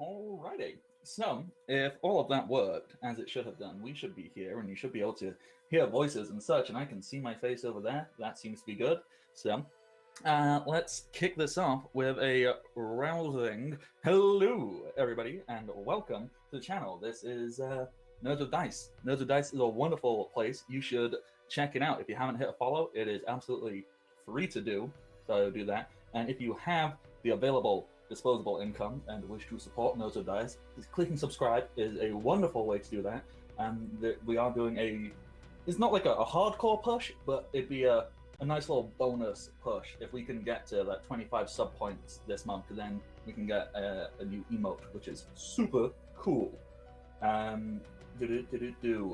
Alrighty. So, if all of that worked as it should have done, we should be here and you should be able to hear voices and such, and I can see my face over there. That seems to be good. So, let's kick this off with a rousing hello, everybody, and welcome to the channel. This is Nerds of Dice. Nerds of Dice is a wonderful place. You should check it out. If you haven't hit a follow, it is absolutely free to do, so do that. And if you have the available disposable income and wish to support Nerds of Dice, clicking subscribe is a wonderful way to do that. And we are doing it's not like a hardcore push, but it'd be a nice little bonus push. If we can get to that 25 sub points this month, then we can get a new emote, which is super cool.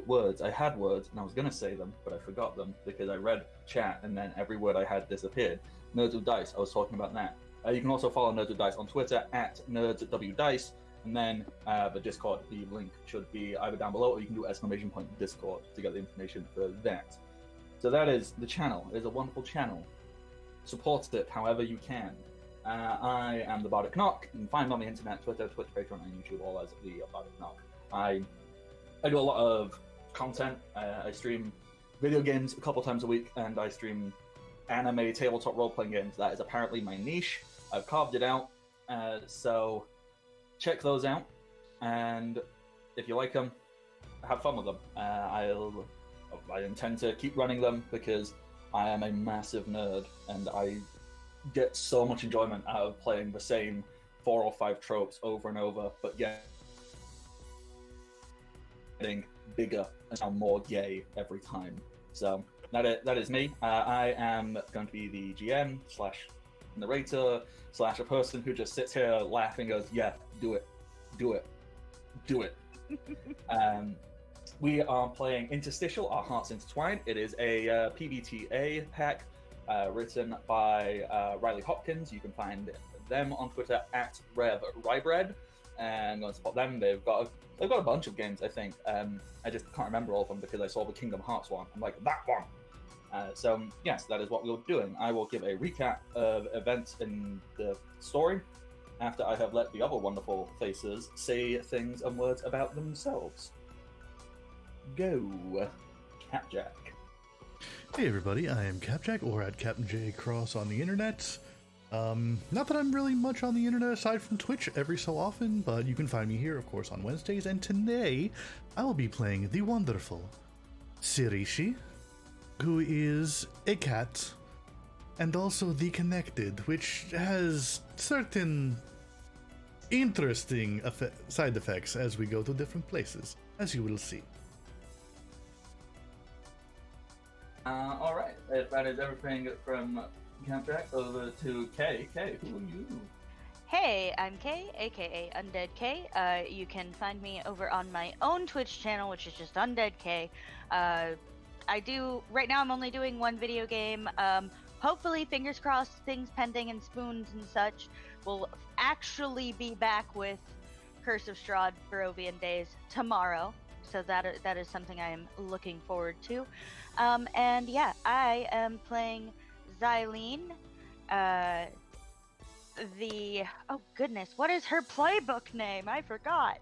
Words. I had words and I was going to say them, but I forgot them because I read chat and then every word I had disappeared. Nerds of Dice, I was talking about that. You can also follow Nerds of Dice on Twitter at NerdsWDice, and then the Discord, the link should be either down below or you can do !Discord to get the information for that. So that is the channel. It is a wonderful channel. Support it however you can. I am the Bardic Knock. You can find me on the internet, Twitter, Twitch, Patreon, and YouTube, all as the Bardic Knock. I do a lot of content. I stream video games a couple times a week, and I stream anime tabletop role-playing games. That is apparently my niche. I've carved it out, so check those out, and if you like them, have fun with them. I intend to keep running them because I am a massive nerd, and I get so much enjoyment out of playing the same 4 or 5 tropes over and over, but getting bigger and sound more gay every time. So that is me. I am going to be the GM / narrator / a person who just sits here laughing and goes, yeah, do it. We are playing Interstitial, Our Hearts Intertwine. It is a PBTA pack written by Riley Hopkins. You can find them on Twitter at RevRybread. And I'm going to support them. They've got a bunch of games, I think. I just can't remember all of them because I saw the Kingdom Hearts one. I'm like, that one! So yes, that is what we're doing. I will give a recap of events in the story after I have let the other wonderful faces say things and words about themselves. Go, Capjack. Hey everybody, I am Capjack, or at Captain J Cross on the internet. Not that I'm really much on the internet aside from Twitch every so often, but you can find me here, of course, on Wednesdays, and today I will be playing the wonderful Sirishi, who is a cat, and also the Connected, which has certain interesting side effects as we go to different places, as you will see. Alright, if that is everything from Capjack, over to Kay. Kay, who are you? Hey, I'm Kay, aka Undead Kay. You can find me over on my own Twitch channel, which is just Undead Kay. Right now I'm only doing one video game. Hopefully, fingers crossed, things pending and spoons and such, will actually be back with Curse of Strahd Barovian Days tomorrow. So that is something I am looking forward to. And yeah, I am playing Xylene, oh goodness, what is her playbook name? I forgot.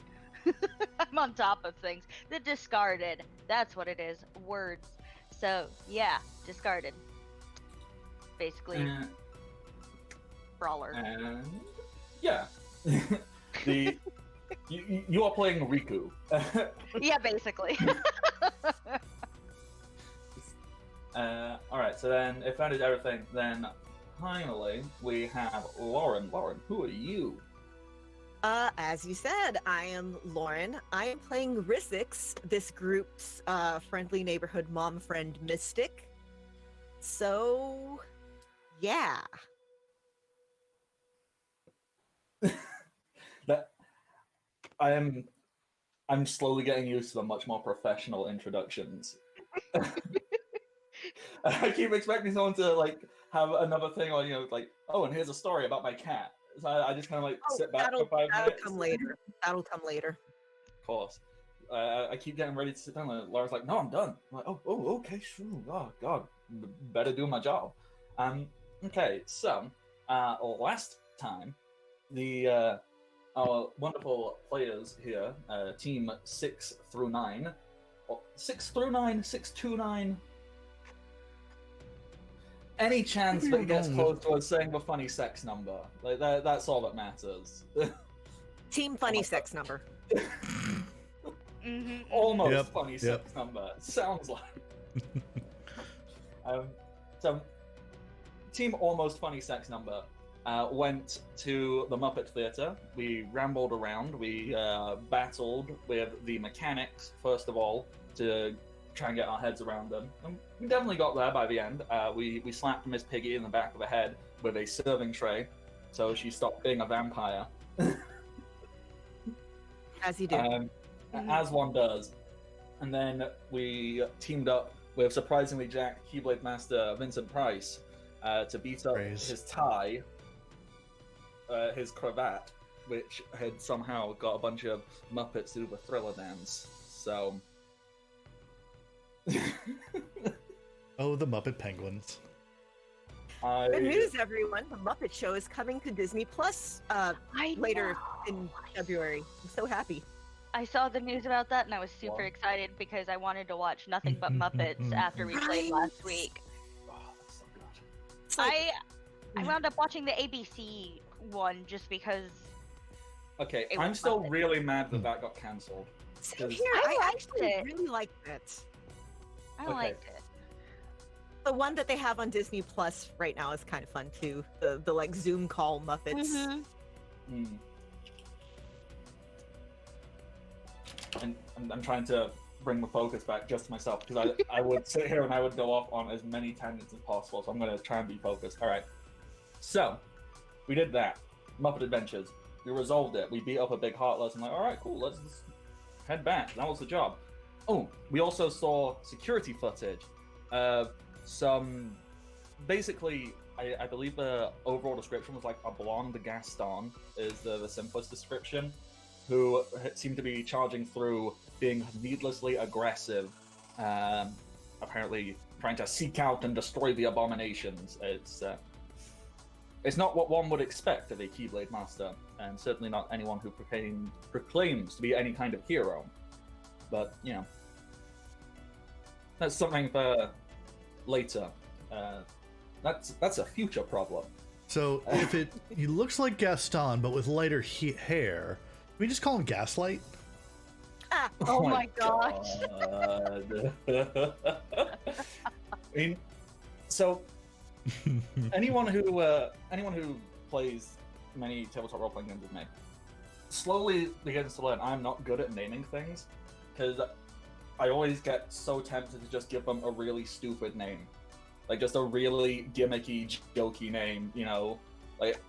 I'm on top of things. The Discarded, that's what it is, words. So yeah, Discarded. Basically, brawler. Yeah. You are playing Riku. Yeah, basically. Alright, so then if that is everything, then finally we have Lauren. Lauren, who are you? As you said, I am Lauren. I am playing Rissix, this group's friendly neighborhood mom friend mystic. So, yeah. I'm slowly getting used to the much more professional introductions. I keep expecting someone to have another thing on, oh, and here's a story about my cat. So I just kind of sit back for 5 minutes. That'll come later. That'll come later. Of course. I keep getting ready to sit down. And Laura's like, no, I'm done. I'm like, oh, okay, sure. Oh, God, better do my job. Okay, so last time, our wonderful players here, team 6 through 9, or 6 through 9, 629. Any chance that it gets close to us saying the funny sex number, like that's all that matters. Team funny sex number. Almost funny sex number. Sounds like. So, team almost funny sex number went to the Muppet Theatre. We rambled around. We battled with the mechanics first of all to try and get our heads around them. And we definitely got there by the end. We slapped Miss Piggy in the back of the head with a serving tray, so she stopped being a vampire. As you do. As one does. And then we teamed up with surprisingly Jack Keyblade Master Vincent Price to beat up his tie, his cravat, which had somehow got a bunch of Muppets to do the Thriller dance. So. Oh, the Muppet Penguins. Good news, everyone. The Muppet Show is coming to Disney Plus later in February. I'm so happy. I saw the news about that and I was super excited because I wanted to watch nothing but Muppets after we played last week. Oh, that's so good. I wound up watching the ABC one just because. Okay, I'm still really mad that got cancelled. Same here. I actually really liked it. I liked it. The one that they have on Disney Plus right now is kind of fun too. The like Zoom call Muppets. And I'm trying to bring the focus back just to myself because I would sit here and I would go off on as many tangents as possible. So I'm going to try and be focused. All right. So we did that. Muppet Adventures. We resolved it. We beat up a big Heartless. I'm like, all right, cool. Let's just head back. That was the job. Oh, we also saw security footage. Basically, I believe the overall description was like a blonde Gaston is the simplest description, who seemed to be charging through, being needlessly aggressive, apparently trying to seek out and destroy the abominations. It's not what one would expect of a Keyblade Master, and certainly not anyone who proclaims to be any kind of hero. But, you know, that's something for later. That's a future problem. So if he looks like Gaston but with lighter hair, we just call him Gaslight? Oh my gosh. I mean, so anyone who plays many tabletop role-playing games with me slowly begins to learn I'm not good at naming things, because I always get so tempted to just give them a really stupid name. Like, just a really gimmicky, jokey name, you know? Like,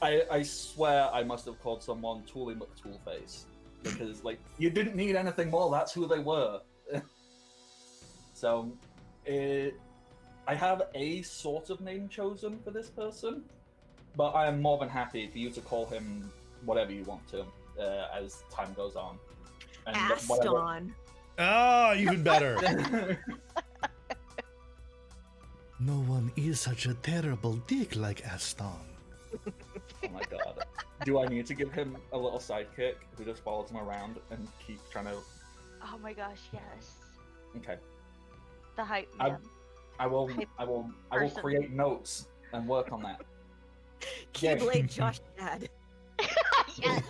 I swear I must have called someone Toolie McToolface. Because, like, you didn't need anything more, that's who they were. So, I have a sort of name chosen for this person, but I am more than happy for you to call him whatever you want to as time goes on. And Aston. Ah, even better. No one is such a terrible dick like Aston. Oh my god. Do I need to give him a little sidekick who just follows him around and keeps trying to... Oh my gosh, yes. Okay. The hype man. I will create notes and work on that. Keyblade Josh Dad. Yes.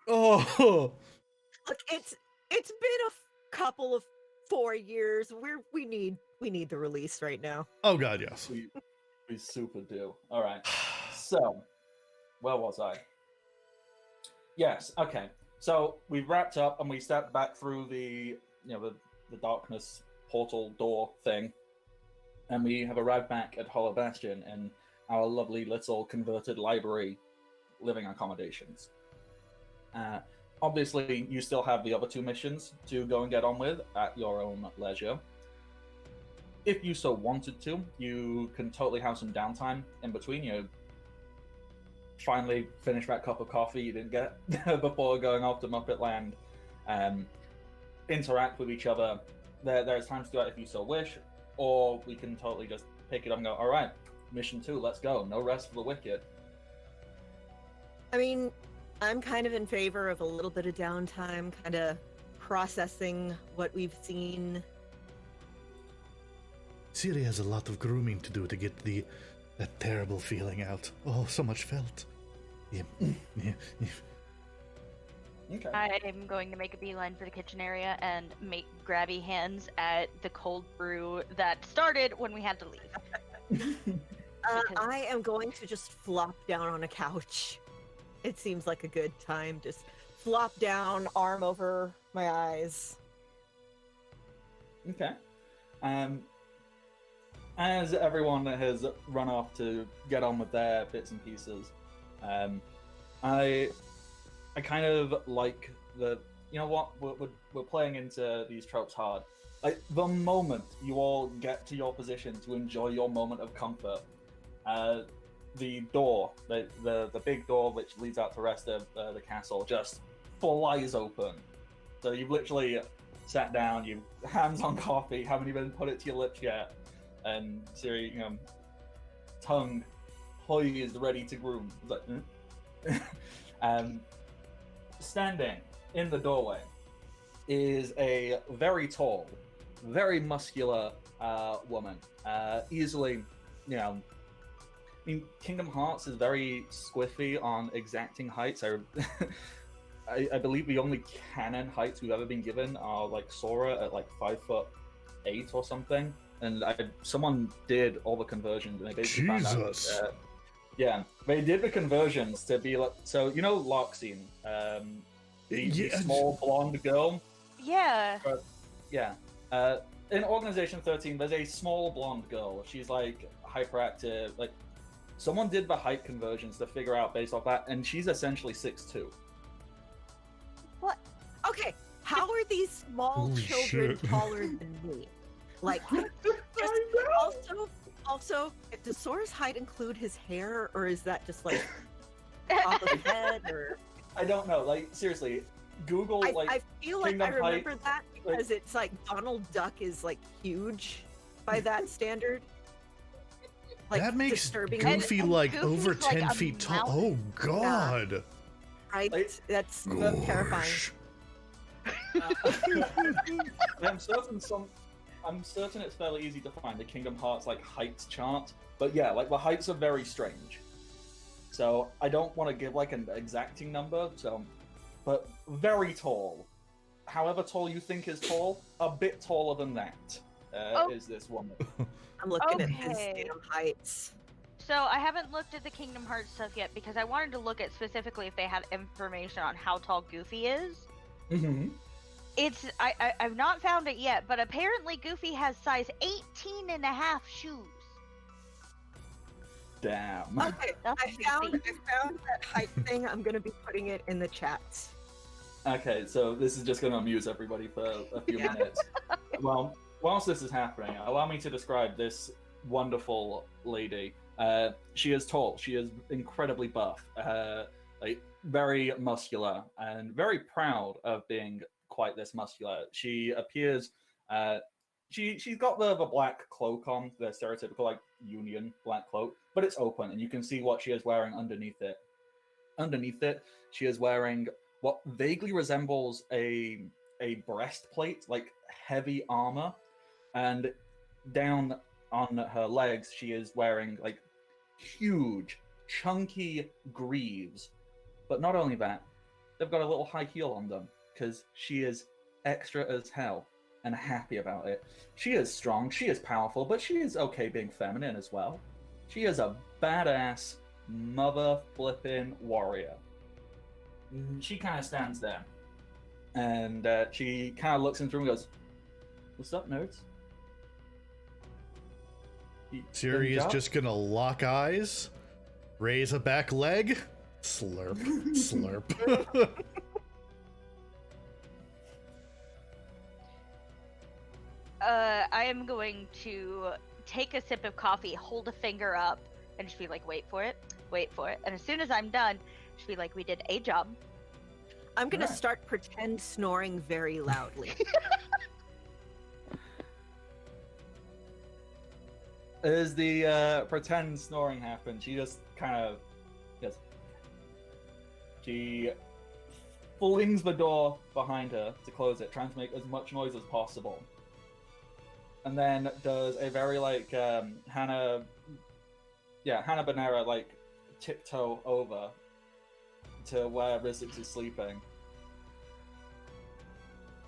Oh. Look, it's been a couple of 4 years. We need the release right now. Oh god, yes. We super do. All right. So, where was I? Yes. Okay. So we wrapped up and we stepped back through the darkness portal door thing, and we have arrived back at Hollow Bastion in our lovely little converted library living accommodations. Obviously, you still have the other two missions to go and get on with at your own leisure. If you so wanted to, you can totally have some downtime in between. You finally finish that cup of coffee you didn't get before going off to Muppet Land. Interact with each other. There's times to do that if you so wish. or we can totally just pick it up and go, all right, mission 2, let's go. No rest for the wicked. I mean, I'm kind of in favor of a little bit of downtime, kind of processing what we've seen. Ciri has a lot of grooming to do to get that terrible feeling out. Oh, so much felt. Yeah. Okay. I'm going to make a beeline for the kitchen area and make grabby hands at the cold brew that started when we had to leave. I am going to just flop down on a couch. It seems like a good time. Just flop down, arm over my eyes. Okay. As everyone has run off to get on with their bits and pieces, I kind of like the, you know what, we're playing into these tropes hard. Like, the moment you all get to your position to enjoy your moment of comfort, the door, the big door which leads out to the rest of the castle, just flies open. So you've literally sat down, you hands on coffee, haven't even put it to your lips yet, and Ciri, tongue poised, ready to groom. Like, standing in the doorway is a very tall, very muscular woman. Easily, I mean, Kingdom Hearts is very squiffy on exacting heights. I believe the only canon heights we've ever been given are like Sora at like 5'8" or something. And someone did all the conversions, and they basically found out. Yeah, they did the conversions to be like, so Loxine, the small blonde girl. Yeah. In Organization 13, there's a small blonde girl. She's like hyperactive. Like, someone did the height conversions to figure out based off that, and she's essentially 6'2". What? Okay, how are these small Holy children shit. taller than me? Like, also, does Sora's height include his hair, or is that just like top of the head? Or I don't know. Like, seriously, Google I feel like Kingdom I remember height, that because it's like Donald Duck is like huge by that standard. Like, that makes disturbing. Goofy And like Goofy's over like 10 a feet tall. mountain. Oh, God. Right? Like, That's Gosh. terrifying. I'm certain it's fairly easy to find the Kingdom Hearts like heights chart, but yeah, like the heights are very strange. So I don't want to give like an exacting number. But very tall. However tall you think is tall, a bit taller than that is this woman. I'm looking at his Okay. damn heights. So I haven't looked at the Kingdom Hearts stuff yet because I wanted to look at specifically if they had information on how tall Goofy is. Mm-hmm. I've not found it yet, but apparently Goofy has size 18 and a half shoes. Damn. Okay, That's I found Goofy. that height thing. I'm gonna be putting it in the chat. Okay, so this is just going to amuse everybody for a few Yeah. minutes. Well, whilst this is happening, allow me to describe this wonderful lady. She is tall. She is incredibly buff, like very muscular, and very proud of being quite this muscular. She appears. She's got the black cloak on, the stereotypical like Union black cloak, but it's open, and you can see what she is wearing underneath it. Underneath it, she is wearing what vaguely resembles a breastplate, like heavy armor, and down on her legs she is wearing like huge, chunky greaves. But not only that, they've got a little high heel on them because she is extra as hell and happy about it. She is strong, she is powerful, but she is okay being feminine as well. She is a badass mother flipping warrior. She kind of stands there, and she kind of looks into him and goes, "What's up, nerds?" Ciri is Job? just gonna lock eyes, raise a back leg, slurp, slurp. I am going to take a sip of coffee, hold a finger up, and just be like, wait for it. And as soon as I'm done, just be like, we did a job. I'm gonna Alright. start pretend snoring very loudly. As the pretend snoring happens, she just kind of goes. She flings the door behind her to close it, trying to make as much noise as possible. And then does a very like Hanna Barbera like tiptoe over to where Rizzix is sleeping.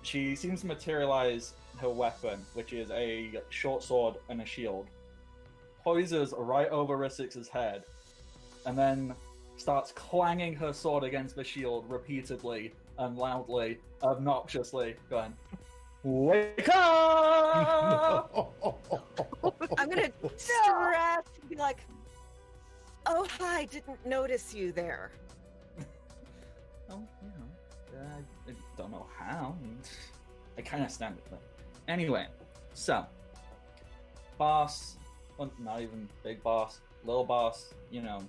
She seems to materialize her weapon, which is a short sword and a shield, poises right over Rizzix's head, and then starts clanging her sword against the shield repeatedly and loudly, obnoxiously, going, "Wake up!" I'm gonna stretch and be like, "Oh, hi, didn't notice you there." Oh, you know, I don't know how. I kind of stand with them. Anyway, so boss, well, not even big boss, little boss, you know,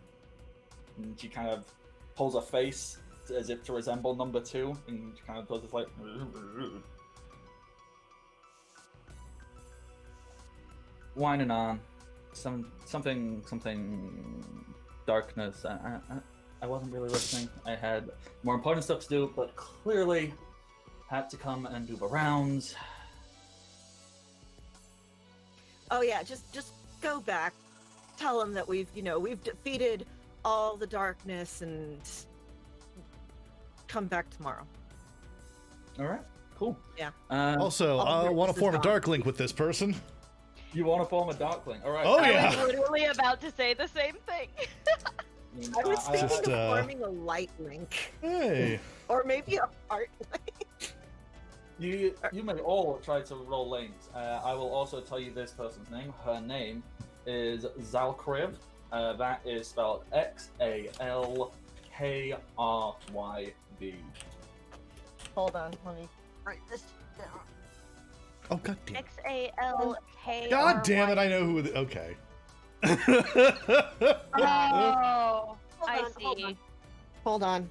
and she kind of pulls a face as if to resemble number 2, and she kind of does this like whining on, something darkness. I wasn't really listening. I had more important stuff to do, but clearly had to come and do the rounds. Oh yeah, just go back. Tell them that we've defeated all the darkness and come back tomorrow. All right, cool. Yeah. Also, All I the want to form a gone. dark link with this person. You want to form a Darkling? All right. Oh, I yeah. was literally about to say the same thing. I was thinking Just, of forming a light link, Hey. or maybe a heart link. You may all try to roll links. I will also tell you this person's name. Her name is Xalkryv. That is spelled Xalkryv. Hold on, let me write this down. Oh, god damn. XALK. God damn it, I know who. Okay. Oh, I Hold see. on. Hold on.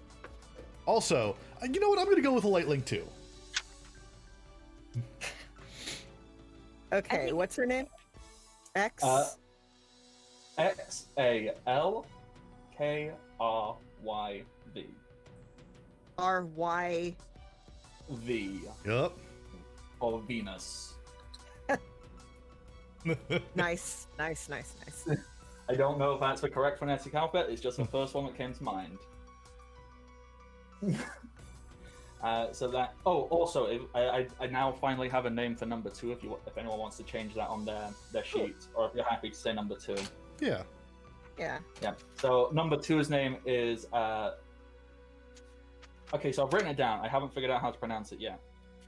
Also, you know what? I'm going to go with a light link too. Okay, think- what's her name? X. Xalkryv. R-Y. V. Yup. Or Venus. Nice. I don't know if that's the correct phonetic alphabet. It's just the first one that came to mind. So that. Oh, also, I now finally have a name for number 2. If anyone wants to change that on their sheet, or if you're happy to say number 2. Yeah. Yeah. Yeah. So number 2's name is. Okay, so I've written it down. I haven't figured out how to pronounce it yet,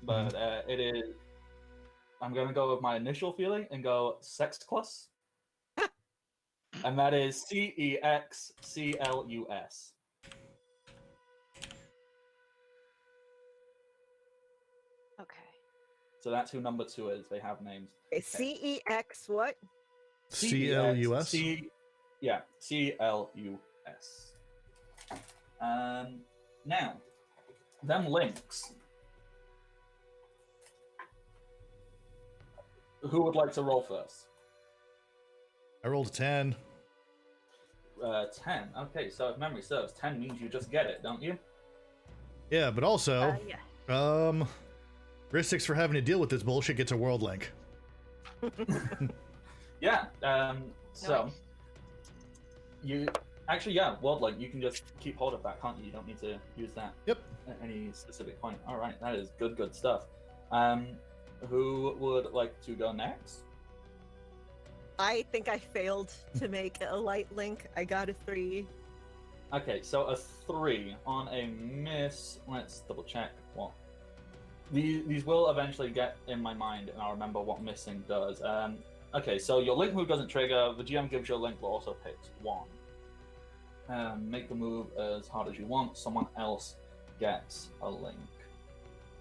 but it is. I'm gonna go with my initial feeling and go Sexclus, and that is Cexclus. Okay. So that's who number 2 is. They have names. Okay, C-E-X what? CLUS. Yeah, CLUS. Now, them links. Who would like to roll first? I rolled a 10. 10. Okay, so if memory serves, 10 means you just get it, don't you? Yeah, but also, Yeah. Rizzix for having to deal with this bullshit gets a world link. Yeah. So Nice. you actually, yeah, world link. You can just keep hold of that, can't you? You don't need to use that. Yep. At any specific point. All right, that is good stuff. Who would like to go next? I think I failed to make a light link. I got a 3. Okay, so a 3 on a miss. Let's double check what. These will eventually get in my mind, and I'll remember what missing does. Okay, so your link move doesn't trigger. The GM gives you a link, but also picks 1. Make the move as hard as you want. Someone else gets a link.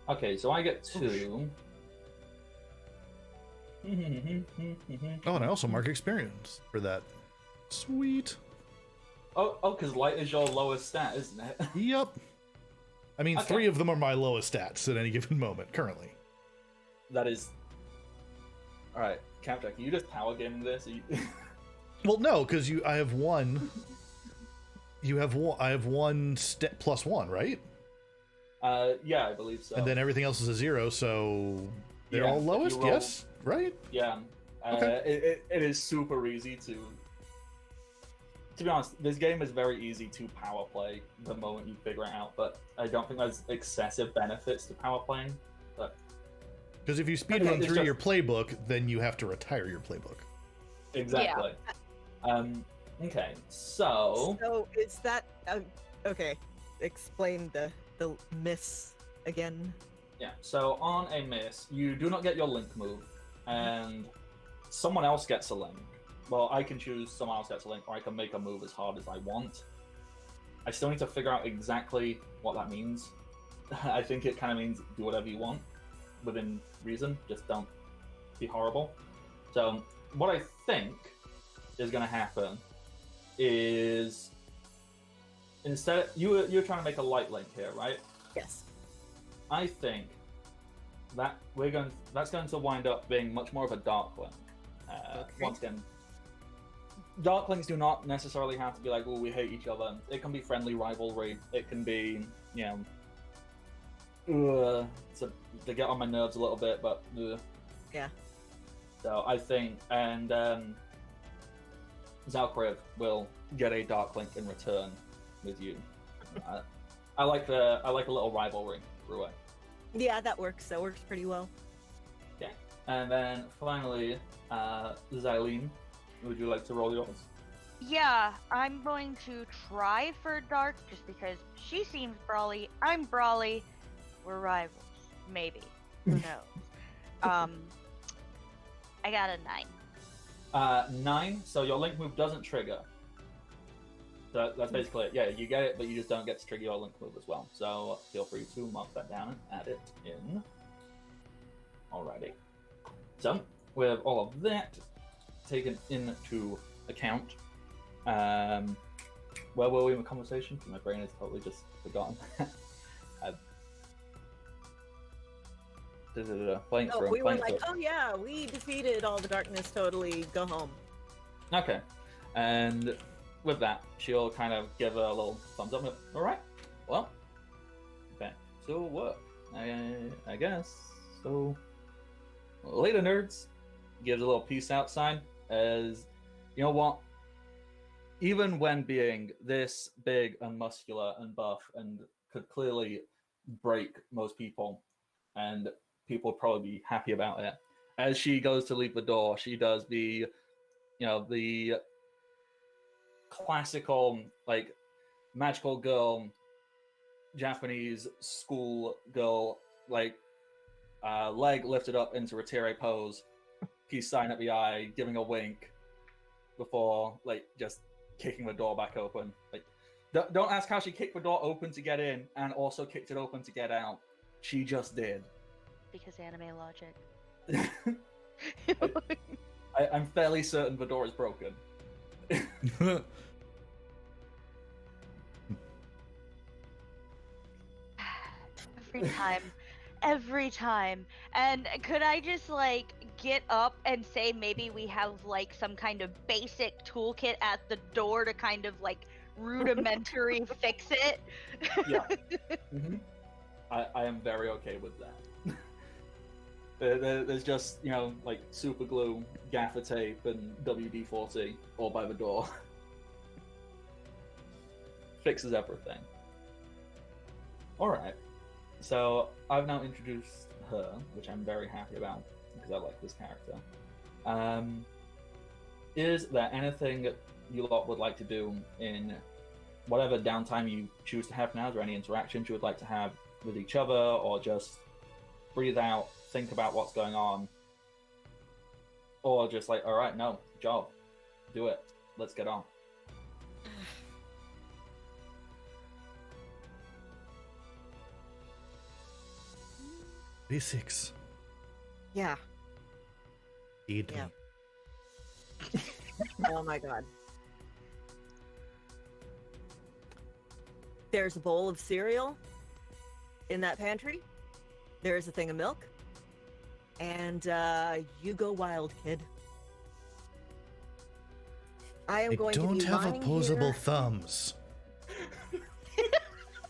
Okay, so I get 2. Oh, and I also mark experience for that. Sweet. Oh, because light is your lowest stat, isn't it? Yep. I mean, Okay. 3 of them are my lowest stats at any given moment, currently. That is. All right, Capjack, you just power gaming this? Well, no, because I have one. You have one. I have one step plus one, right? Yeah, I believe so. And then everything else is a 0, so they're Yeah, all if you lowest. roll- Yes, right? Yeah. Okay. It is super easy to. To be honest, this game is very easy to power play the moment you figure it out, but I don't think there's excessive benefits to power playing. But Because if you Okay, speedrun it's through just- your playbook, then you have to retire your playbook. exactly. Okay, so So is that okay? Explain the miss again. yeah, so on a miss, you do not get your link move, and someone else gets a link. Well, I can choose someone else gets a link, or I can make a move as hard as I want. I still need to figure out exactly what that means. I think it kind of means do whatever you want within reason, just don't be horrible. So, what I think is going to happen is instead you're trying to make a light link here, right? Yes. I think that that's going to wind up being much more of a dark link. Okay. Once again, dark links do not necessarily have to be like, oh, we hate each other. It can be friendly rivalry. It can be, they get on my nerves a little bit, but Yeah. So I think, and Zalkrev will get a dark link in return with you. I like a little rivalry through it. Yeah, that works. That works pretty well. Yeah. And then finally, Xylene, would you like to roll yours? Yeah, I'm going to try for Dark just because she seems brawly. I'm brawly. We're rivals. Maybe. Who knows? I got a 9. 9. So your link move doesn't trigger. So that's basically it. Yeah, you get it, but you just don't get to trigger your link move as well. So feel free to mark that down and add it in. Alrighty. So with all of that taken into account, where were we in the conversation? My brain has totally just forgotten. Playing Oh, through. we were playing like, through. oh yeah, we defeated all the darkness. Totally, go home. Okay. And with that, she'll kind of give a little thumbs up. All right. Well, back to work, I guess. So, later, nerds. Gives a little peace out sign. As you know what? Even when being this big and muscular and buff and could clearly break most people, and people would probably be happy about it. As she goes to leave the door, she does the classical, like, magical girl, Japanese school girl, like, leg lifted up into Retire pose, peace sign at the eye, giving a wink before, like, just kicking the door back open. Like, don't ask how she kicked the door open to get in and also kicked it open to get out. She just did. Because anime logic. I'm fairly certain the door is broken. Every time. And could I just like get up and say maybe we have like some kind of basic toolkit at the door to kind of like rudimentary fix it? Yeah. Mm-hmm. I am very okay with that. There's just, like super glue, gaffer tape, and WD-40 all by the door. Fixes everything. Alright. So I've now introduced her, which I'm very happy about because I like this character. Is there anything you lot would like to do in whatever downtime you choose to have now? Is there any interactions you would like to have with each other, or just breathe out, think about what's going on, or just like, all right, no, job, do it, let's get on. Basics. Yeah. Eat Yeah. me. Oh my god. There's a bowl of cereal in that pantry. There's a thing of milk. and you go wild, kid. I am I going to don't be have lying opposable here. thumbs.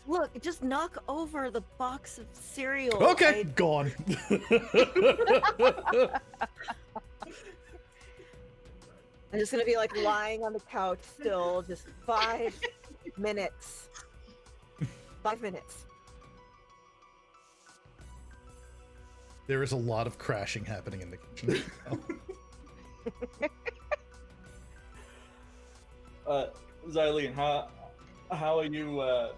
Look, just knock over the box of cereal. Okay, gone. I'm just gonna be like lying on the couch still, just 5 minutes. 5 minutes. There is a lot of crashing happening in the kitchen. Xylene, how are you?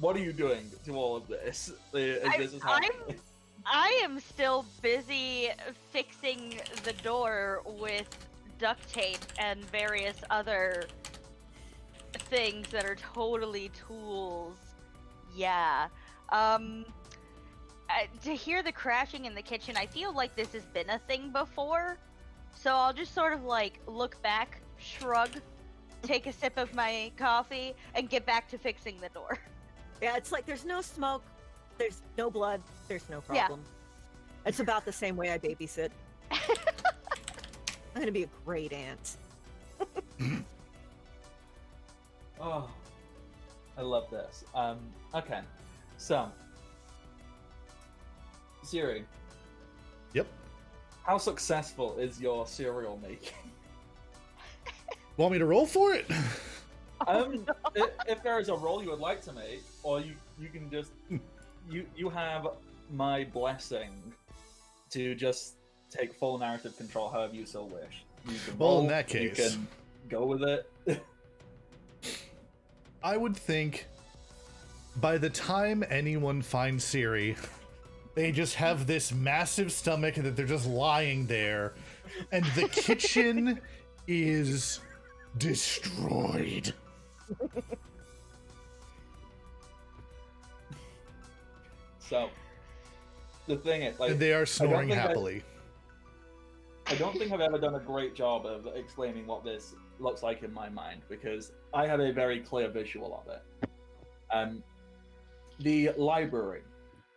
What are you doing to all of this? This is happening? I am still busy fixing the door with duct tape and various other things that are totally tools. Yeah. To hear the crashing in the kitchen, I feel like this has been a thing before. So I'll just sort of like look back, shrug, take a sip of my coffee, and get back to fixing the door. Yeah, it's like there's no smoke, there's no blood, there's no problem. Yeah. It's about the same way I babysit. I'm gonna be a great aunt. Oh, I love this. Okay, so Siri. Yep. How successful is your cereal making? Want me to roll for it? If there is a role you would like to make, or you can just you have my blessing to just take full narrative control however you so wish. You can Well, roll, in that case, you can go with it. I would think by the time anyone finds Siri, they just have this massive stomach that they're just lying there, and the kitchen is destroyed. So the thing is, like, And they are snoring happily. I don't think I've ever done a great job of explaining what this looks like in my mind, because I have a very clear visual of it. The library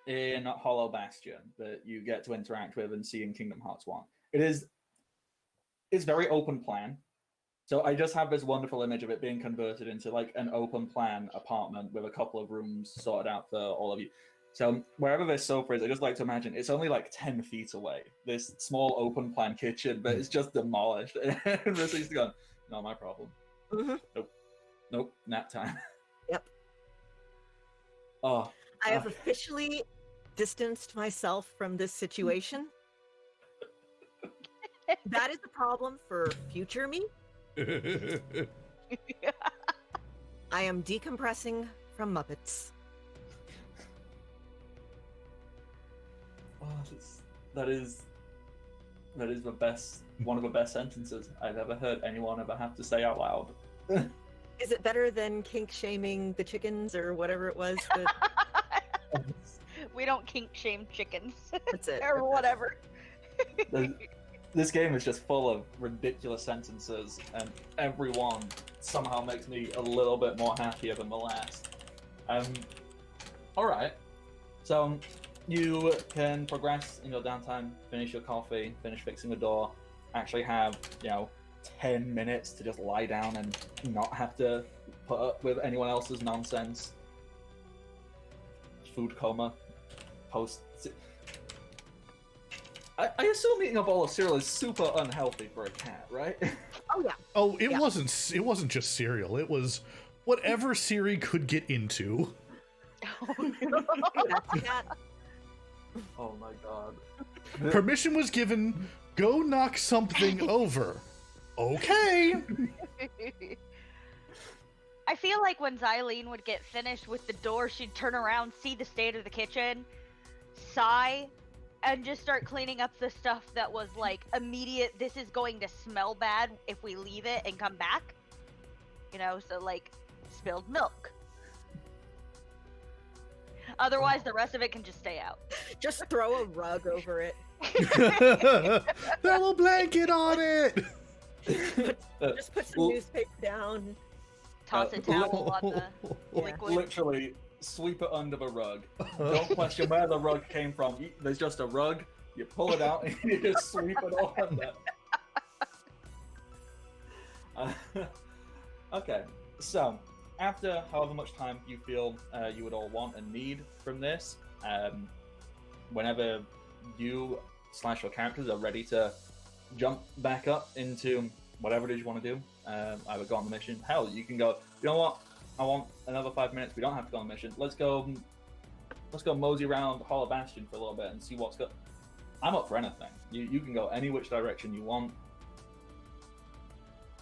in Hollow Bastion that you get to interact with and see in Kingdom Hearts 1. It's very open plan. So I just have this wonderful image of it being converted into like an open plan apartment with a couple of rooms sorted out for all of you. So wherever this sofa is, I just like to imagine it's only like 10 feet away. This small open plan kitchen, but it's just demolished. And this is going, not my problem. Mm-hmm. Nope, nap time. Yep. Oh. I have officially distanced myself from this situation. That is a problem for future me. I am decompressing from Muppets. Oh, that is the best, one of the best sentences I've ever heard anyone ever have to say out loud. Is it better than kink shaming the chickens or whatever it was? We don't kink shame chickens. That's it. Or whatever. This game is just full of ridiculous sentences, and every one somehow makes me a little bit more happier than the last. Alright. So you can progress in your downtime, finish your coffee, finish fixing the door, actually have, 10 minutes to just lie down and not have to put up with anyone else's nonsense. Food coma. Post. I assume eating a bowl of cereal is super unhealthy for a cat, right? Oh yeah. Oh, it wasn't just cereal. It was whatever Siri could get into. That's a cat. Oh my god. Permission was given. Go knock something over. Okay. I feel like when Xylene would get finished with the door, she'd turn around, see the state of the kitchen, sigh, and just start cleaning up the stuff that was like immediate, this is going to smell bad if we leave it and come back. So like spilled milk. Otherwise, the rest of it can just stay out. Just throw a rug over it. Throw a blanket on it. Just put some newspaper down. Toss a towel on the Yeah. liquid. Literally, sweep it under the rug. Don't question where the rug came from. There's just a rug. You pull it out and you just sweep it all under. Okay, so after however much time you feel you would all want and need from this, whenever you / your characters are ready to jump back up into whatever it is you want to do, either go on the mission. Hell, you can go, you know what? I want another 5 minutes. We don't have to go on the mission. Let's go mosey around Hollow Bastion for a little bit and see what's good. I'm up for anything. You can go any which direction you want.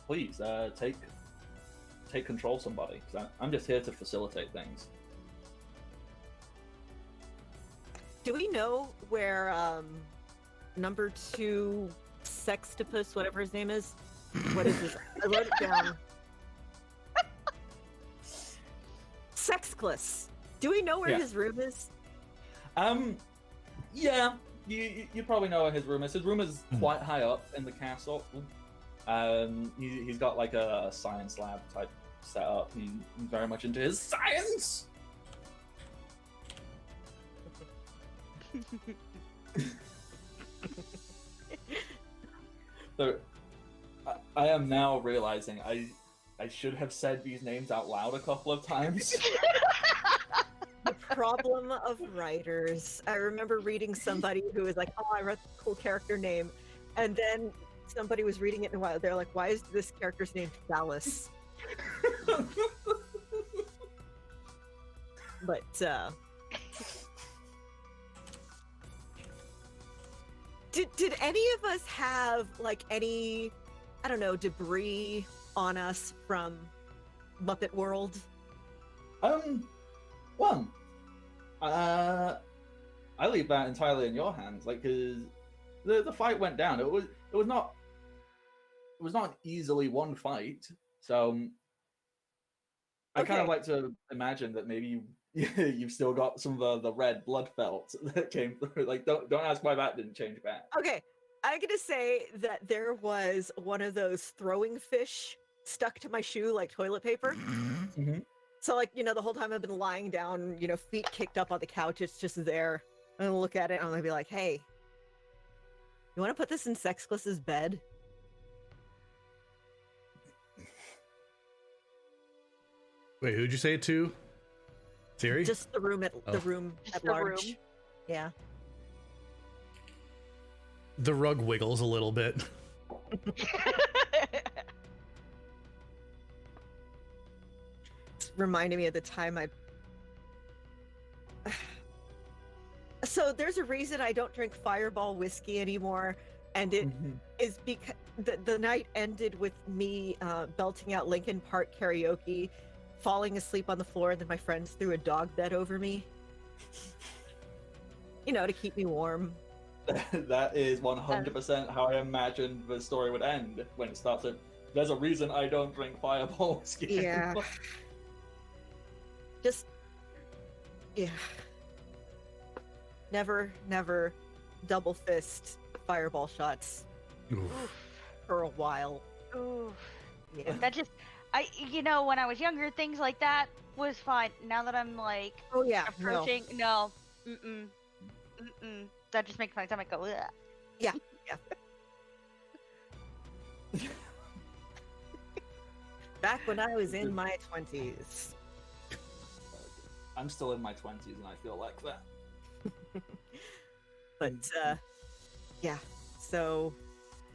Please take control, somebody. Because I'm just here to facilitate things. Do we know where number 2 Sextopus, whatever his name is? What is this? I wrote it down. Sexclus. Do we know where his room is? Yeah. You probably know where his room is. His room is quite high up in the castle. He's got like a science lab type setup. He's very much into his science. So, I am now realizing I should have said these names out loud a couple of times. The problem of writers. I remember reading somebody who was like, "Oh, I wrote a cool character name," and then somebody was reading it in a while. They're like, "Why is this character's name Phallus?" But did any of us have like any, I don't know, debris on us from Muppet World? One. I leave that entirely in your hands. Like, cause the fight went down. It was not an easily won fight. So I kind of like to imagine that maybe you've still got some of the red blood felt that came through. Like, don't ask why that didn't change back. Okay, I'm gonna say that there was one of those throwing fish stuck to my shoe like toilet paper. Mm-hmm. So, like, the whole time I've been lying down, feet kicked up on the couch, it's just there. I'm gonna look at it and I'm gonna be like, "Hey, you want to put this in Sexclus's bed?" Wait, who'd you say it to? Siri? Just the room at Just the large. room. Yeah. The rug wiggles a little bit. It's reminding me of the time So there's a reason I don't drink Fireball whiskey anymore, and it is because the night ended with me belting out Linkin Park karaoke, falling asleep on the floor, and then my friends threw a dog bed over me. To keep me warm. That is 100% how I imagined the story would end when it started. There's a reason I don't drink Fireball whiskey. Yeah. anymore. Yeah. Never double fist Fireball shots Oof. for a while. Ooh. Yeah. That just, when I was younger, things like that was fine. Now that I'm like Oh yeah. approaching, no, that just makes my stomach go. Ugh. Yeah. Back when I was in my 20s. I'm still in my 20s and I feel like that. But yeah. So,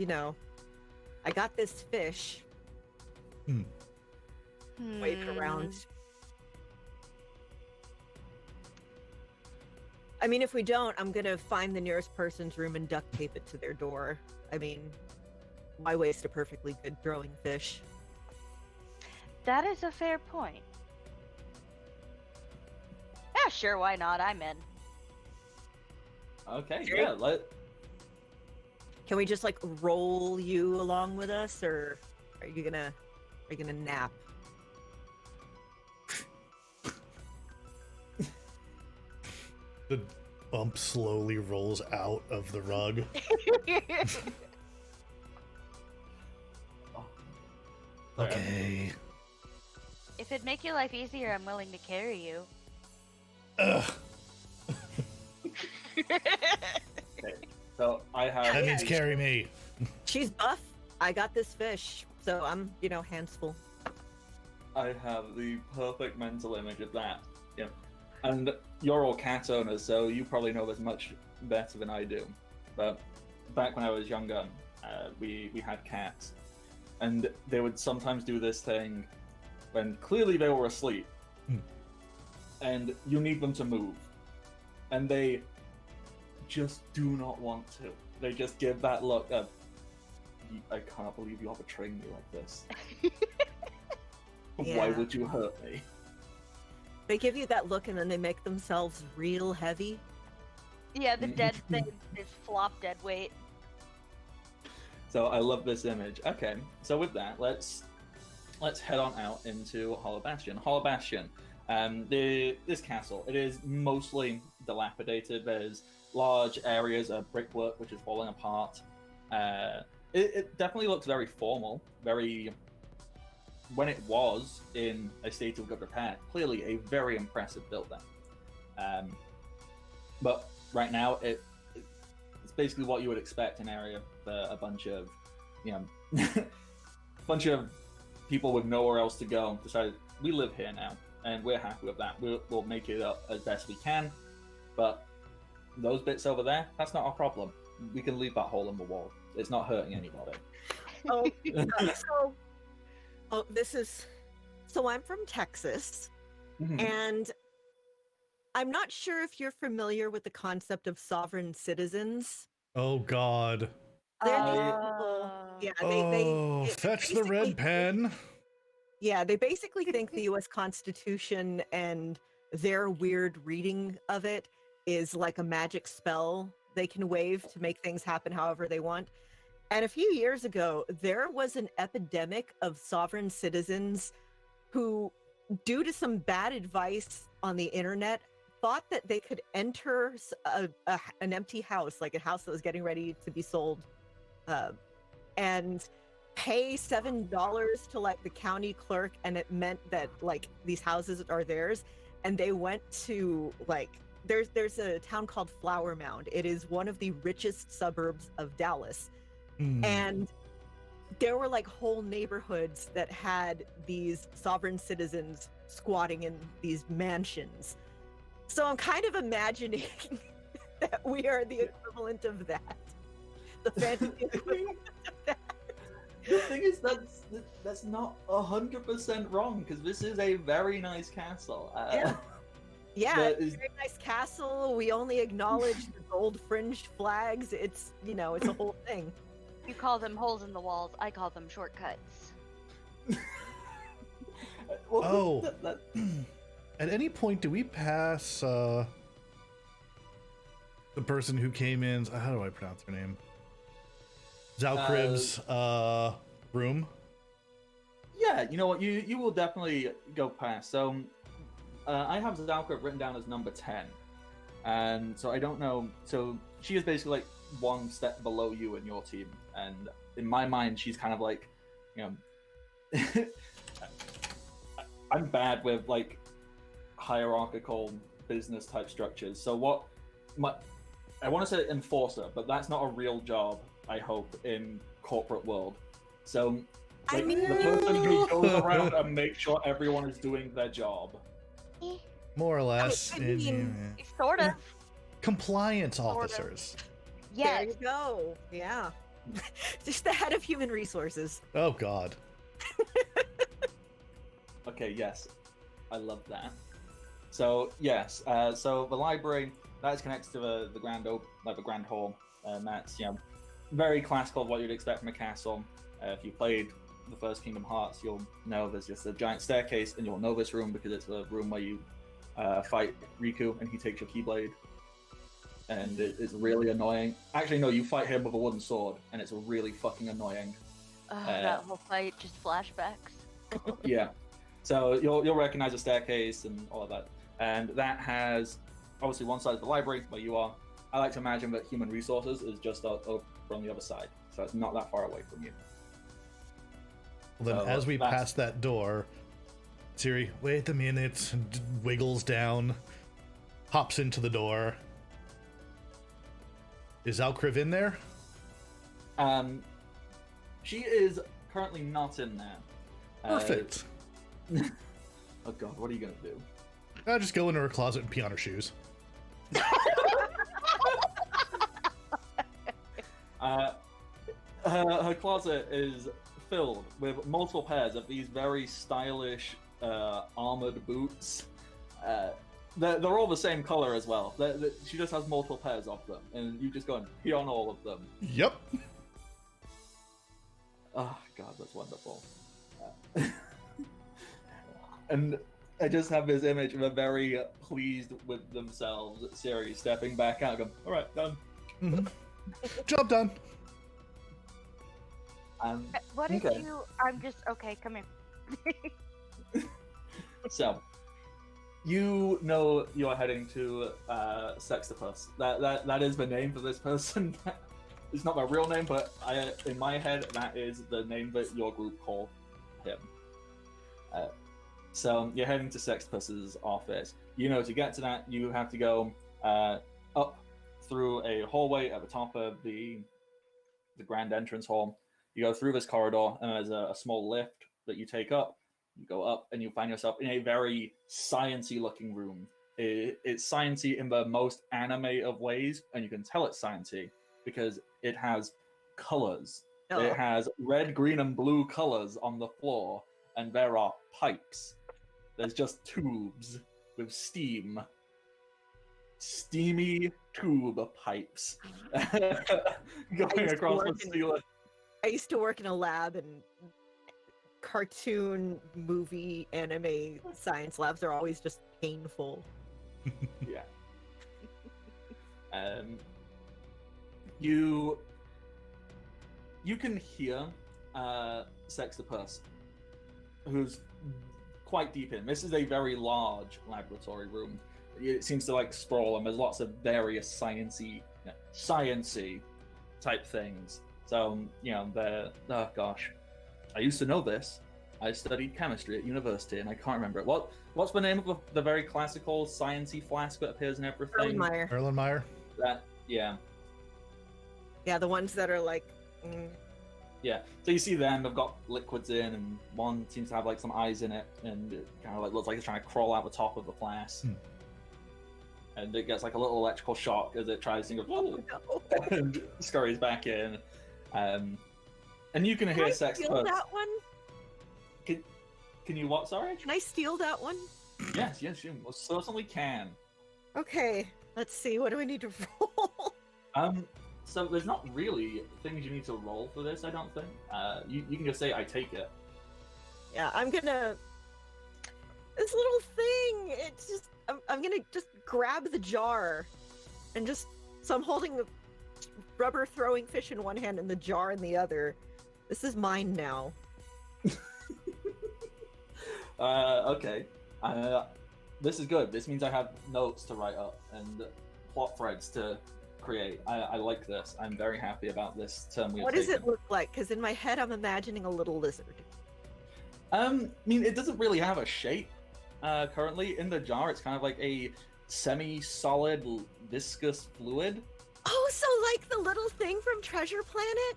I got this fish waved around. I mean, if we don't, I'm gonna find the nearest person's room and duct tape it to their door. I mean, why waste a perfectly good throwing fish? That is a fair point. Yeah, sure, why not? I'm in. Okay, Sure. yeah, Can we just like roll you along with us, or are you gonna nap? The bump slowly rolls out of the rug. Okay. If it'd make your life easier, I'm willing to carry you. Ugh. So I have. That means carry me. She's buff. I got this fish, so I'm, hands full. I have the perfect mental image of that. Yeah. And you're all cat owners, so you probably know this much better than I do. But back when I was younger, we had cats, and they would sometimes do this thing when clearly they were asleep, and you need them to move, and they just do not want to. They just give that look of, I can't believe you are betraying me like this. Why Yeah. would you hurt me? They give you that look and then they make themselves real heavy. Yeah, the dead thing is flop dead weight. So I love this image. Okay, so with that, let's head on out into Hollow Bastion. Hollow Bastion, this castle, it is mostly dilapidated. There's large areas of brickwork which is falling apart. It definitely looks very formal, very, when it was in a state of good repair, clearly a very impressive building. But right now, it's basically what you would expect an area for a bunch of, bunch of people with nowhere else to go. Decided we live here now, and we're happy with that. We'll make it up as best we can, but those bits over there, that's not our problem. We can leave that hole in the wall. It's not hurting anybody. Oh, so I'm from Texas, Mhm. and I'm not sure if you're familiar with the concept of sovereign citizens. Oh God. They're these people, yeah, Oh, it fetch the basically red think- pen. Yeah, they basically think the US Constitution and their weird reading of it is like a magic spell they can wave to make things happen however they want. And a few years ago, there was an epidemic of sovereign citizens who, due to some bad advice on the internet, thought that they could enter an empty house, like a house that was getting ready to be sold, and pay $7 to like the county clerk, and it meant that like these houses are theirs. And they went to like there's a town called Flower Mound. It is one of the richest suburbs of Dallas. And there were like whole neighborhoods that had these sovereign citizens squatting in these mansions. So I'm kind of imagining that we are the equivalent of that. The fantasy equivalent of that. The thing is, that's not 100% wrong, because this is a very nice castle. Yeah, That it's is- a very nice castle. We only acknowledge the gold fringed flags. It's, it's a whole thing. You call them holes in the walls. I call them shortcuts. Well, Oh. that- At any point, do we pass the person who came in? How do I pronounce her name? Zalkrib's room. yeah, you know what? You will definitely go past. So I have Zalkrib written down as number 10, and so I don't know. So she is basically like one step below you in your team, and in my mind, she's kind of like, I'm bad with like hierarchical business type structures. So I want to say enforcer, but that's not a real job, I hope, in corporate world. So I like, mean- the person who goes around and makes sure everyone is doing their job. More or less. I mean- Sort of. Compliance Sort of. officers. There Yes. you go. Yeah. Just the head of human resources. Oh God. Okay, yes, I love that. So yes, so the library that is connected to the grand hall, and that's very classical of what you'd expect from a castle. If you played the first Kingdom Hearts, you'll know there's just a giant staircase, and you'll know this room because it's the room where you fight Riku, and he takes your Keyblade, and it is really annoying. Actually, no, you fight him with a wooden sword, and it's really fucking annoying. That whole fight, just flashbacks. Yeah. So you'll recognize the staircase and all of that. And that has obviously one side of the library where you are. I like to imagine that human resources is just over on the other side. So it's not that far away from you. Well, then, So as we that's- pass that door, Siri, wait a minute, wiggles down, hops into the door. Is Alcriv in there? She is currently not in there. Perfect. Oh god, what are you gonna do? I just go into her closet and pee on her shoes. Her closet is filled with multiple pairs of these very stylish armored boots. They're all the same color as well. She just has multiple pairs of them, and you just go and pee on all of them. Yep. Oh god, that's wonderful. And I just have this image of a very pleased with themselves Siri stepping back out and going, alright, done. Mm-hmm. Job done. What if okay. you? I'm just okay. Come here. So, you know you're heading to Sextopus. That is the name for this person. It's not my real name, but in my head, that is the name that your group called him. So you're heading to Sextopus's office. You know, to get to that, you have to go up through a hallway at the top of the grand entrance hall. You go through this corridor, and there's a small lift that you take up. You go up, and you find yourself in a very sciencey looking room. It's sciencey in the most anime of ways, and you can tell it's sciencey because it has colors. Oh. It has red, green, and blue colors on the floor, and there are pipes. There's just tubes with steam. Steamy tube pipes going across the ceiling. I used to work in a lab, and cartoon, movie, anime, science labs are always just painful. Yeah. You can hear Sextopus, who's quite deep in. This is a very large laboratory room. It seems to like sprawl, and there's lots of various sciencey type things. So, you know, oh gosh, I used to know this. I studied chemistry at university, and I can't remember it. What's the name of the very classical sciencey flask that appears in everything? Erlenmeyer. Erlenmeyer. Yeah. Yeah, the ones that are like. Yeah, so you see them, they've got liquids in, and one seems to have like some eyes in it, and it kind of like looks like it's trying to crawl out the top of the flask. And it gets like a little electrical shock as it tries to go, No. and scurries back in. And you can hear Can I Sex steal that one? Can you what, sorry? Can I steal that one? Yes, you most certainly can. Okay, let's see. What do I need to roll? So there's not really things you need to roll for this, I don't think. You can just say, I take it. Yeah, I'm gonna. This little thing. It's just. I'm gonna just grab the jar, and just. So I'm holding a rubber throwing fish in one hand and the jar in the other. This is mine now. Okay. This is good. This means I have notes to write up and plot threads to create. I like this. I'm very happy about this term we've What does taken. it look like? Because in my head, I'm imagining a little lizard. I mean, it doesn't really have a shape currently. In the jar, it's kind of like a semi-solid, viscous fluid. Oh, so like the little thing from Treasure Planet?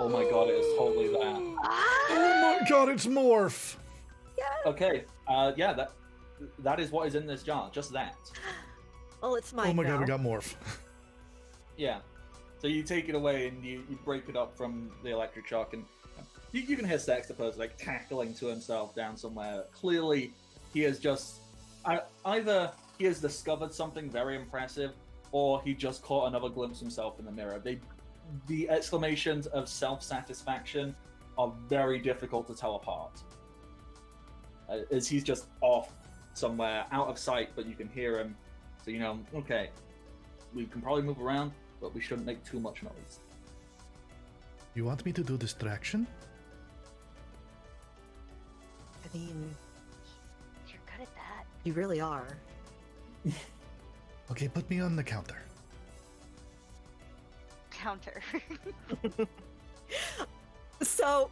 Oh my god, it is totally that. Oh my god, it's Morph! Okay, yeah, that is what is in this jar, just that. Well, it's mine Oh my now. god, we got Morph. Yeah. So you take it away and you break it up from the electric shock, and you can hear Sextopus like cackling to himself down somewhere. Clearly, he has just either he has discovered something very impressive, or he just caught another glimpse of himself in the mirror. The exclamations of self-satisfaction are very difficult to tell apart. As he's just off somewhere, out of sight, but you can hear him. So you know, okay, we can probably move around, but we shouldn't make too much noise. You want me to do distraction? I mean, You're good at that. you really are. Okay, put me on the counter. Counter. So,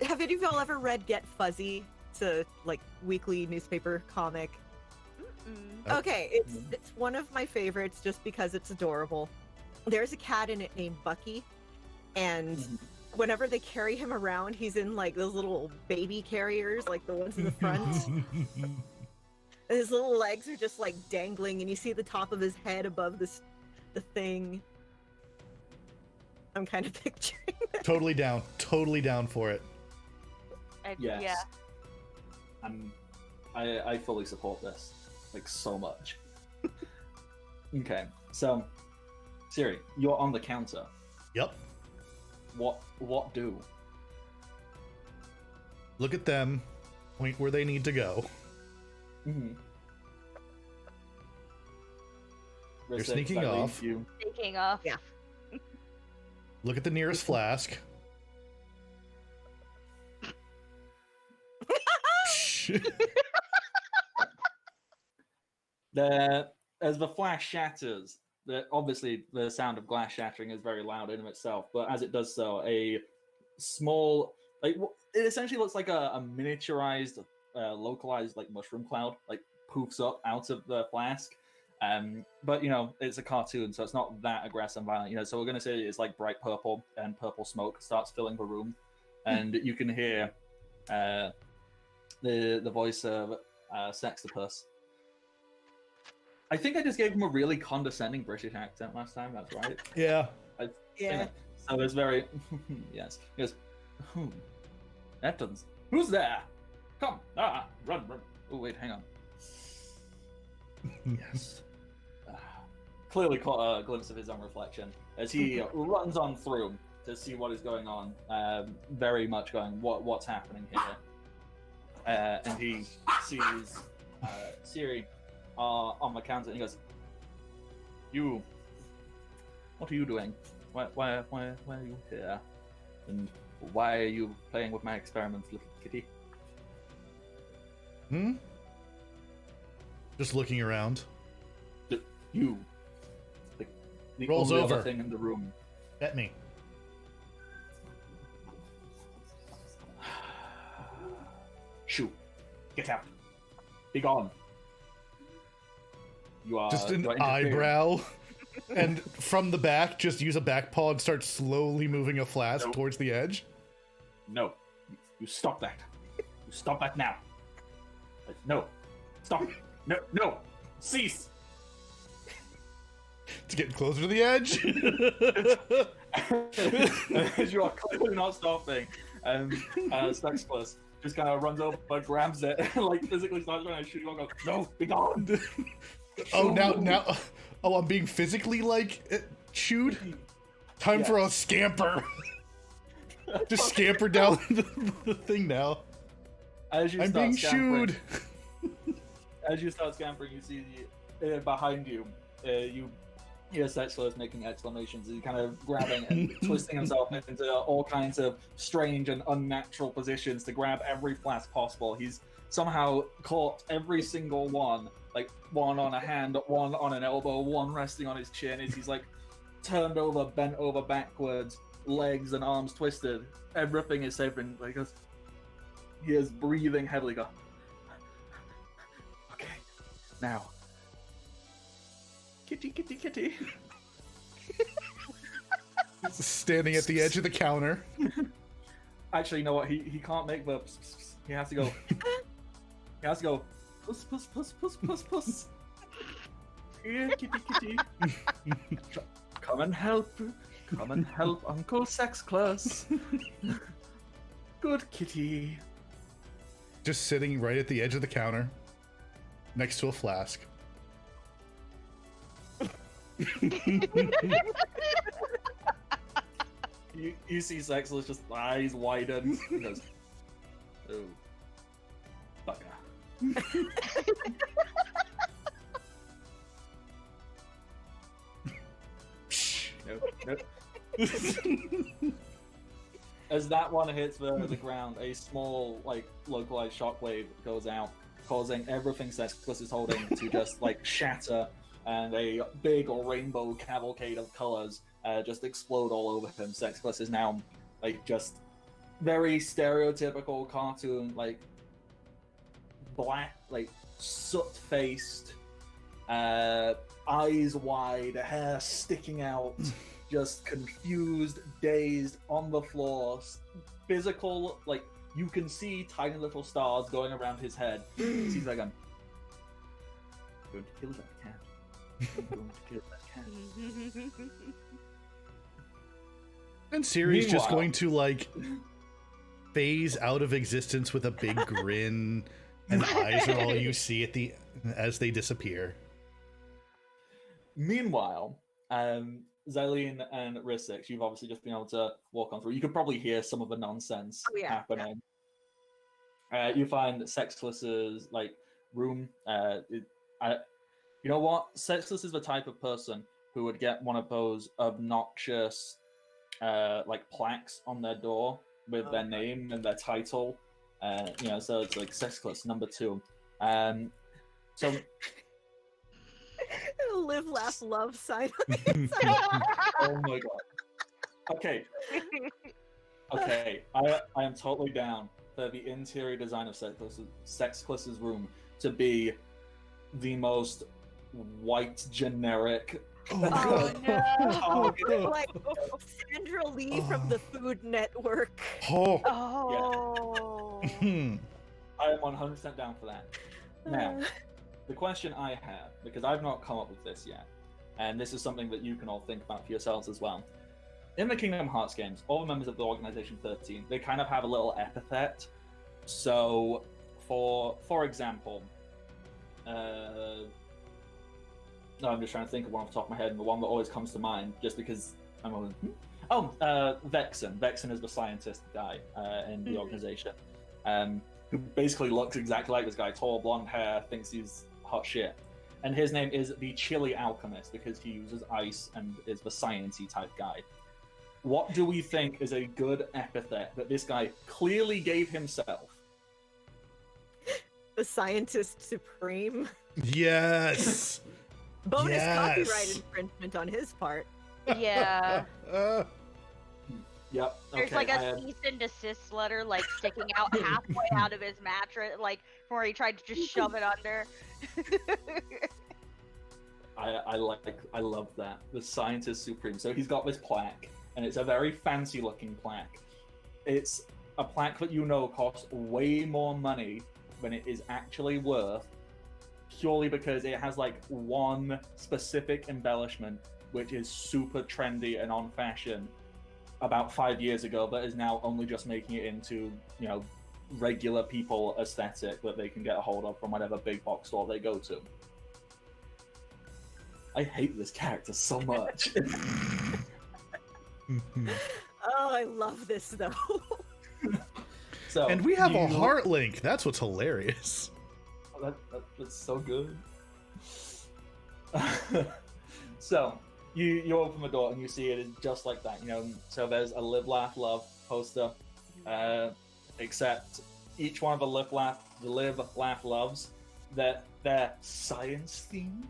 have any of y'all ever read Get Fuzzy? It's a like weekly newspaper comic. Mm-mm. Oh. Okay, it's one of my favorites just because it's adorable. there's a cat in it named Bucky, and whenever they carry him around, he's in like those little baby carriers, like the ones in the front. And his little legs are just like dangling, and you see the top of his head above the thing. I'm kind of picturing that. Totally down for it. Yes. Yeah. I fully support this, like, so much. Okay, so Siri, you're on the counter. Yep. What do? Look at them. Point where they need to go. Mm-hmm. You're sneaking off. Taking off. Yeah. Look at the nearest flask. As the flash shatters, obviously the sound of glass shattering is very loud in itself, but as it does so, a small, like, it essentially looks like a miniaturized, localized, like, mushroom cloud, like, poofs up out of the flask. But, you know, it's a cartoon, so it's not that aggressive and violent, you know, so we're going to say it's like bright purple, and purple smoke starts filling the room, and you can hear the voice of Sextopus. I think I just gave him a really condescending British accent last time, that's right. Yeah. Yeah. So it's very, yes. He goes, Etons, who's there? Come, run. Oh, wait, hang on. Yes. Clearly caught a glimpse of his own reflection as he runs on through to see what is going on. Very much going, what's happening here? And he sees Siri on the counter, and he goes, "You, what are you doing? Why are you here? And why are you playing with my experiments, little kitty?" Just looking around. You. The Rolls only over. other thing in the room. At me. Shoo. Get out. Be gone. You are Just an you are interfering. eyebrow. And from the back, just use a back paw and start slowly moving a flask Nope. towards the edge. No. You stop that. You stop that now. No. Stop. No. Cease. It's getting closer to the edge. As you are clearly not stopping, Sextopus just kind of runs over, grabs it, like physically starts trying to shoot you and goes, "No, be gone." Oh, now. Oh, I'm being physically, like, chewed? Time for a scamper. Just scamper down the thing now. As you I'm start being scampering- shooed. As you start scampering, you see behind you, you hear Sextopus making exclamations. He's kind of grabbing and twisting himself into all kinds of strange and unnatural positions to grab every flask possible. He's somehow caught every single one, like one on a hand, one on an elbow, one resting on his chin. He's like turned over, bent over backwards, legs and arms twisted. Everything is safe, and like he is breathing heavily. Go, okay, now. Kitty. Standing at the edge of the counter. Actually, you know what? He can't make the. He has to go. He has to go. Puss. Here, kitty. Come and help Uncle Sextopus. Good kitty. Just sitting right at the edge of the counter, next to a flask. You see Sextopus just eyes widen. He goes, "Oh, bugger." Nope. As that one hits the ground, a small, like, localized shockwave goes out, causing everything Sextopus is holding to just, like, shatter, and a big rainbow cavalcade of colors just explode all over him. Sextopus is now, like, just very stereotypical cartoon, like, black, like, soot-faced, eyes wide, hair sticking out, just confused, dazed, on the floor, physical, like, you can see tiny little stars going around his head. He's like, I'm going to kill that cat. I'm going to kill that cat. And Siri's just Meanwhile- going to, like, phase out of existence with a big grin, and eyes are all you see as they disappear. Meanwhile, Xylene and Rissix, you've obviously just been able to walk on through. You could probably hear some of the nonsense happening. You find Sexless's like room. You know what? Sexless is the type of person who would get one of those obnoxious like plaques on their door with their name and their title. So it's like Sexless #2. So Live, laugh, love sign on the inside. oh my god. Okay. I am totally down for the interior design of Sexless's room to be the most white generic. Oh no. Like Sandra Lee from the Food Network. Oh. Oh. Hmm. I am 100% down for that. Now, the question I have, because I've not come up with this yet, and this is something that you can all think about for yourselves as well. In the Kingdom Hearts games, all the members of the Organization 13, they kind of have a little epithet. So, for example, no, I'm just trying to think of one off the top of my head, and the one that always comes to mind, just because I'm always, Vexen. Vexen is the scientist guy in the organization, who basically looks exactly like this guy, tall, blonde hair, thinks he's hot shit. And his name is the Chili Alchemist because he uses ice and is the science-y type guy. What do we think is a good epithet that this guy clearly gave himself? The Scientist Supreme. Yes. Bonus Yes. copyright infringement on his part. Yeah. Yep. There's okay, like I a have- cease and desist letter like sticking out halfway out of his mattress, like from where he tried to just shove it under. I love that. The Scientist Supreme. So he's got this plaque, and it's a very fancy looking plaque. It's a plaque that you know costs way more money than it is actually worth, purely because it has like one specific embellishment which is super trendy and on fashion about 5 years ago, but is now only just making it into, regular people aesthetic that they can get a hold of from whatever big box store they go to. I hate this character so much. Oh, I love this though. So And we have a you- heart link. That's what's hilarious. Oh, that's so good. So you open the door and you see it is just like that. So there's a Live, Laugh, Love poster, except each one of the Live, Laugh, Loves, they're science themed.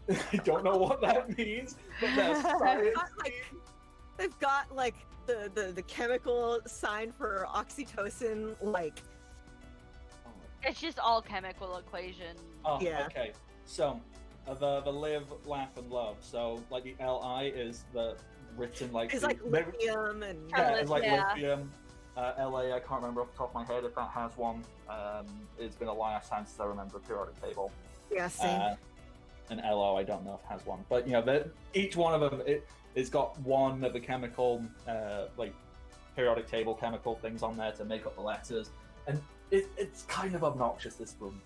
I don't know what that means, but they're science themed. They've got like the chemical sign for oxytocin, like It's just all chemical equation. Oh, Yeah. okay. So, the Live, Laugh, and Love. So, like the LI is the written like. it's the- like they- lithium and Yeah, it's like Yeah. lithium. LA, I can't remember off the top of my head if that has one. It's been a long ass time since I remember the periodic table. yeah, same. And LO, I don't know if it has one. But, each one of them, it's got one of the chemical, like, periodic table chemical things on there to make up the letters. And it's kind of obnoxious, this room.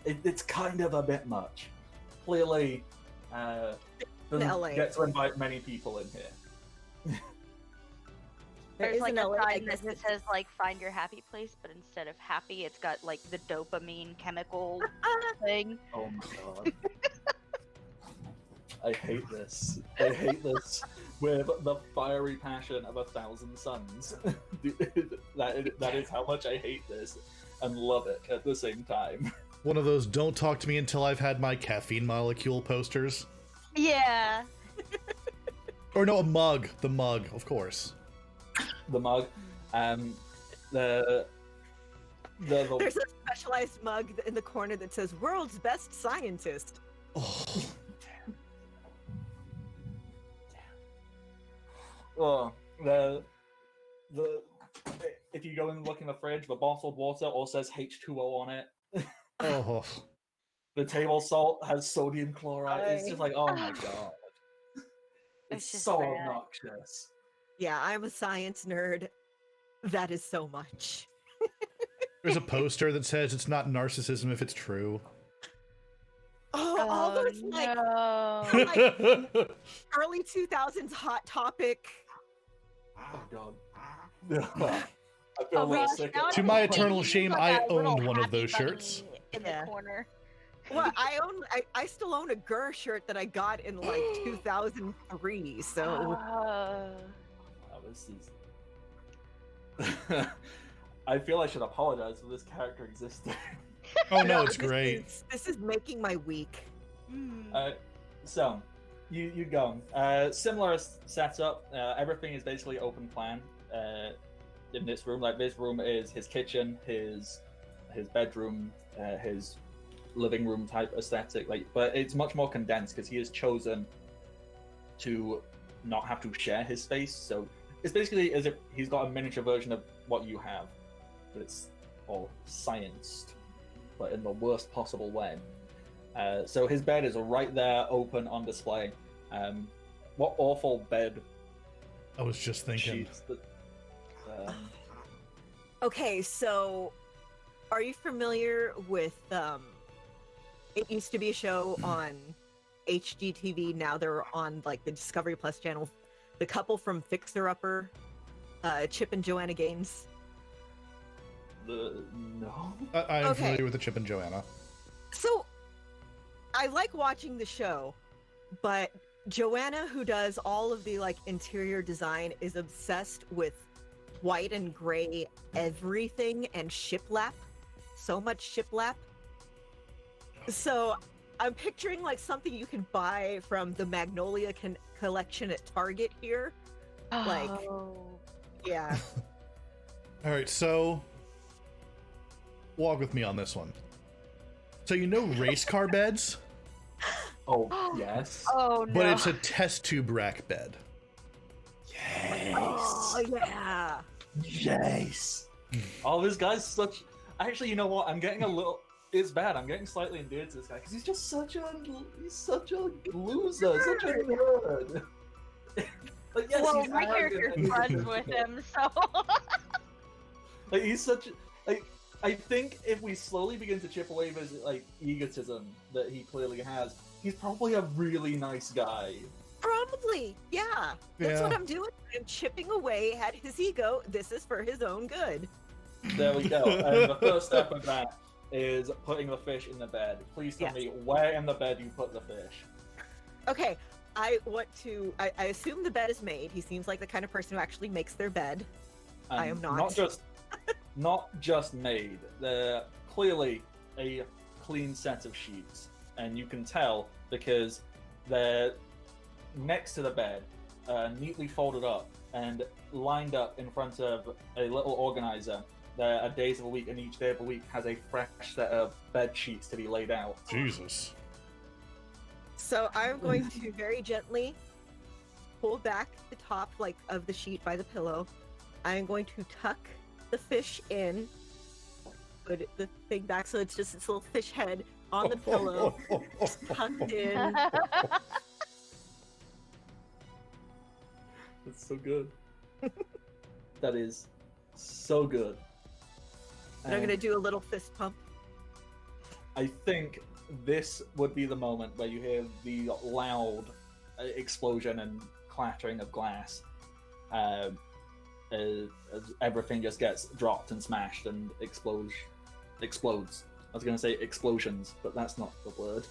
It's kind of a bit much. Clearly, doesn't LA. get to invite many people in here. There There's is like an a LA, I sign guess that just says like find your happy place, but instead of happy, it's got like the dopamine chemical thing. Oh my god. I hate this. I hate this with the fiery passion of 1,000 suns. that is how much I hate this and love it at the same time. One of those "don't talk to me until I've had my caffeine molecule" posters. Yeah. Or no, a mug. The mug, of course. The mug, the There's a specialized mug in the corner that says "World's Best Scientist." Oh, the if you go and look in the fridge, the bottled water all says H2O on it. Oh, The table salt has sodium chloride. It's just like, oh my god. It's It's just so bad. obnoxious. Yeah, I'm a science nerd. That is so much. there's a poster that says it's not narcissism if it's true. Oh, all Oh, those like no. like early 2000s hot topic. Oh god. I feel Oh a little gosh, sick. now at To I'm my that point. eternal thinking shame, like I a little owned one of happy those bunny shirts. in Yeah. the corner. Well, I still own a Gurr shirt that I got in like 2003. So Wow, this is. I feel I should apologize for this character existing. Oh no, No, it's great. This is making my week. Mm. So, you go. Similar setup. Everything is basically open plan. In this room, like this room is his kitchen, his bedroom, his living room type aesthetic. Like, but it's much more condensed because he has chosen to not have to share his space. So it's basically as if he's got a miniature version of what you have, but it's all scienced, but in the worst possible way. So his bed is right there, open on display. What awful bed I was just thinking. sheets that. Okay, so are you familiar with it used to be a show on HGTV, now they're on like the Discovery Plus channel, the couple from Fixer Upper, Chip and Joanna Gaines? No. I am Okay. familiar with the Chip and Joanna. So I like watching the show, but Joanna, who does all of the like interior design, is obsessed with white and gray everything and shiplap. So much shiplap. So I'm picturing like something you can buy from the Magnolia collection at Target here. Like- Oh. Yeah. All right, so walk with me on this one. So you know race car beds, Oh yes. Oh no. but it's a test tube rack bed. Yes. Oh yeah. Yes. Oh, this guy's such. Actually, you know what? I'm getting a little. It's bad. I'm getting slightly endeared to this guy because he's just such a. He's such a loser, such a nerd. Like, yes, well, he's my arrogant character's and- friends with him, so. Like he's such. Like I think if we slowly begin to chip away his like egotism that he clearly has, he's probably a really nice guy. Probably. Yeah. That's what Yeah. I'm doing. I'm chipping away at his ego. This is for his own good. There we go. And the first step of that is putting the fish in the bed. Please tell Yes. me where in the bed you put the fish. Okay. I assume the bed is made. He seems like the kind of person who actually makes their bed. I am not. Not just made. They're clearly a clean set of sheets, and you can tell because they're next to the bed, neatly folded up and lined up in front of a little organizer. There are days of a week, and each day of the week has a fresh set of bed sheets to be laid out. Jesus. So I'm going to very gently pull back the top like of the sheet by the pillow. I'm going to tuck the fish in, put the thing back so it's just this little fish head on the pillow, tucked in. That's so good. That is so good. And I'm And gonna do a little fist pump. I think this would be the moment where you hear the loud explosion and clattering of glass as everything just gets dropped and smashed and explodes. I was going to say explosions, but that's not the word.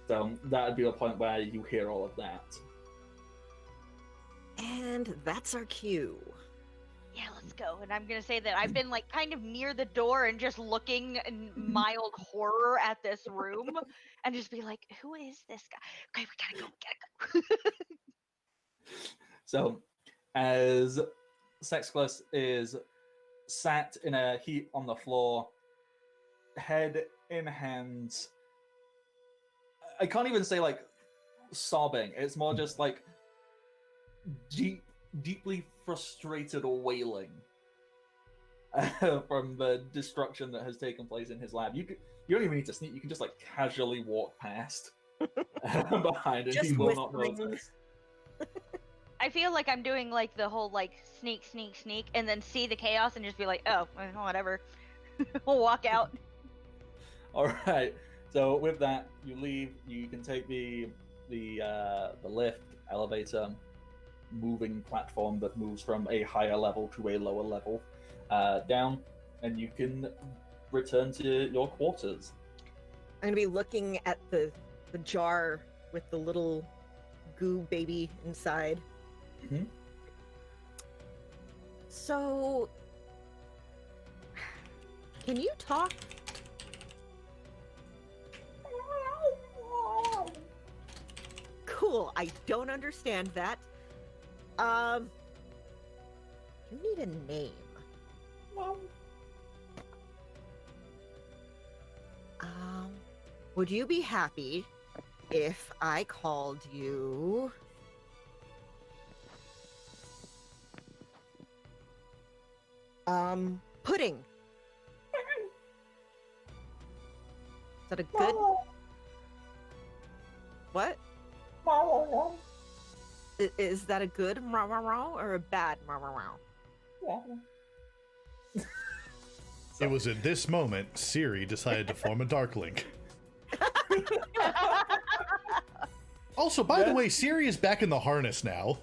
So that would be a point where you hear all of that. And that's our cue. Yeah, let's go. And I'm gonna say that I've been like kind of near the door and just looking in mild horror at this room, and just be like, "Who is this guy?" Okay, we gotta go. So, as Sexclus is sat in a heap on the floor, head in hands, I can't even say like sobbing. It's more just like deep deeply frustrated wailing from the destruction that has taken place in his lab. You don't even need to sneak. You can just like casually walk past behind, and Just he will not whispering. notice. I feel like I'm doing like the whole like sneak, sneak, sneak, and then see the chaos and just be like, oh, whatever. We'll walk out. All right. So with that, you leave. You can take the lift, elevator, moving platform that moves from a higher level to a lower level down, and you can return to your quarters. I'm gonna be looking at the jar with the little goo baby inside. Mhm. So, can you talk? Cool. I don't understand that. You need a name. Would you be happy if I called you? Pudding. Is that a good? What? Is that a good or a bad? It was at this moment Siri decided to form a dark link. Also, by the way, Siri is back in the harness now.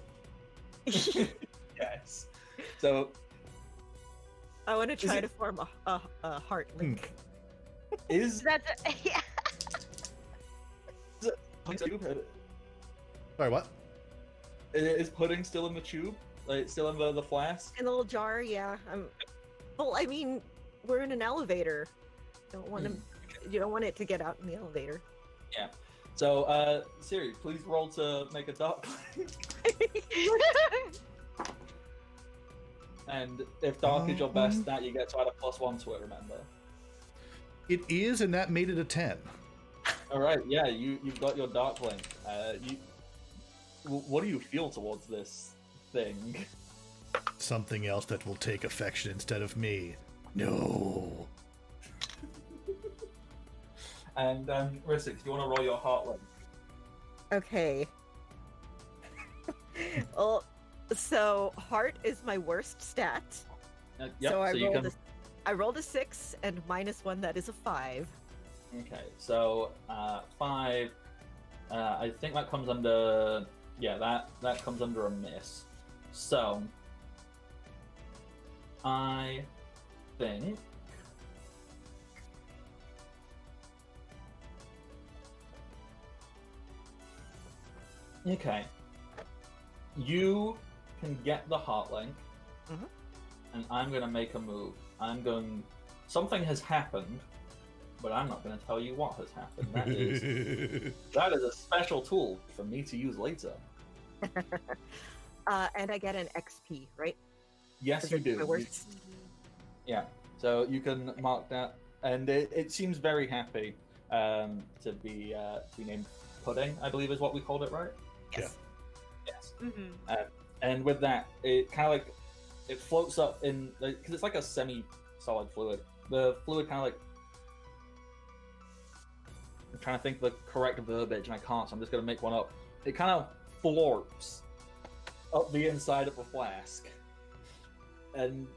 Yes. So I want to try it- to form a heart link. is That's yeah. Sorry, what? is pudding still in the tube? Like still in the flask? In the little jar, yeah. Well, I mean, we're in an elevator. Don't want to. You don't want it to get out in the elevator. Yeah. So Siri, please roll to make a dark link. And if dark is your best stat, you get to add a +1 to it, remember? It is, and that made it a 10. Alright, yeah, you've got your dark link. What do you feel towards this thing? Something else that will take affection instead of me. No. And Rissik, do you want to roll your heart link? Okay. Well, so heart is my worst stat. Yep, So you can... I rolled a 6 and -1, that is a 5. Okay, so 5. I think that comes under. Yeah, that comes under a miss. So I think. Okay. You can get the heart link, Mhm. and I'm going to make a move. Something has happened, but I'm not going to tell you what has happened. That is a special tool for me to use later. And I get an XP, right? Yes, 'Cause you it's do. my worst. Yeah. So you can mark that, and it seems very happy to be named Pudding, I believe is what we called it, right? Yes. Yes. Mhm. And with that, it kind of like it floats up in because it's like a semi-solid fluid. The fluid kind of like I'm trying to think of the correct verbiage, and I can't, so I'm just going to make one up. It kind of florps up the inside of the flask, and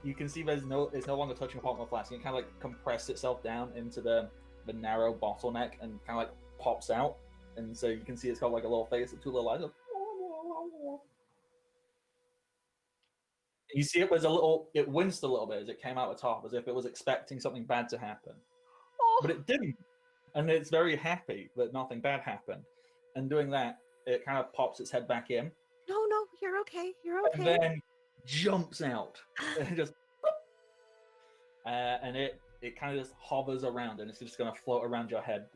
you can see it's no longer touching the bottom of the flask. It kind of like compress itself down into the narrow bottleneck and kind of like pops out, and so you can see it's got like a little face with two little eyes. You see it winced a little bit as it came out the top, as if it was expecting something bad to happen. Oh. But it didn't. And it's very happy that nothing bad happened. And doing that, it kind of pops its head back in, No, you're okay. You're and okay. then jumps out. And just and it kind of just hovers around, and it's just going to float around your head,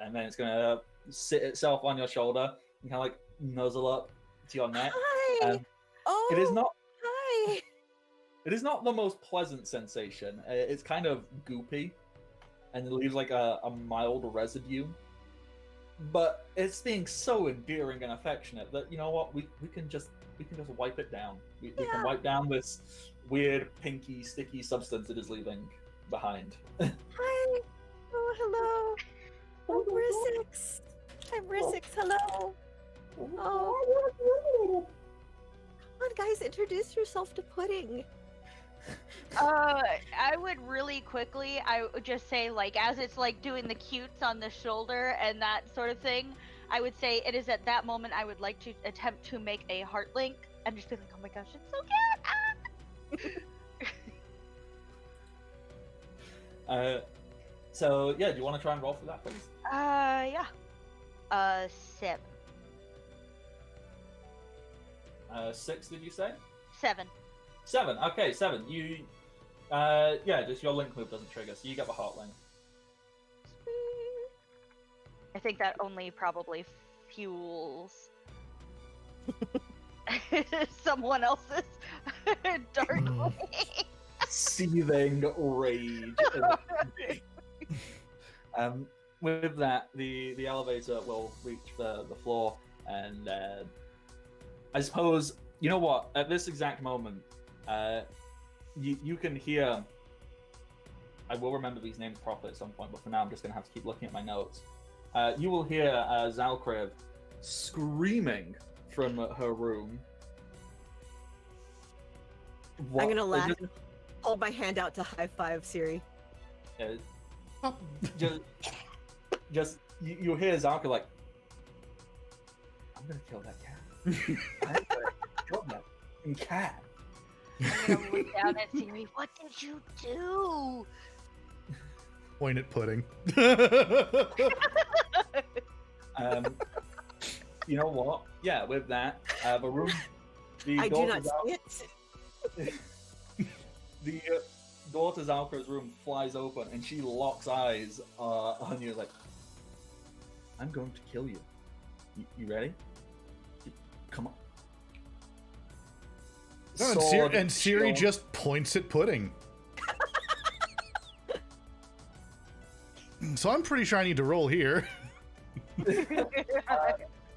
and then it's going to sit itself on your shoulder and kind of like nuzzle up to your neck. Hi. Oh. It is not. Hi. It is not the most pleasant sensation. It's kind of goopy, and it leaves like a mild residue. But it's being so endearing and affectionate that you know what we can just wipe it down. We can Yeah. wipe down this weird, pinky, sticky substance it is leaving behind. Hi. Oh, hello. Oh, Rissix. I'm Rissix. Hello. Oh. Come on, guys. Introduce yourself to Pudding. I would really quickly, I would just say, like, as it's like doing the cutes on the shoulder and that sort of thing, I would say it is at that moment I would like to attempt to make a heart link and just be like, oh my gosh, it's so cute! So yeah, do you want to try and roll for that, please? Yeah. 7. 6, did you say? 7. 7. Okay, 7. You, just your link move doesn't trigger, so you get the heart link. I think that only probably fuels someone else's dark way. Seething rage. With that, the elevator will reach the floor, and I suppose, you know what? At this exact moment, you can hear. I will remember these names properly at some point, but for now, I'm just going to have to keep looking at my notes. You will hear Zalkriv screaming from her room. I'm gonna laugh and hold my hand out to high five Siri. Just you hear Zalkriv like, I'm gonna kill that cat. I'm gonna kill that cat. I'm gonna look down at Siri. What did you do? Point at Pudding. You know what? Yeah, with that, the room. I do not see it. The door to Zalkriv's room flies open, and she locks eyes on you, like, I'm going to kill you. You ready? Come on. And Siri shield. just points at Pudding. So I'm pretty sure I need to roll here.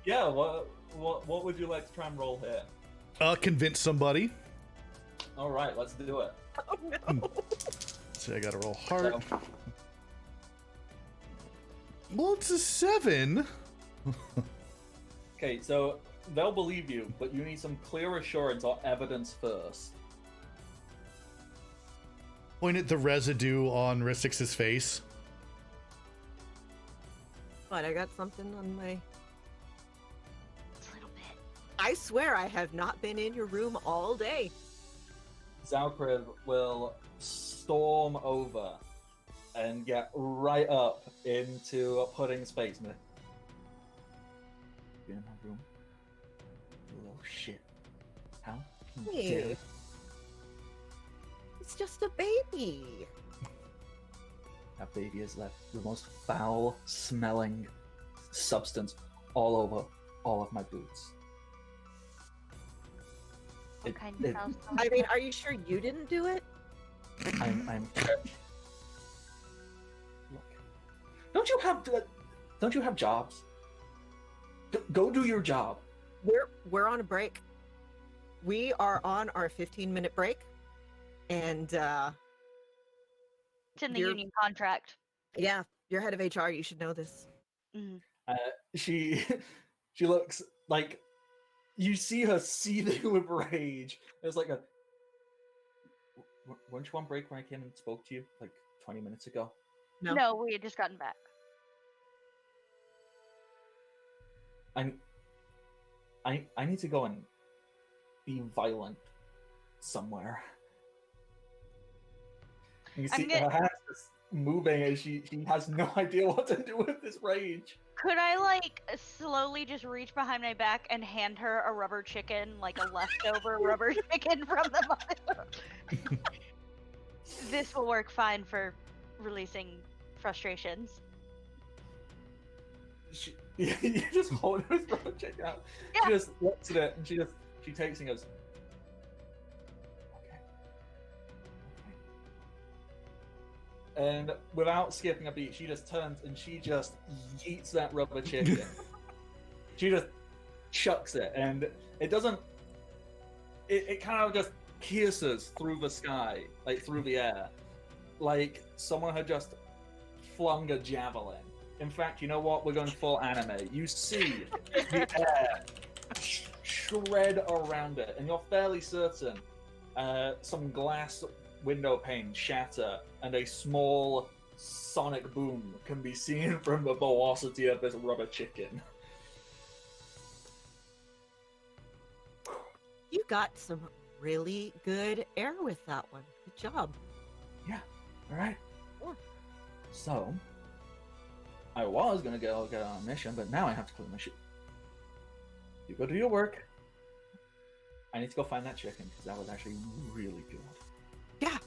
Yeah. What would you like to try and roll here? Convince somebody. All right, let's do it. Oh no. So I gotta roll hard. So, Well, it's a 7. okay, so they'll believe you, but you need some clear assurance or evidence first. Point at the residue on Rissix's face. But I got something on my. It's a little bit. I swear I have not been in your room all day. Zalkriv will storm over and get right up into Pudding's face. And you're in my room? You little shit. How can you Hey. dare? It's just a baby. That baby has left the most foul-smelling substance all over all of my boots. What kind of house? I mean, are you sure you didn't do it? I'm. Look, don't you have jobs? Go do your job. We're on a break. We are on our 15-minute break, and It's in the You're- union contract. yeah, you're head of HR. You should know this. Mhm. She looks like you see her seething with rage. It's like weren't you on break when I came and spoke to you like 20 minutes ago? No. No, we had just gotten back. I need to go and be violent somewhere. You see her hands just moving and she has no idea what to do with this rage. Could I, like, slowly just reach behind my back and hand her a rubber chicken, like a leftover rubber chicken from the mother? This will work fine for releasing frustrations. You just hold her throat, check out. Yeah. She just looks at it and she takes it and goes, okay. And without skipping a beat, she just turns and she just yeets that rubber chicken. She just chucks it, and it doesn't it kind of just pierces through the sky, like through the air, like someone had just flung a javelin. In fact, you know what? We're going full anime. You see the air shred around it, and you're fairly certain some glass window pane shatter, and a small sonic boom can be seen from the velocity of this rubber chicken. You got some really good air with that one. Good job. Yeah, alright. Yeah. So, I was gonna go get on a mission, but now I have to clean my shit. You go do your work. I need to go find that chicken, because that was actually really good. Yeah.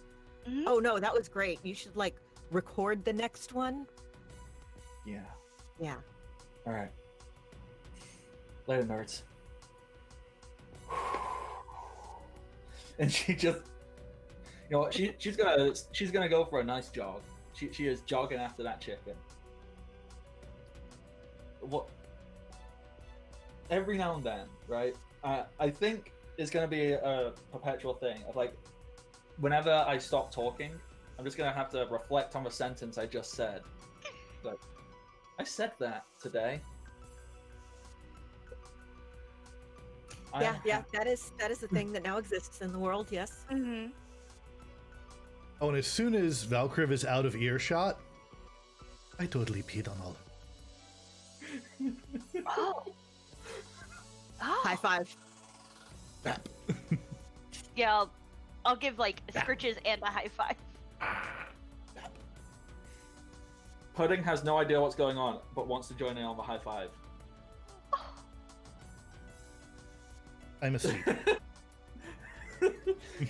Mhm. Oh no, that was great. You should like record the next one. Yeah. Yeah. Alright. Later, nerds. And she just, you know what? She's gonna go for a nice jog. She is jogging after that chicken. What? Every now and then, right? I think it's gonna be a perpetual thing of like, whenever I stop talking, I'm just gonna have to reflect on the sentence I just said. Like, I said that today. Yeah, that is a thing that now exists in the world, yes. Mhm. Oh, and as soon as Valkyriv is out of earshot, I totally peed on Olive. Oh. Oh. High five. Yeah, I'll give like scritches and a high five. Pudding has no idea what's going on, but wants to join in on the high five. I'm asleep.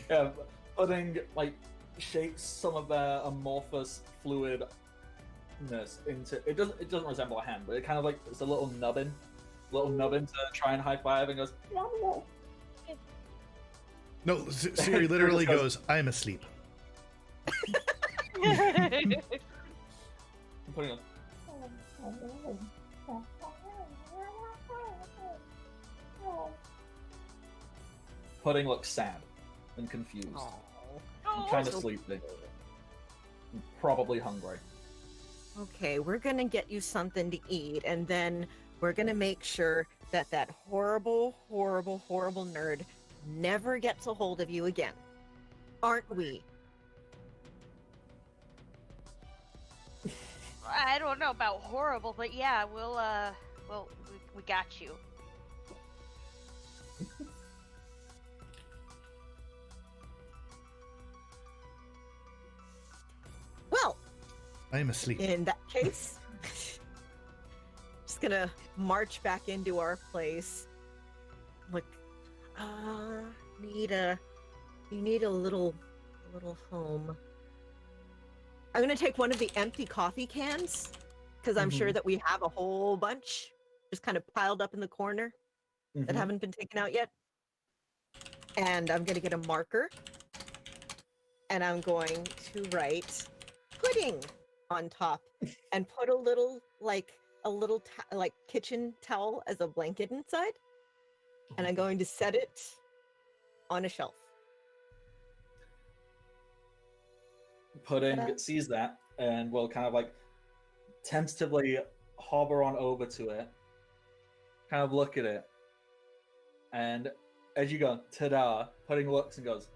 Yeah, Pudding like shapes some of their amorphous fluidness into it. Doesn't resemble a hand, but it kind of like it's a little nubbin to try and high five, and goes. No, Siri literally goes, I'm asleep. Pudding goes. Pudding looks sad and confused. Oh. Kind of sleepy. Probably hungry. Okay, we're gonna get you something to eat, and then we're gonna make sure that that horrible, horrible, horrible nerd never gets a hold of you again. Aren't we? I don't know about horrible, but yeah, we got you. Well, I'm asleep. in that case, just gonna march back into our place. Like, you need a little home. I'm gonna take one of the empty coffee cans because I'm sure that we have a whole bunch just kind of piled up in the corner that haven't been taken out yet. And I'm gonna get a marker, and I'm going to write pudding on top and put a little kitchen towel as a blanket inside, and I'm going to set it on a shelf. Pudding Ta-da. sees that and will kind of like tentatively hover on over to it, kind of look at it, and as you go, ta-da, Pudding looks and goes,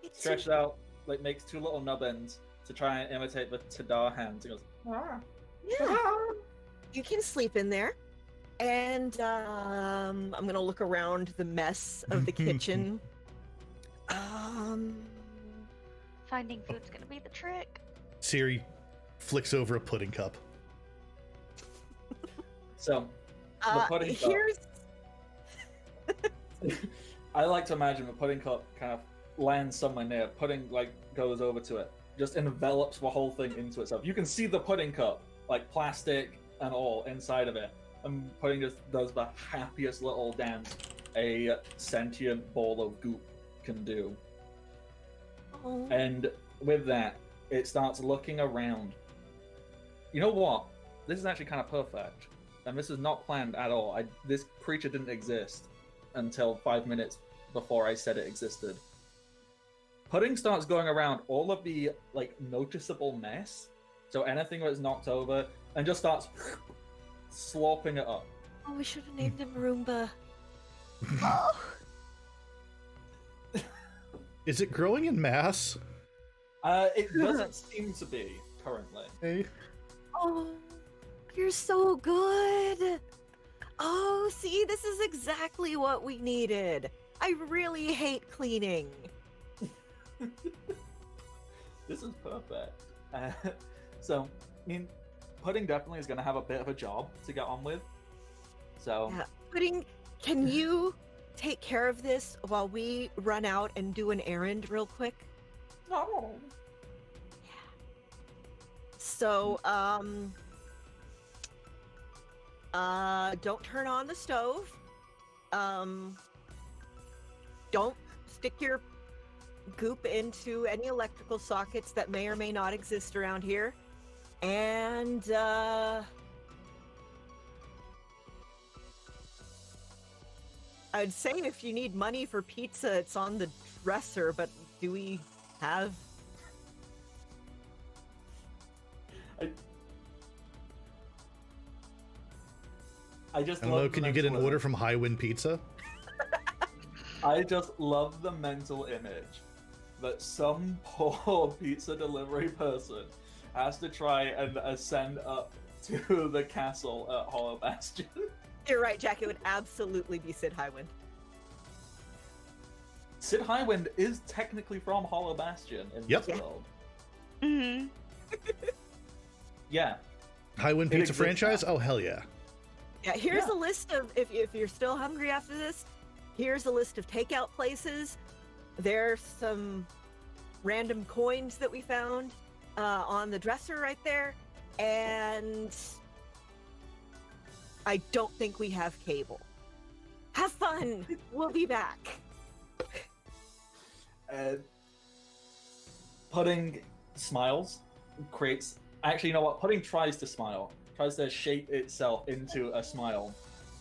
It's stretched out, like makes two little nubbins to try and imitate the ta-da hands, and goes, yeah. You can sleep in there. And I'm gonna look around the mess of the kitchen. Finding food's gonna be the trick. Siri flicks over a pudding cup. so the pudding cup. Here's I like to imagine the pudding cup kind of lands somewhere near. Pudding like goes over to it, just envelops the whole thing into itself. You can see the pudding cup, like plastic and all, inside of it. And Pudding just does the happiest little dance a sentient ball of goop can do. oh, And with that, it starts looking around. You know what? This is actually kind of perfect. And this is not planned at all. This creature didn't exist until 5 minutes before I said it existed. Pudding starts going around all of the like noticeable mess, so anything that's knocked over, and just starts slopping it up. Oh, we should have named him Roomba. Oh. Is it growing in mass? It doesn't seem to be currently. Hey. Oh, you're so good. Oh, see, this is exactly what we needed. I really hate cleaning. This is perfect. So, I mean, Pudding definitely is going to have a bit of a job to get on with. So, Yeah. Pudding, can you take care of this while we run out and do an errand real quick? no. So, don't turn on the stove. Don't stick your goop into any electrical sockets that may or may not exist around here. And, I'd say if you need money for pizza, it's on the dresser, but do we have... I just I don't know, love can the you get an mental order from Highwind Pizza? I just love the mental image that some poor pizza delivery person has to try and ascend up to the castle at Hollow Bastion. You're right, Jack. It would absolutely be Sid Highwind. Sid Highwind is technically from Hollow Bastion in Yep. this world. Mm-hmm. Yeah. Highwind It Pizza exists franchise? Oh, hell yeah. Yeah, here's Yeah. a list of, if you're still hungry after this, here's a list of takeout places. There's some random coins that we found on the dresser right there. And I don't think we have cable. Have fun! We'll be back. Pudding smiles, creates... Actually, you know what? Pudding tries to smile. Tries to shape itself into a smile.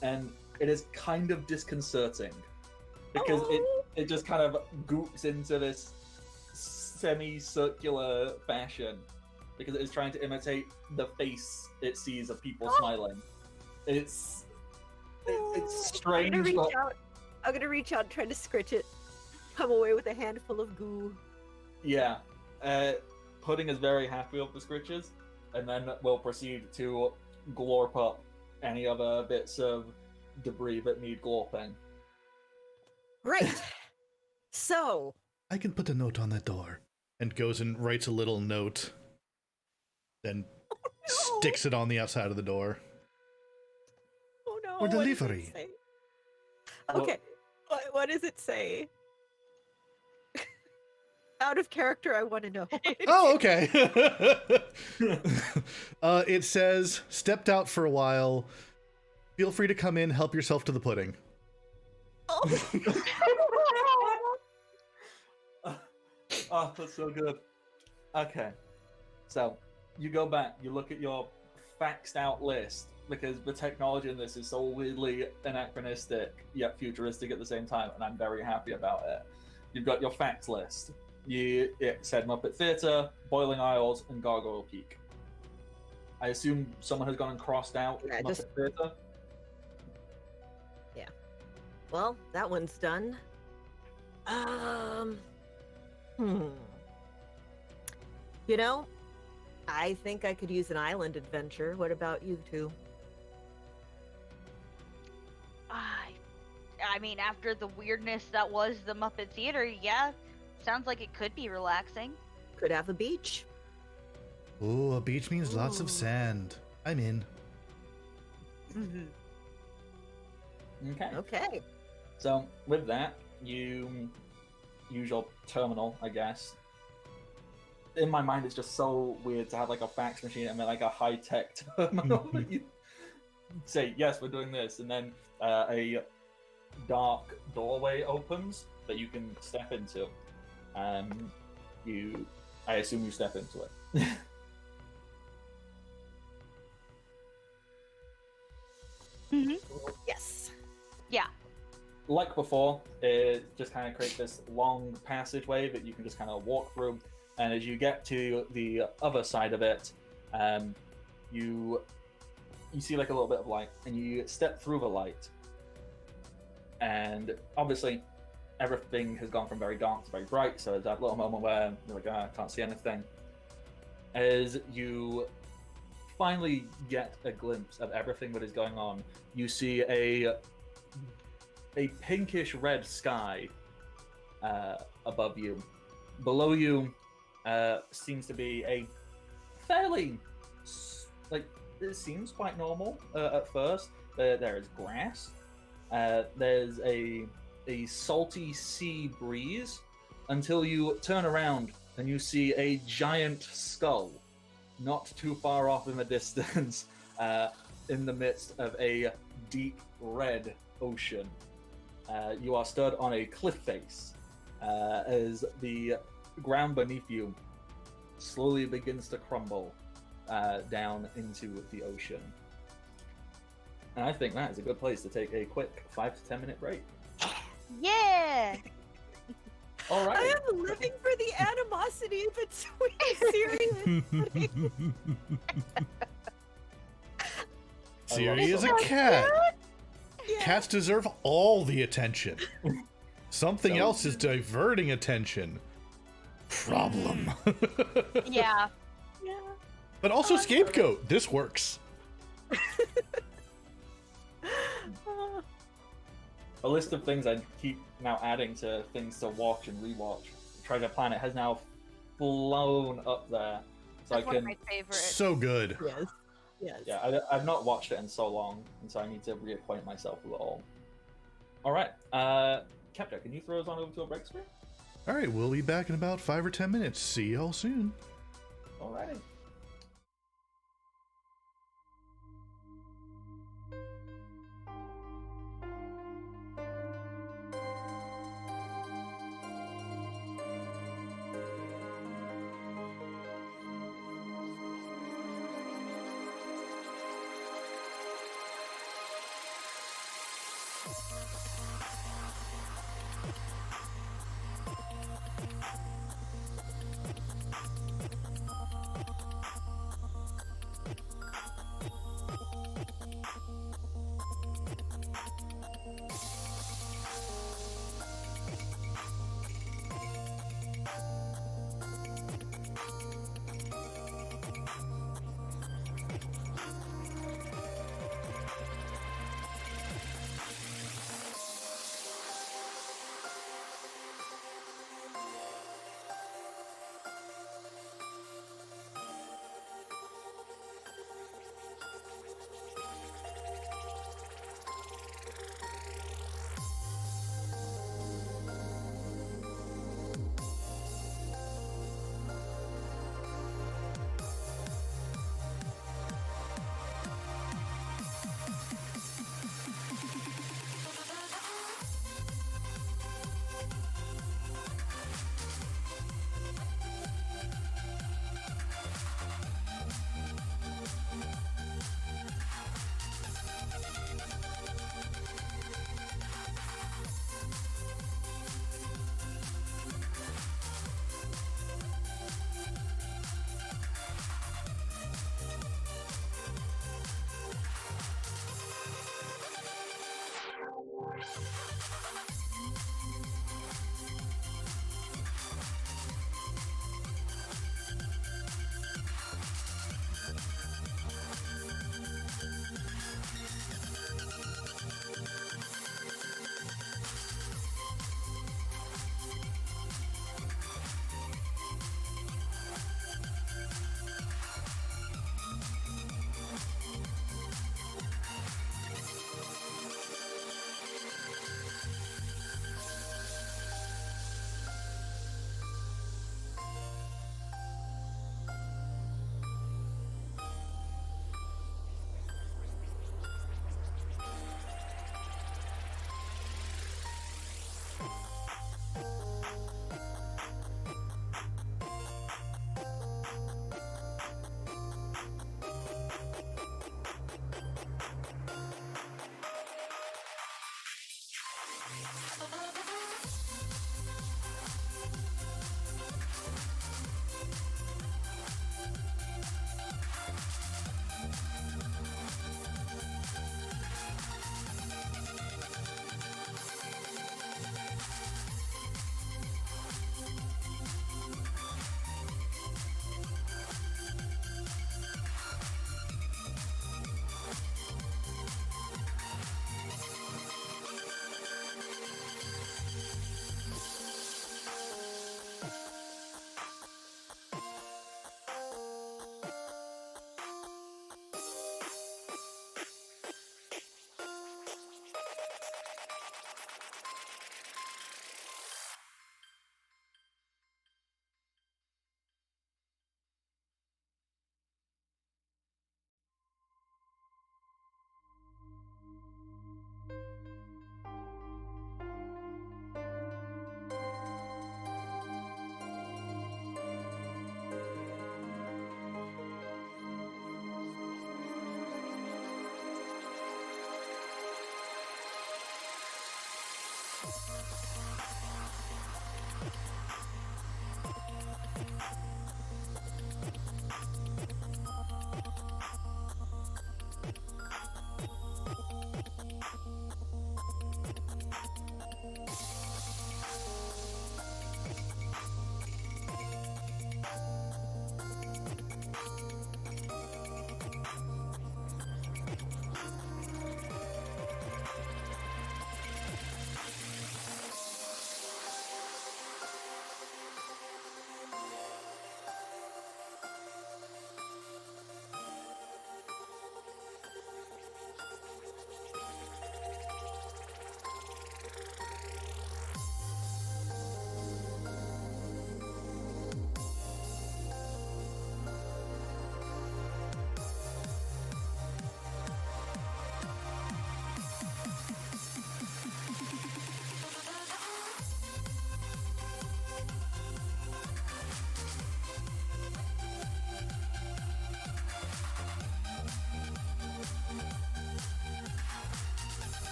And it is kind of disconcerting. Because Oh. it just kind of goops into this semicircular fashion. Because it is trying to imitate the face it sees of people smiling. It's strange. I'm but- gonna reach out and try to scritch it. Come away with a handful of goo. Yeah. Pudding is very happy with the scritches, and then we'll proceed to glorp up any other bits of debris that need glorping. Right. So, I can put a note on that door. And goes and writes a little note. Then sticks it on the outside of the door. oh no. For what does it delivery. say? Well- Okay. What does it say? Out of character, I want to know. Oh, okay. It says, stepped out for a while. Feel free to come in, help yourself to the pudding. Oh. Oh, that's so good. Okay. So, you go back, you look at your faxed out list, because the technology in this is so weirdly anachronistic, yet futuristic at the same time, and I'm very happy about it. You've got your facts list. It said Muppet Theatre, Boiling Isles, and Gargoyle Peak. I assume someone has gone and crossed out Yeah, Muppet just- Theatre. Well, that one's done. You know, I think I could use an island adventure. What about you two? I mean, after the weirdness that was the Muppet Theater, yeah, sounds like it could be relaxing. Could have a beach. Oh, a beach means lots of Ooh. sand. I'm in. Okay. Okay. So with that, you use your terminal, I guess. In my mind, it's just so weird to have like a fax machine and then like a high-tech terminal. that you say, yes, we're doing this, and then a dark doorway opens that you can step into. I assume you step into it. Mm-hmm. Yes. Yeah. like before, it just kind of creates this long passageway that you can just kind of walk through. And as you get to the other side of it, you see like a little bit of light, and you step through the light. And obviously, everything has gone from very dark to very bright. So there's that little moment where you're like, I can't see anything. As you finally get a glimpse of everything that is going on, you see a pinkish red sky above you. Below you seems to be a fairly, like, it seems quite normal at first. There is grass. There's a salty sea breeze until you turn around and you see a giant skull not too far off in the distance in the midst of a deep red ocean. You are stood on a cliff face as the ground beneath you slowly begins to crumble down into the ocean. And I think that is a good place to take a quick 5 to 10 minute break. Yeah. All right. I am living for the animosity between Siri and Siri is a cat. Cats deserve all the attention. Something else is diverting attention. Problem. Yeah. Yeah. But also scapegoat. This works. A list of things I keep now adding to things to watch and rewatch. Treasure Planet has now flown up there, so That's I one of can. my favorites. So good. Yes. Yes. Yeah, I've not watched it in so long, and so I need to reacquaint myself with it all. All right, Captain, can you throw us on over to a break screen? All right, we'll be back in about 5 or 10 minutes. See y'all soon. All righty.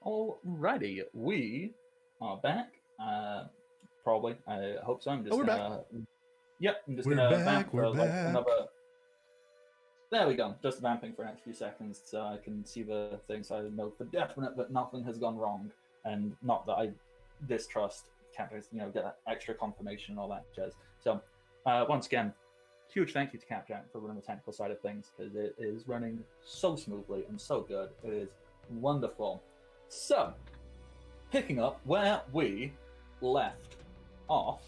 Alrighty, we are back. Probably. I hope so. I'm just we're gonna. Yep, I'm just We're gonna back, vamp we're for like back. another. There we go. Just vamping for the next few seconds so I can see the things. So I know for definite that nothing has gone wrong, and not that I distrust Capjack. Get that extra confirmation and all that jazz. So, once again, huge thank you to Capjack for running the technical side of things because it is running so smoothly and so good. It is wonderful. So, picking up where we left off,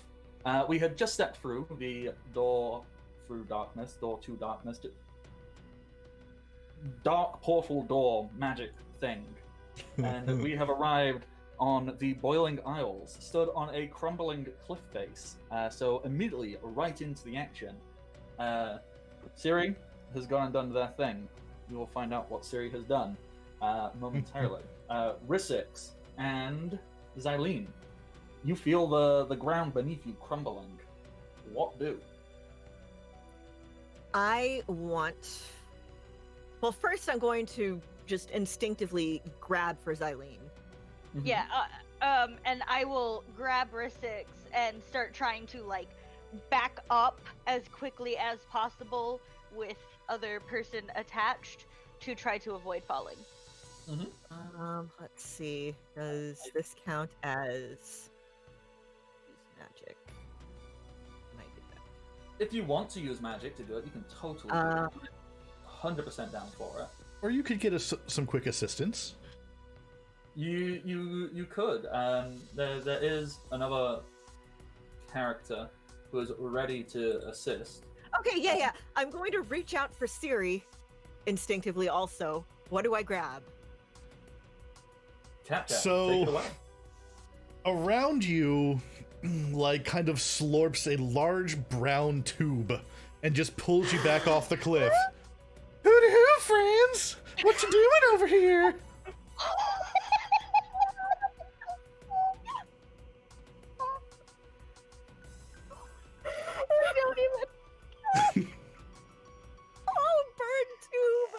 we had just stepped through the door through darkness, door to darkness, dark portal door magic thing, and we have arrived on the Boiling Isles, stood on a crumbling cliff face. So immediately right into the action. Ciri has gone and done their thing. We will find out what Ciri has done momentarily. Rissix and Xylene, you feel the ground beneath you crumbling. What do? I want. Well, first I'm going to just instinctively grab for Xylene. Yeah, and I will grab Rissix and start trying to like back up as quickly as possible with other person attached to try to avoid falling. Let's see. Does this count as use magic? Might do that. If you want to use magic to do it, you can totally do it. 100% down for it. Or you could get us some quick assistance. You could. There is another character who is ready to assist. Okay, yeah. I'm going to reach out for Ciri instinctively also. What do I grab? Capjack, So- take it away. Around you, like, kind of slurps a large brown tube and just pulls you back off the cliff. Hoo-hoo, friends! What you doing over here? I don't even. Oh, burn tube!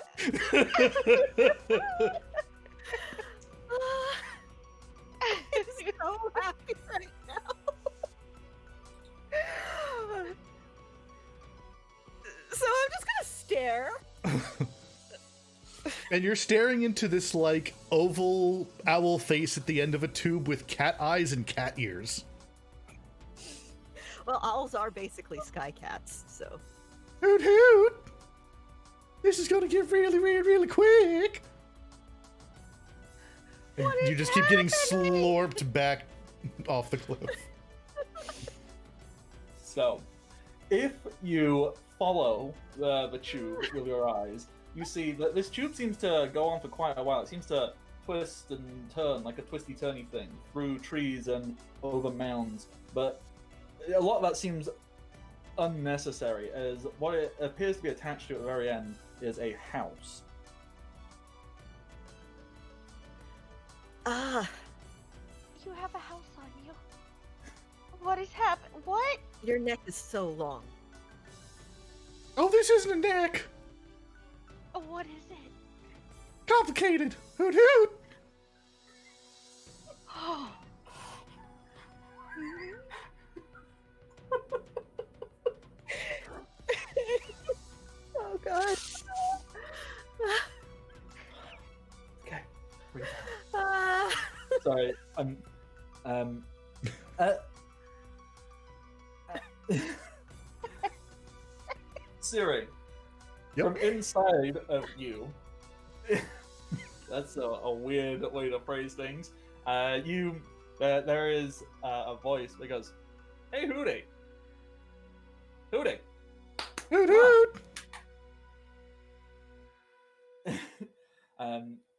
I'm so happy right now. So I'm just gonna stare. And you're staring into this, like, oval owl face at the end of a tube with cat eyes and cat ears. Well, owls are basically sky cats, so. Hoot hoot! This is gonna get really, really, really quick! And What you is just keep getting happening? slurped back off the cliff. So, if you follow the tube with your eyes, you see that this tube seems to go on for quite a while. It seems to twist and turn like a twisty-turny thing through trees and over mounds. But a lot of that seems unnecessary, as what it appears to be attached to at the very end is a house. Ah, You have a house on you. What is happening? What? your neck is so long. Oh, this isn't a neck! What is it? Complicated! Hoot hoot! Oh. Oh god. Okay. Ah. Sorry, Ciri, Yep. from inside of you, that's a weird way to phrase things. There is a voice that goes, "Hey, Hootie, Hootie." Hoot hoot!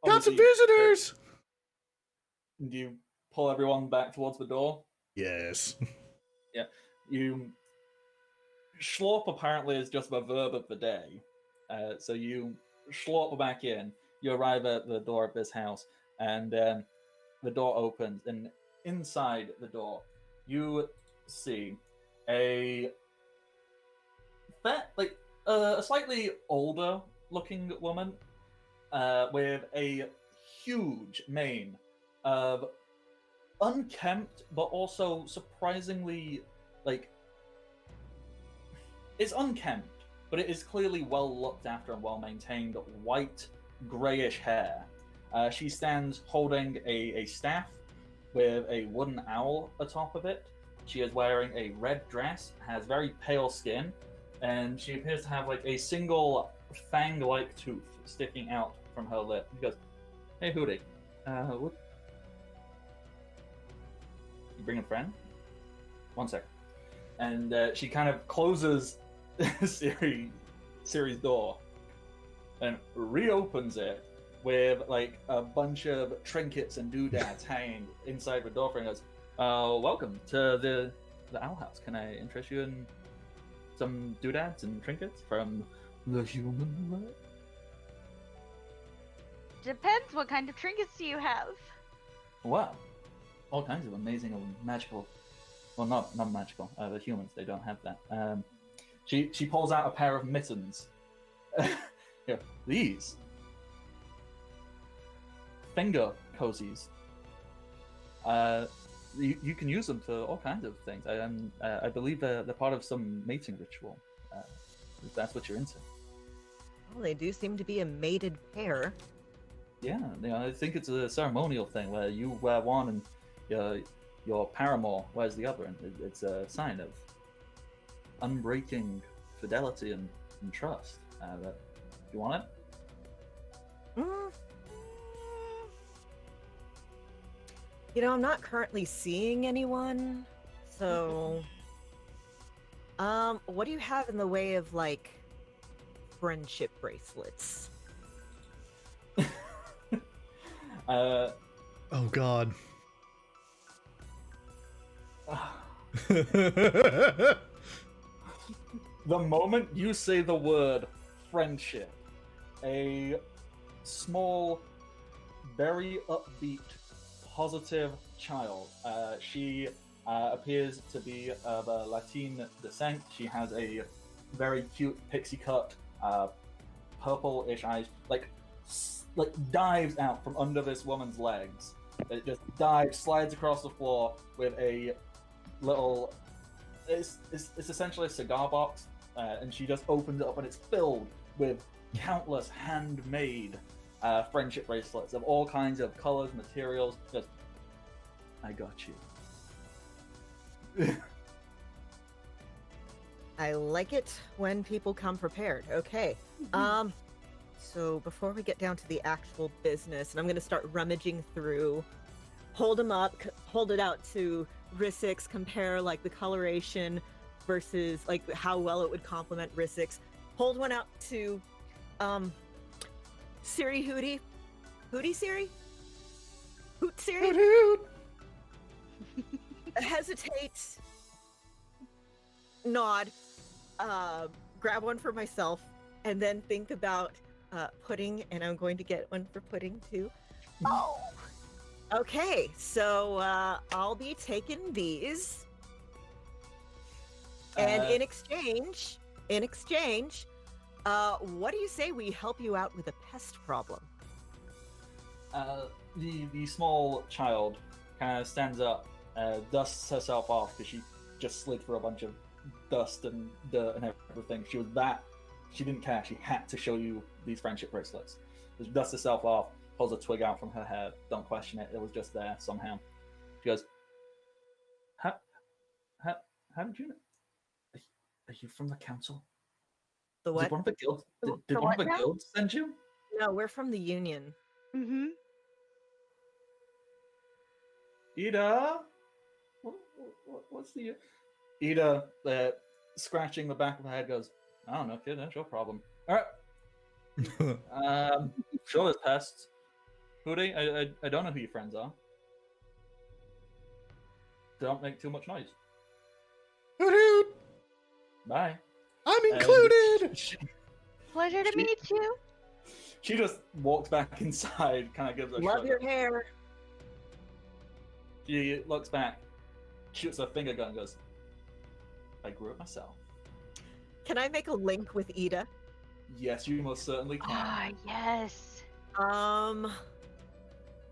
Got some Obviously, visitors! do you pull everyone back towards the door? Yes. You schlorp apparently is just the verb of the day. So you schlorp back in. You arrive at the door of this house, and the door opens, and inside the door, you see a a slightly older looking woman with a huge mane unkempt, but also surprisingly, like, it's unkempt, but it is clearly well looked after and well maintained, white, grayish hair. She stands holding a staff with a wooden owl atop of it. She is wearing a red dress, has very pale skin, and she appears to have like a single fang-like tooth sticking out from her lip. He goes, "Hey, Hootie, what? You bring a friend? One sec." And she kind of closes Siri's door and reopens it with like a bunch of trinkets and doodads hanging inside the door frame. And goes, "Welcome to the Owl House. Can I interest you in some doodads and trinkets from the human world?" Depends. What kind of trinkets do you have? Wow, all kinds of amazing and magical. Well, not magical. The humans, they don't have that. She pulls out a pair of mittens. Yeah, these finger cozies. You can use them for all kinds of things. I believe they're part of some mating ritual. If that's what you're into. Well, they do seem to be a mated pair. Yeah, I think it's a ceremonial thing where you wear one and your paramour wears the other, and it's a sign of unbreaking fidelity and trust. You want it? You know, I'm not currently seeing anyone, so what do you have in the way of like friendship bracelets? Oh God. The moment you say the word friendship, a small, very upbeat, positive child. She appears to be of a Latin descent. She has a very cute pixie cut, purple-ish eyes, like dives out from under this woman's legs. It just dives, slides across the floor with a little. It's essentially a cigar box, and she just opens it up, and it's filled with countless handmade friendship bracelets of all kinds of colors, materials. Just, I got you. I like it when people come prepared. Okay. So before we get down to the actual business, and I'm going to start rummaging through, hold them up, hold it out to Rissix, compare like the coloration versus like how well it would complement Rissix. Hold one out to Siri Hootie. Hootie Siri? Hoot Siri? Hoot hoot. Hesitate. Nod. Grab one for myself, and then think about pudding, and I'm going to get one for pudding too. Oh. Okay, so I'll be taking these, and in exchange, what do you say we help you out with a pest problem? The small child kind of stands up, dusts herself off because she just slid through a bunch of dust and dirt and everything. She didn't care. She had to show you these friendship bracelets. She dusts herself off, pulls a twig out from her hair. Don't question it. It was just there somehow. She goes, How did you know? Are you from the council? The what? Did one of the guilds, did The one of what the now? guilds send you? No, we're from the Union. Mm-hmm. Ida? What's the... Ida, scratching the back of her head, goes, I don't know, kid, that's your problem. Alright. Sure, there's pests. Hootie, I don't know who your friends are. Don't make too much noise. Hoot hoot. Bye. I'm included. Pleasure to meet you. She just walks back inside, kind of gives a Love shrug. your hair. She looks back, shoots her finger gun, and goes, I grew it myself. Can I make a link with Ida? Yes, you most certainly can. Ah, yes.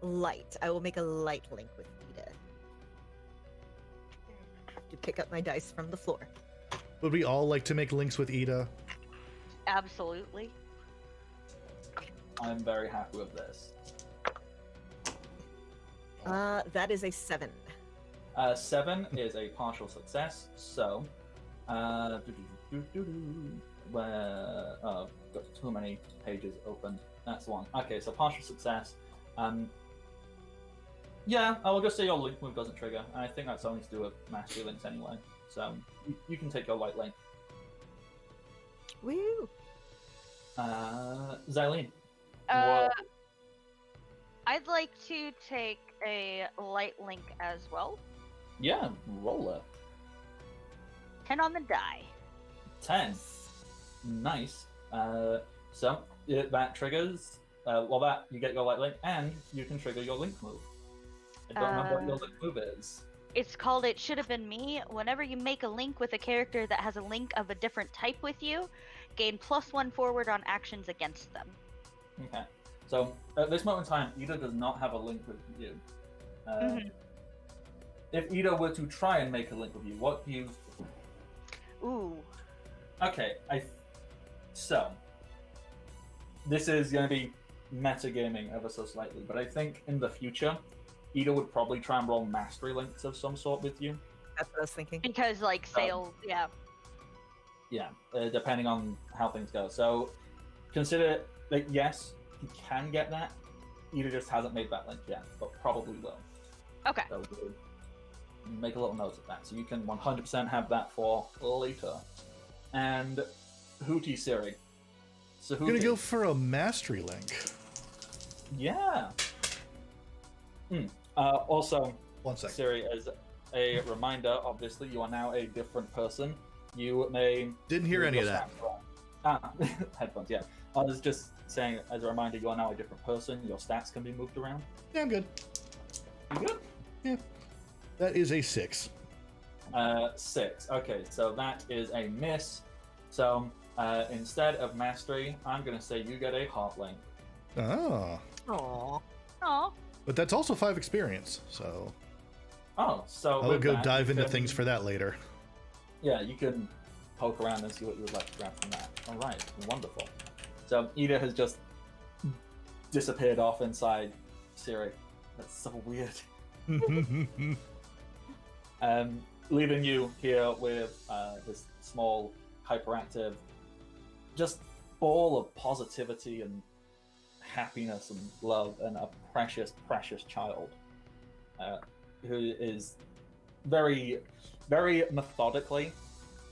light. I will make a light link with Ida. To pick up my dice from the floor. Would we all like to make links with Ida? Absolutely. I'm very happy with this. That is a 7. 7 is a partial success, so where oh, got too many pages open. That's one. Okay, so partial success. Yeah, I will just say your link move doesn't trigger, and I think that's only to do with mastery links anyway. So you can take your light link. Woo! Xylene. Uh, I'd like to take a light link as well. Yeah, roll it. 10 on the die. 10. Nice. So that triggers. That you get your light link, and you can trigger your link move. I don't remember what your link move is. It's called It Should Have Been Me. Whenever you make a link with a character that has a link of a different type with you, gain +1 forward on actions against them. Okay. So at this moment in time, Ida does not have a link with you. If Ida were to try and make a link with you, what do you? Ooh. Okay. So this is going to be metagaming ever so slightly, but I think in the future, Ida would probably try and roll mastery links of some sort with you. That's what I was thinking. Because, like, sales, yeah. Yeah, depending on how things go. So consider that yes, you can get that. Ida just hasn't made that link yet, but probably will. Okay. So we'll make a little note of that. So you can 100% have that for later. And Hootie Siri. So I'm gonna go for a mastery link. Yeah. Also, 1 second. Siri, as a reminder, obviously you are now a different person. You may Didn't hear move any your of that. stats around. Headphones. Yeah. I was just saying, as a reminder, you are now a different person. Your stats can be moved around. Yeah, I'm good. You good? Yeah. That is a 6. 6. Okay, so that is a miss. So instead of mastery, I'm going to say you get a heart link. Ah. Aww. Aw. But that's also 5 experience, so Oh, so I'll with go that, dive you into can- things for that later. Yeah, you can poke around and see what you would like to grab from that. All right, wonderful. So Ida has just disappeared off inside Siri. That's so weird. Leaving you here with this small, hyperactive, just ball of positivity and happiness and love, and a precious, precious child who is very, very methodically,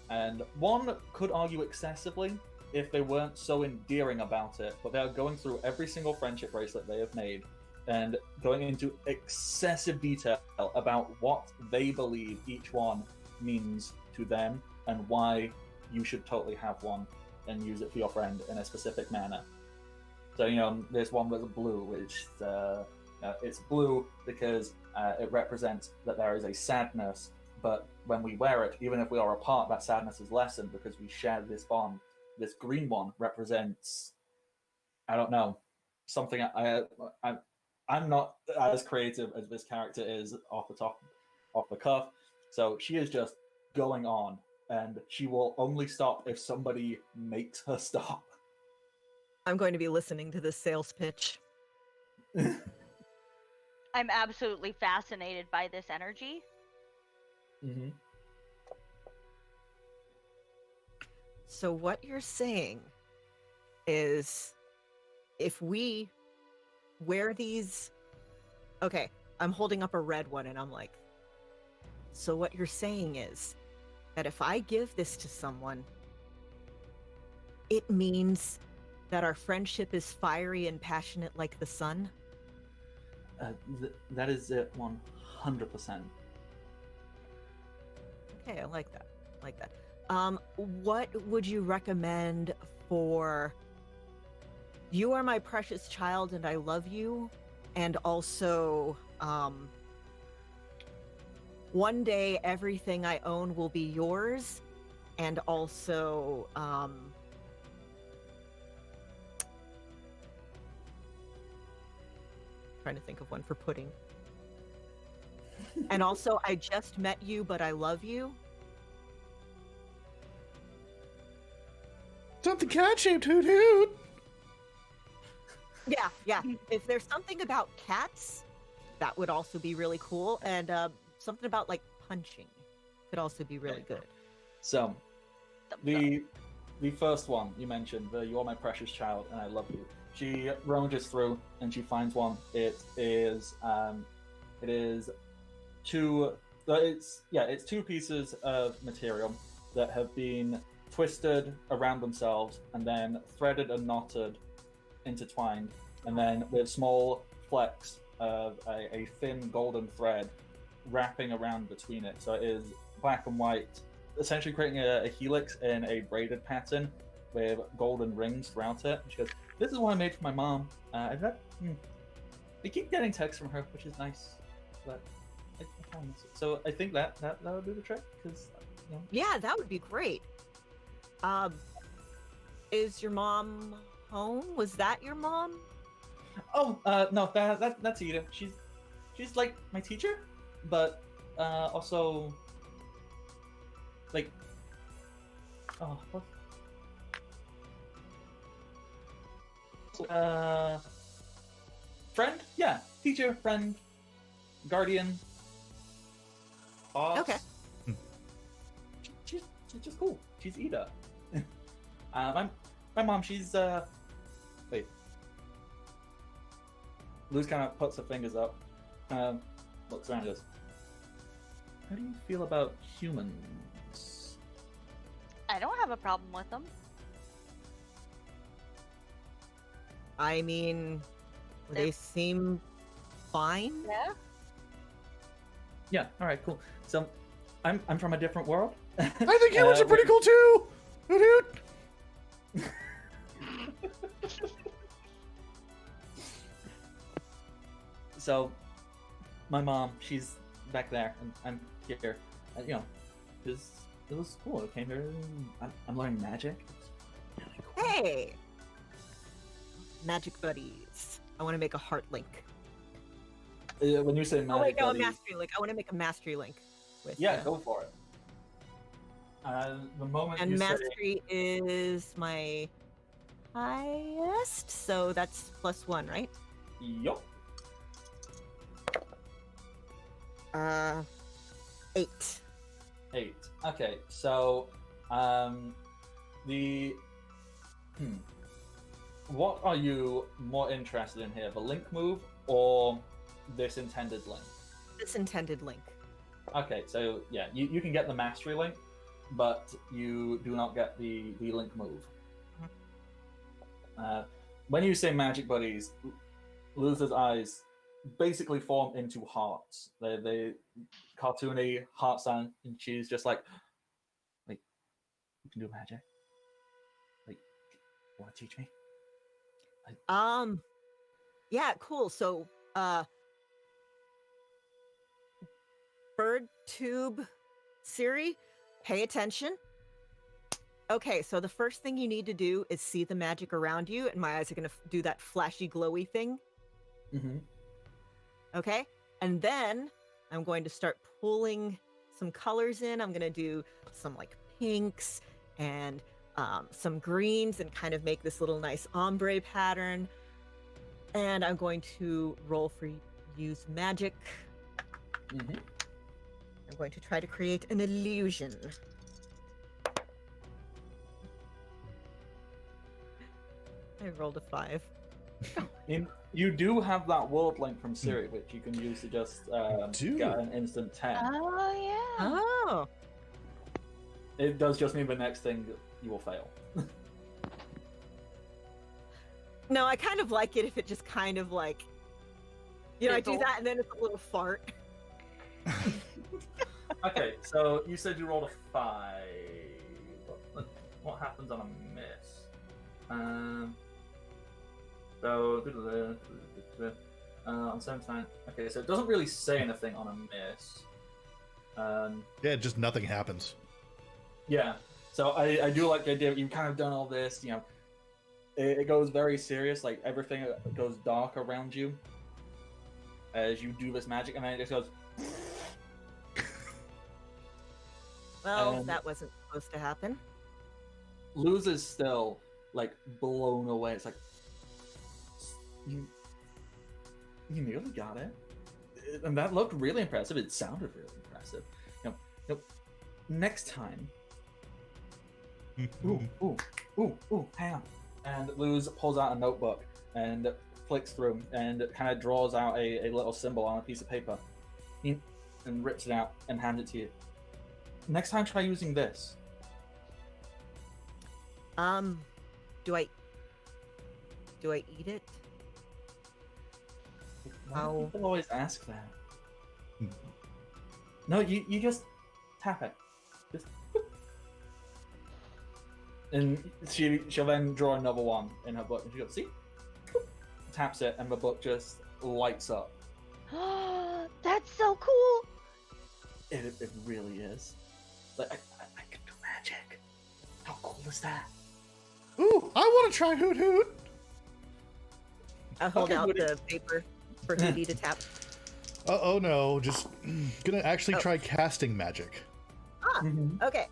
and one could argue excessively if they weren't so endearing about it, but they are going through every single friendship bracelet they have made and going into excessive detail about what they believe each one means to them and why you should totally have one and use it for your friend in a specific manner. So, there's one with blue, which it's blue because it represents that there is a sadness, but when we wear it, even if we are apart, that sadness is lessened because we share this bond. This green one represents, I don't know, something I'm not as creative as this character is off the cuff. So she is just going on, and she will only stop if somebody makes her stop. I'm going to be listening to this sales pitch. I'm absolutely fascinated by this energy. Mm-hmm. So what you're saying is if we wear these... Okay, I'm holding up a red one and I'm like, so what you're saying is that if I give this to someone, it means that our friendship is fiery and passionate like the sun? That is it 100%. Okay, I like that. What would you recommend for You Are My Precious Child and I Love You, and also One Day Everything I Own Will Be Yours, and also trying to think of one for pudding. And also, I just met you, but I love you. Something cat-shaped, hoot hoot! Yeah. If there's something about cats, that would also be really cool. And something about like punching could also be really good. So, the first one you mentioned, the "You're my precious child and I love you." She rummages through and she finds one. It's two pieces of material that have been twisted around themselves and then threaded and knotted, intertwined, and then with small flecks of a thin golden thread wrapping around between it. So it is black and white, essentially creating a helix in a braided pattern with golden rings throughout it. She goes, "This is one I made for my mom. I keep getting texts from her, which is nice, but I can't miss it." So I think that would do the trick, because Yeah, that would be great. Is your mom home? Was that your mom? Oh, no, that's Ida. She's like my teacher, but also like what? Friend? Yeah, teacher, friend, guardian, boss. Okay. She's just cool. She's Ida. My mom, she's wait. Luz kind of puts her fingers up, looks around and goes, "How do you feel about humans?" I don't have a problem with them. I mean, they seem fine. Yeah. Yeah. All right. Cool. So, I'm from a different world. I think humans are pretty cool too! Hoot hoot! So, my mom, she's back there, and I'm here. And, it was cool. I came here. I'm learning magic. It's really cool. Hey! Magic buddies. I want to make a heart link. When you say magic, Oh wait, no, a buddies- mastery link. I want to make a mastery link. With, Yeah, go for it. The moment And you say, mastery is my highest, so that's +1, right? yup. 8. 8. Okay, so what are you more interested in here, the link move or this intended link? This intended link. Okay, so yeah, you can get the mastery link, but you do not get the link move. When you say magic buddies, Luther's eyes basically form into hearts. They cartoony heart sound, and she's just like, you can do magic? Like, you want to teach me? Yeah, cool. So, bird tube Siri, pay attention. Okay, so the first thing you need to do is see the magic around you, and my eyes are going to do that flashy, glowy thing. Mm-hmm. Okay, and then I'm going to start pulling some colors in. I'm going to do some like pinks and some greens and kind of make this little nice ombre pattern. And I'm going to roll for use magic. Mm-hmm. I'm going to try to create an illusion. I rolled a 5. You do have that world link from Siri, which you can use to just get an instant 10. Oh yeah. Oh, It does just mean the next thing you will fail. no, I kind of like it if it just kind of like, you know, I do Fizzle. that and then it's a little fart. Okay, so you said you rolled a 5. What happens on a miss? On 79. Okay, so it doesn't really say anything on a miss. Yeah, just nothing happens. Yeah, so I do like the idea that you've kind of done all this, you know, it goes very serious, like everything goes dark around you. as you do this magic, and then it just goes. Well, that wasn't supposed to happen. Luz is still like blown away. It's like you nearly got it, and that looked really impressive. It sounded really impressive. Next time. Ooh, hang on. And Luz pulls out a notebook and flicks through and kind of draws out a little symbol on a piece of paper and rips it out and hands it to you. Next time, try using this. Do I eat it? Why do Ow. people always ask that? No, you just tap it. Just and she'll then draw another one in her book and she goes, see? Taps it and the book just lights up. That's so cool. It really is. Like I can do magic. How cool is that? Ooh, I want to try Hoot Hoot. I hold Okay, out Woody. the paper for Hootie to tap. Oh no, just gonna actually try casting magic. Okay.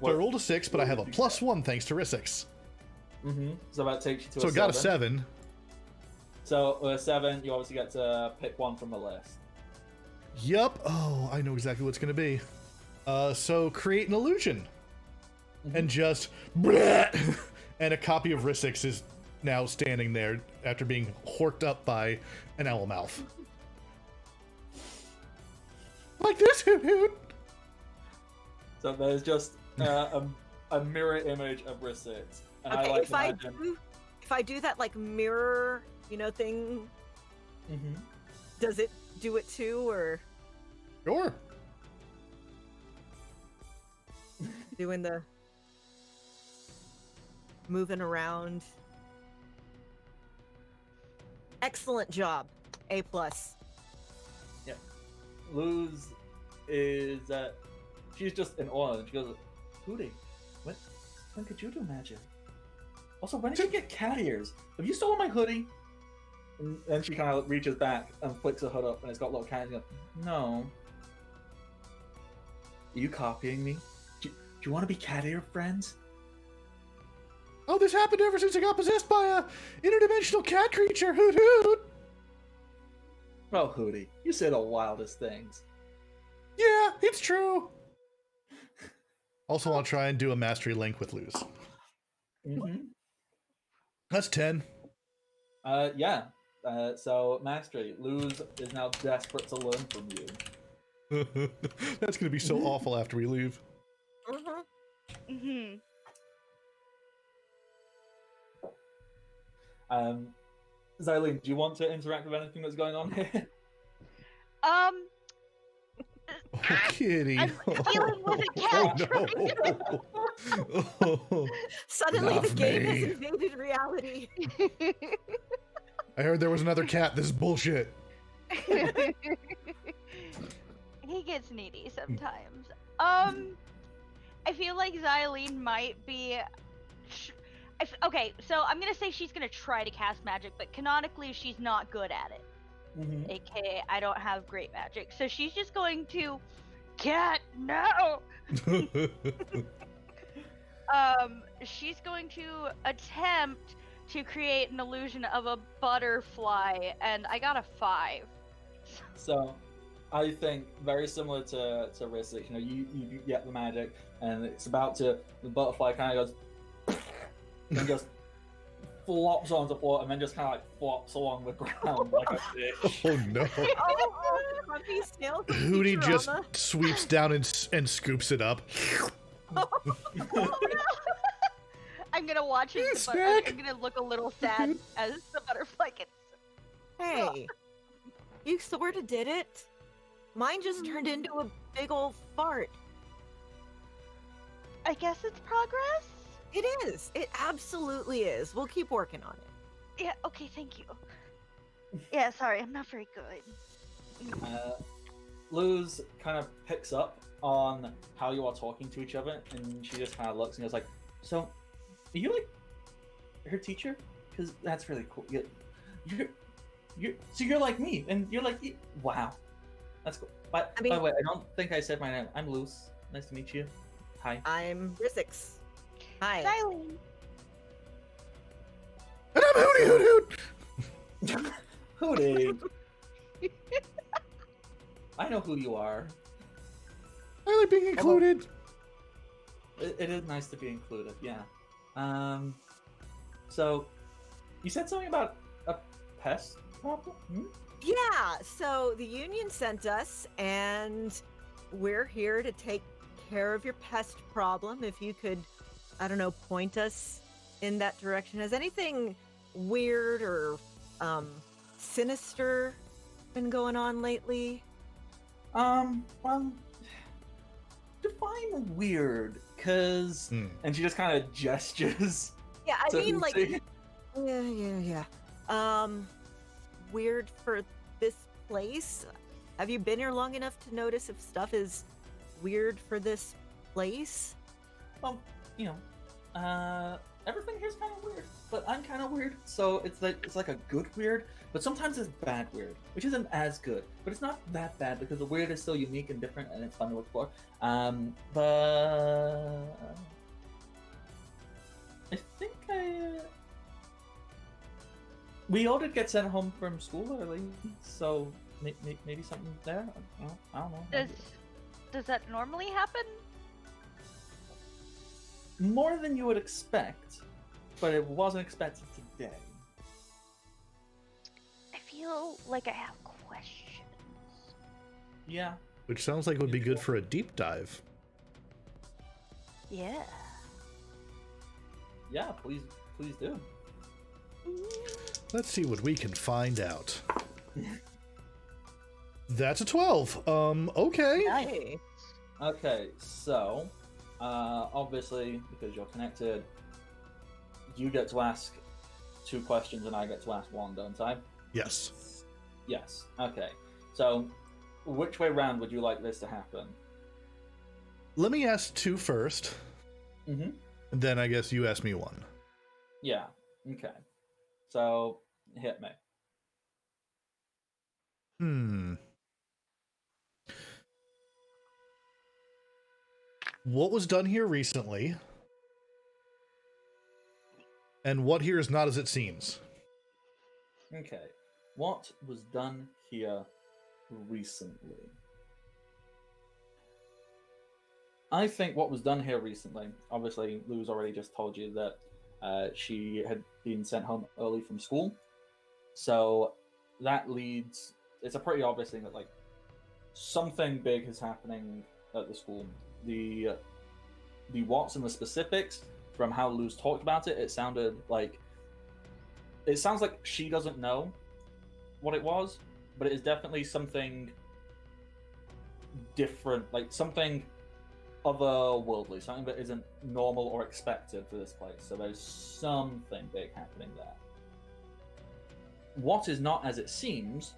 So I rolled a 6, but I have a +1 thanks to Rissix. So that takes you to So a I got a 7. 7. So with a 7, you obviously get to pick one from the list. Yup. Oh, I know exactly what it's gonna be. So create an illusion. And just bleh, and a copy of Rissix is now standing there after being horked up by an owl mouth. Like this, Hoot Hoot. So there's just a mirror image of Rissix. And Okay. I like If to I imagine... do, if I do that like mirror, thing, does it do it too, or Sure. doing the moving around? Excellent job. A+. Luz is she's just in awe and she goes, Hootie, when could you do magic? Also, when did you get cat ears? Have you stolen my hoodie? And then she kind of reaches back and flicks her hood up and it's got little cat ears. Goes, no. Are you copying me? Do you want to be cat ear friends? Oh, this happened ever since I got possessed by a interdimensional cat creature, Hoot Hoot. Oh, Hootie, you say the wildest things. Yeah, it's true. Also, I'll try and do a mastery link with Luz. That's 10. Yeah. So, Mastery, Luz is now desperate to learn from you. That's gonna be so awful after we leave. Xylene, do you want to interact with anything that's going on here? Oh, kitty. I'm dealing with a cat. Oh, no. Suddenly Not the game has me. invaded reality. I heard there was another cat. This is bullshit. He gets needy sometimes. I feel like Xylene might be. Okay, so I'm gonna say she's gonna try to cast magic, but canonically she's not good at it. AKA, I don't have great magic, so she's just going to. Cat, no! She's going to attempt to create an illusion of a butterfly, and I got a 5. So, I think very similar to Rissik, you get the magic, and it's about to, the butterfly kind of goes, and just flops onto the floor, and then just kind of like flops along the ground like a fish. Oh no. Oh, puppy snail. Hootie just Futurama. sweeps down and scoops it up. I'm gonna watch as the Snack. I'm gonna look a little sad as the butterfly gets. Hey, you sort of did it. Mine just turned into a big old fart. I guess it's progress. It is. It absolutely is. We'll keep working on it. Yeah. Okay. Thank you. Yeah. Sorry, I'm not very good. Luz kind of picks up on how you are talking to each other, and she just kind of looks and goes like, so, are you like her teacher? Because that's really cool. you're like me, and you're like, wow, that's cool. But I mean- by the way, I don't think I said my name. I'm Luce. Nice to meet you. Hi. I'm Rizix. Hi. Kylie. And I'm Hootie Hoot Hoot! Hootie. I know who you are. I like being included. It is nice to be included. Yeah. So, you said something about a pest problem? Hmm? Yeah, so the union sent us, and we're here to take care of your pest problem. If you could, I don't know, point us in that direction. Has anything weird or sinister been going on lately? Well, define weird, cause, and she just kind of gestures. Yeah, I to mean, like, Lucy. yeah. Weird for this place? Have you been here long enough to notice if stuff is weird for this place? Well, everything here's kind of weird, but I'm kind of weird, so it's like a good weird, but sometimes it's bad weird, which isn't as good, but it's not that bad because the weird is still unique and different, and it's fun to explore. But I think we all did get sent home from school early, so maybe something there. I don't know. Does that normally happen? More than you would expect, but it wasn't expected today. I feel like I have questions. Yeah. Which sounds like would be good for a deep dive. Yeah. Yeah, please do. Let's see what we can find out. That's a 12. Okay. Hey. Okay, so obviously because you're connected, you get to ask 2 questions and I get to ask 1, don't I? Yes. Yes. Okay. So which way round would you like this to happen? Let me ask 2 first. Mm-hmm. And then I guess you ask me 1. Yeah. Okay. So hit me. What was done here recently? And what here is not as it seems? Okay. What was done here recently? I think what was done here recently, obviously, Lou's already just told you that she had been sent home early from school. So that leads, it's a pretty obvious thing that, like, something big is happening at the school. The what's and the specifics, from how Lou's talked about it, it sounds like she doesn't know what it was, but it is definitely something different, like something otherworldly, something that isn't normal or expected for this place. So there's something big happening there. What is not as it seems,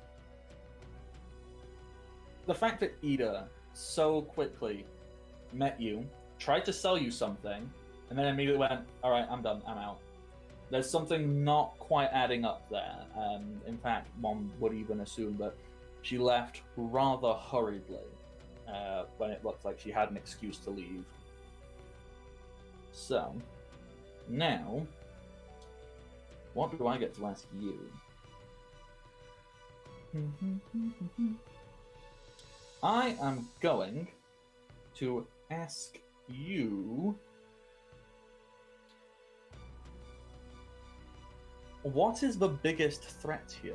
the fact that Ida so quickly met you, tried to sell you something, and then immediately went, alright, I'm done, I'm out. There's something not quite adding up there. In fact, one would even assume that she left rather hurriedly when it looked like she had an excuse to leave. So, now, what do I get to ask you? I am going to ask you, what is the biggest threat here?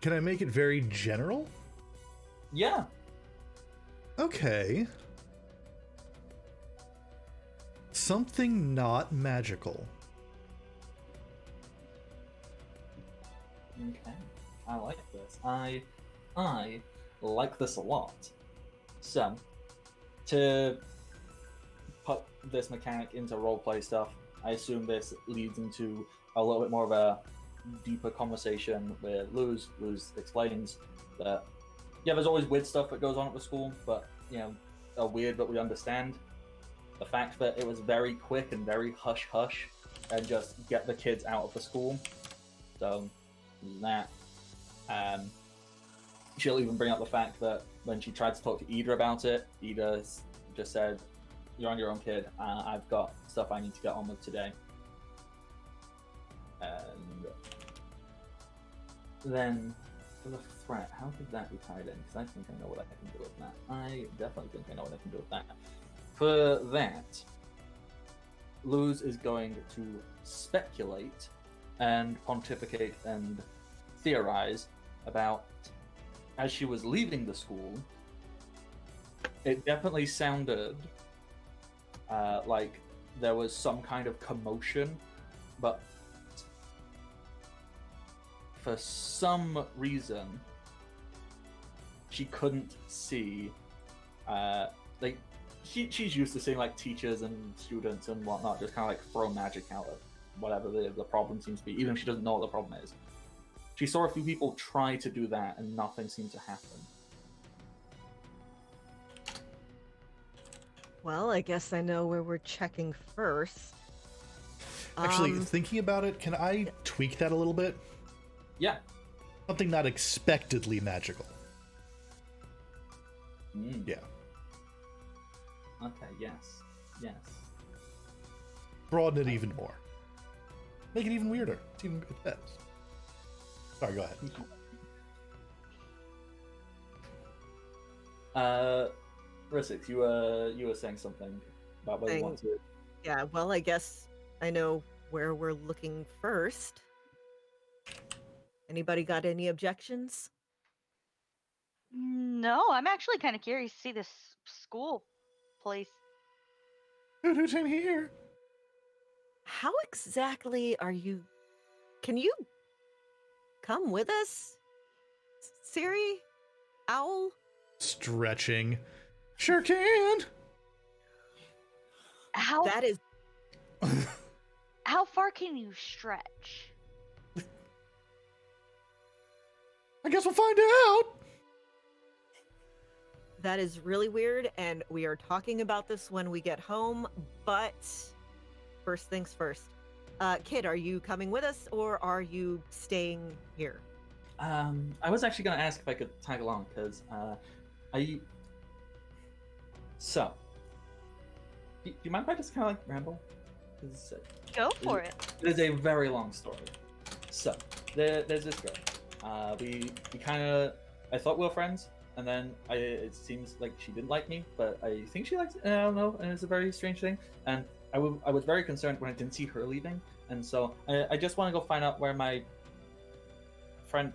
Can I make it very general? Yeah. Okay. Something not magical. Okay. I like this. I like this a lot. So, to put this mechanic into roleplay stuff, I assume this leads into a little bit more of a deeper conversation where Luz explains that, yeah, there's always weird stuff that goes on at the school, but, you know, are weird, but we understand. The fact that it was very quick and very hush-hush, and just get the kids out of the school. So, that. She'll even bring up the fact that when she tried to talk to Ida about it, Ida just said, "You're on your own, kid. I've got stuff I need to get on with today." And then, for the threat, how could that be tied in? Because I think I know what I can do with that. I definitely think I know what I can do with that. For that, Luz is going to speculate and pontificate and theorize about, as she was leaving the school, it definitely sounded like there was some kind of commotion, but for some reason she couldn't see she's used to seeing like teachers and students and whatnot just kind of like throw magic out at whatever the problem seems to be, even if she doesn't know what the problem is. She saw a few people try to do that and nothing seemed to happen. Well, I guess I know where we're checking first. Actually, thinking about it, can I tweak that a little bit? Yeah. Something not expectedly magical. Yeah. Okay, yes. Broaden it even more. Make it even weirder. It's even better. Sorry, go ahead. Rissix, you were saying something about whether you want to... Yeah, well, I guess I know where we're looking first. Anybody got any objections? No, I'm actually kind of curious to see this school place. Who's in here? How exactly are you? Can you come with us, Siri? Owl? Stretching. Sure can. How That is how far can you stretch? I guess we'll find out. that is really weird, and we are talking about this when we get home. But first things first. Kid, are you coming with us, or are you staying here? I was actually going to ask if I could tag along, because So, do you mind if I just kind of like ramble? Go for it. It is a very long story. So, there's this girl. We kind of, I thought we were friends, and then it seems like she didn't like me, but I think she likes, I don't know, and it's a very strange thing. And I was very concerned when I didn't see her leaving, and so I just want to go find out where my friend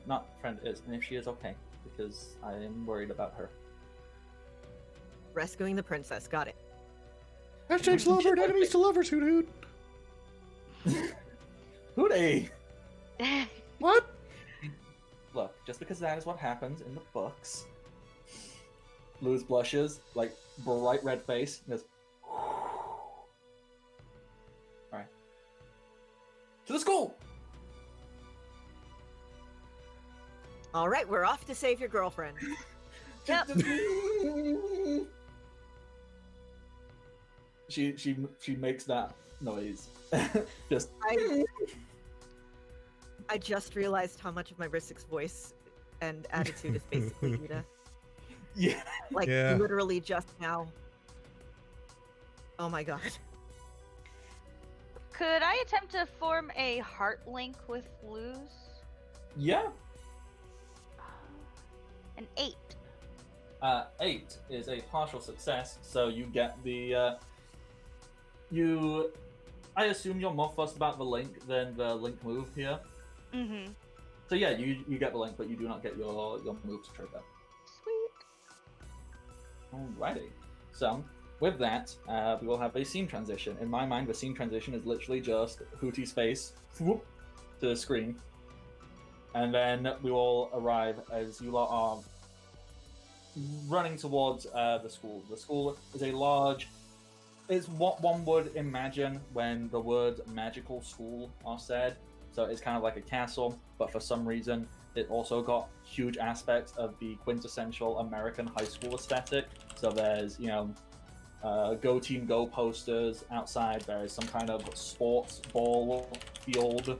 is, and if she is okay, because I am worried about her. Rescuing the princess. Got it. Hashtags lover, enemies to lovers, hoot hoot. Hootie! What? Look, just because that is what happens in the books. Luz blushes, like bright red face, and goes, alright. To the school! All right, we're off to save your girlfriend. Yep. She makes that noise. Just I just realized how much of my Rissic's voice and attitude is basically Rita. yeah. Like Yeah. literally just now. Oh my god. Could I attempt to form a heart link with Luz? Yeah. An 8. 8 is a partial success, so you get the I assume you're more fussed about the link than the link move here. Mm-hmm. So yeah, you get the link, but you do not get your move to trigger. Sweet. Alrighty. So with that, we will have a scene transition. In my mind, the scene transition is literally just Hootie's face whoop, to the screen, and then we will arrive as you lot are running towards the school. The school is a large it's what one would imagine when the words magical school are said. So it's kind of like a castle, but for some reason it also got huge aspects of the quintessential American high school aesthetic. So there's, Go Team Go posters outside. There's some kind of sports ball field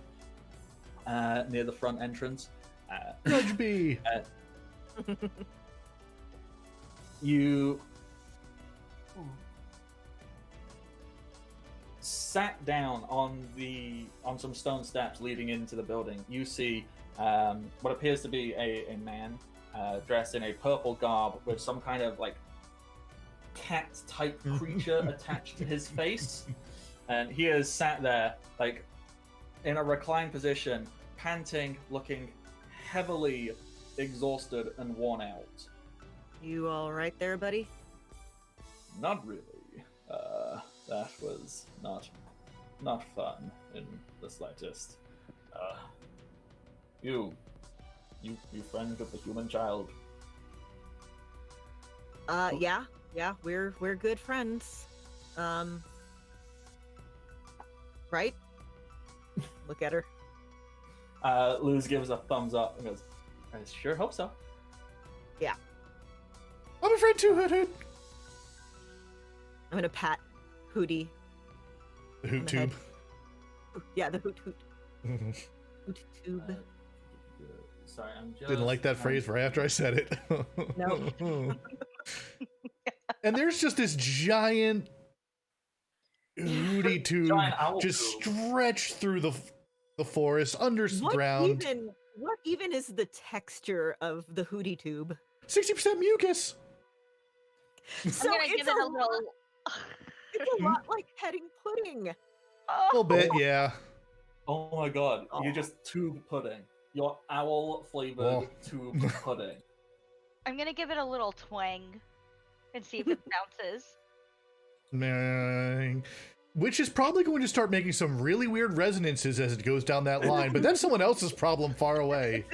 near the front entrance. Judge B. You sat down on some stone steps leading into the building. You see what appears to be a man dressed in a purple garb with some kind of like cat type creature attached to his face, and he is sat there like in a reclined position, panting, looking heavily exhausted and worn out. You all right there, buddy? Not really. That was not fun in the slightest. You friend with the human child? Yeah, we're good friends. Right? Look at her. Luz gives a thumbs up and goes, "I sure hope so." Yeah. I'm a friend too, Hood Hood. I'm gonna pat Hootie. The Hoot On the Tube. Yeah, the hoot hoot. Hoot tube. Sorry, I'm just... Didn't like that phrase right after I said it. No. And there's just this giant Hootie Tube Giant owl just tube. stretched through the forest, underground. What even is the texture of the Hootie tube? 60% mucus. So I'm gonna it's give it a little. It's a lot like petting pudding. A little bit, yeah. Oh my god, Oh. you're just tube pudding. Your owl-flavored Oh. tube pudding. I'm gonna give it a little twang and see if it bounces. Mang. Which is probably going to start making some really weird resonances as it goes down that line, but that's someone else's problem far away.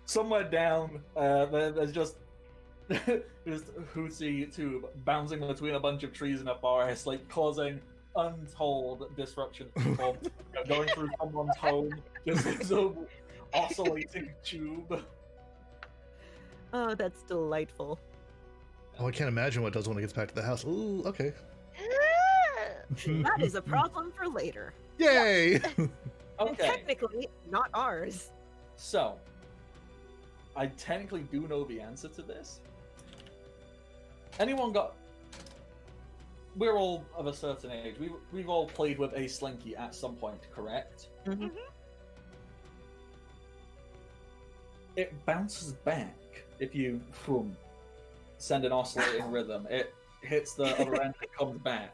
Somewhere down, there's just Hootie tube bouncing between a bunch of trees in a forest, like causing untold disruption to people. Going through someone's home, just as a oscillating tube. Oh, that's delightful. Oh, I can't imagine what it does when it gets back to the house. Ooh, okay. That is a problem for later. Yay! And Okay, technically, not ours. so I technically do know the answer to this. Anyone got? We're all of a certain age. We've all played with a slinky at some point, correct? Mhm. It bounces back if you send an oscillating rhythm. It hits the other end and comes back.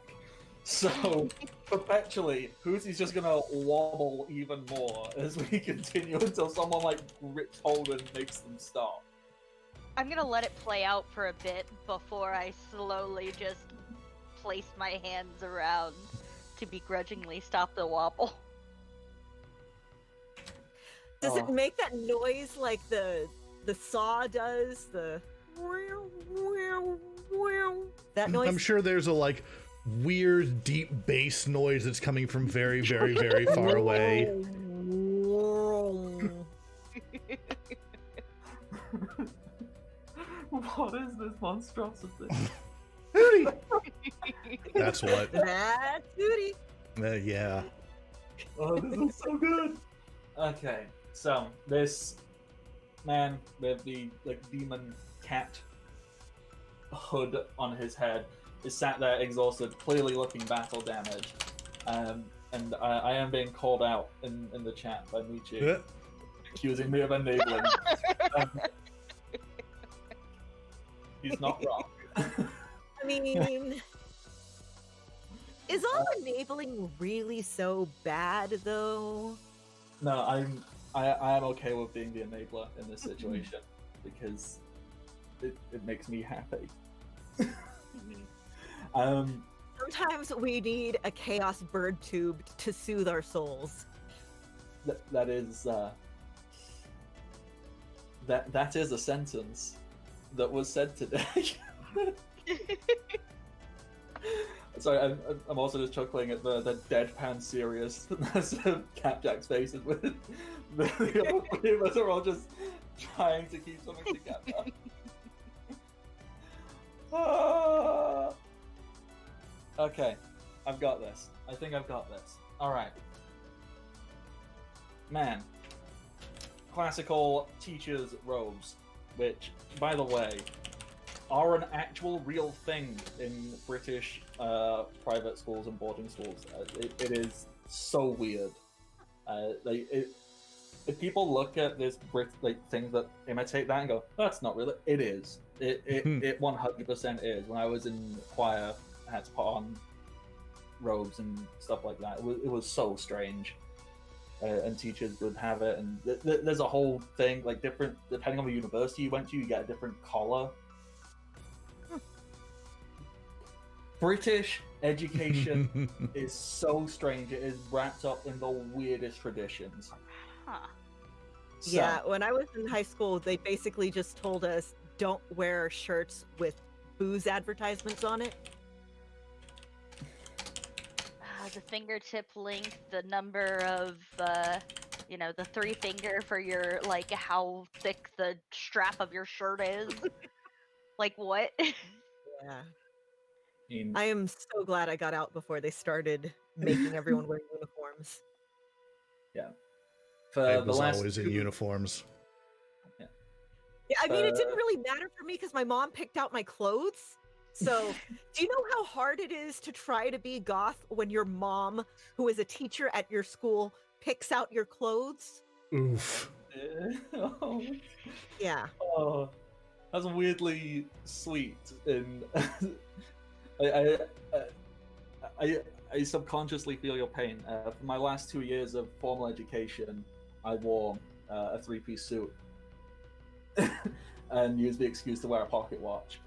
So perpetually, Hootie's just gonna wobble even more as we continue until someone like grips hold and makes them stop. I'm gonna let it play out for a bit before I slowly just place my hands around to begrudgingly stop the wobble. Does it Oh. make that noise like the saw does? The that noise. I'm sure there's a like weird deep bass noise that's coming from very, very, very far away. What is this monstrosity? Hootie! That's what. That's Hootie. Yeah. Oh, this is so good. Okay, so this man with the demon cat hood on his head is sat there exhausted, clearly looking battle damaged. And I am being called out in the chat by Michi, Uh, accusing me of enabling. He's not wrong. I mean, is all enabling really so bad though? No, I am okay with being the enabler in this situation because it makes me happy. Sometimes we need a chaos bird tube to soothe our souls. That is that is a sentence that was said today. Sorry, I'm also just chuckling at the deadpan seriousness of Capjack's faces with the other three of us are all just trying to keep something together. Ah. Okay, I've got this. I think I've got this. Alright. Man. Classical teacher's robes, which, by the way, are an actual real thing in British private schools and boarding schools. It is so weird. If people look at this things that imitate that and go, "That's not real," it is. It 100% is. When I was in choir, I had to put on robes and stuff like that. It was so strange. And teachers would have it, and there's a whole thing like different depending on the university you went to. You get a different collar. British education is so strange. It is wrapped up in the weirdest traditions. Huh. So, Yeah, when I was in high school, they basically just told us don't wear shirts with booze advertisements on it. The fingertip length, the number of, the 3 finger for your, like, how thick the strap of your shirt is. Like, what? Yeah. I mean, I am so glad I got out before they started making everyone wear uniforms. for I the was last always in two- uniforms. Yeah, I mean, it didn't really matter for me because my mom picked out my clothes. So, do you know how hard it is to try to be goth when your mom, who is a teacher at your school, picks out your clothes? Oof. oh, Yeah. oh, that's weirdly sweet. And I subconsciously feel your pain. For my last 2 years of formal education, I wore a 3-piece suit and used the excuse to wear a pocket watch.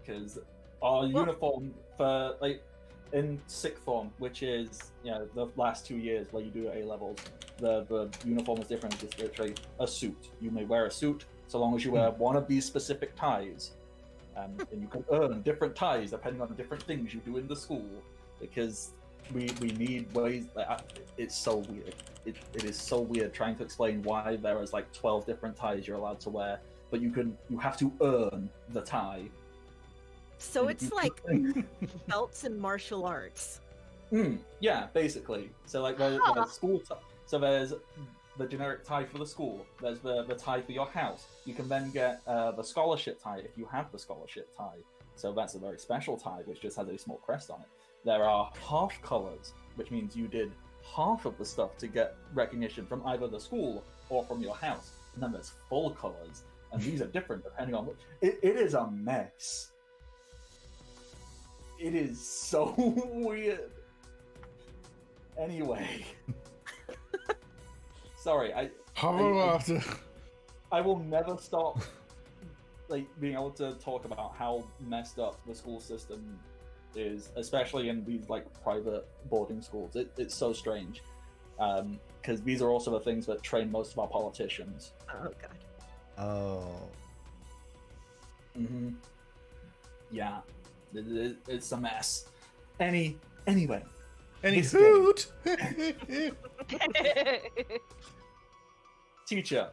Because our uniform for in sixth form, which is the last 2 years where you do A levels, the uniform is different. It's literally a suit. You may wear a suit so long as you wear one of these specific ties, and you can earn different ties depending on different things you do in the school. Because we need ways. It's so weird. It is so weird trying to explain why there is 12 different ties you're allowed to wear, but you have to earn the tie. So it's like belts and martial arts. Yeah, basically. So there's school so there's the generic tie for the school. There's the tie for your house. You can then get the scholarship tie if you have the scholarship tie. So that's a very special tie which just has a small crest on it. There are half colors, which means you did half of the stuff to get recognition from either the school or from your house. And then there's full colors, and these are different depending on it is a mess. It is so weird. Anyway. Sorry, I will never stop being able to talk about how messed up the school system is, especially in these private boarding schools. It's so strange. Because these are also the things that train most of our politicians. Oh god. Oh. Mm-hmm. Yeah. It's a mess. Anyway. Any This hoot? Teacher,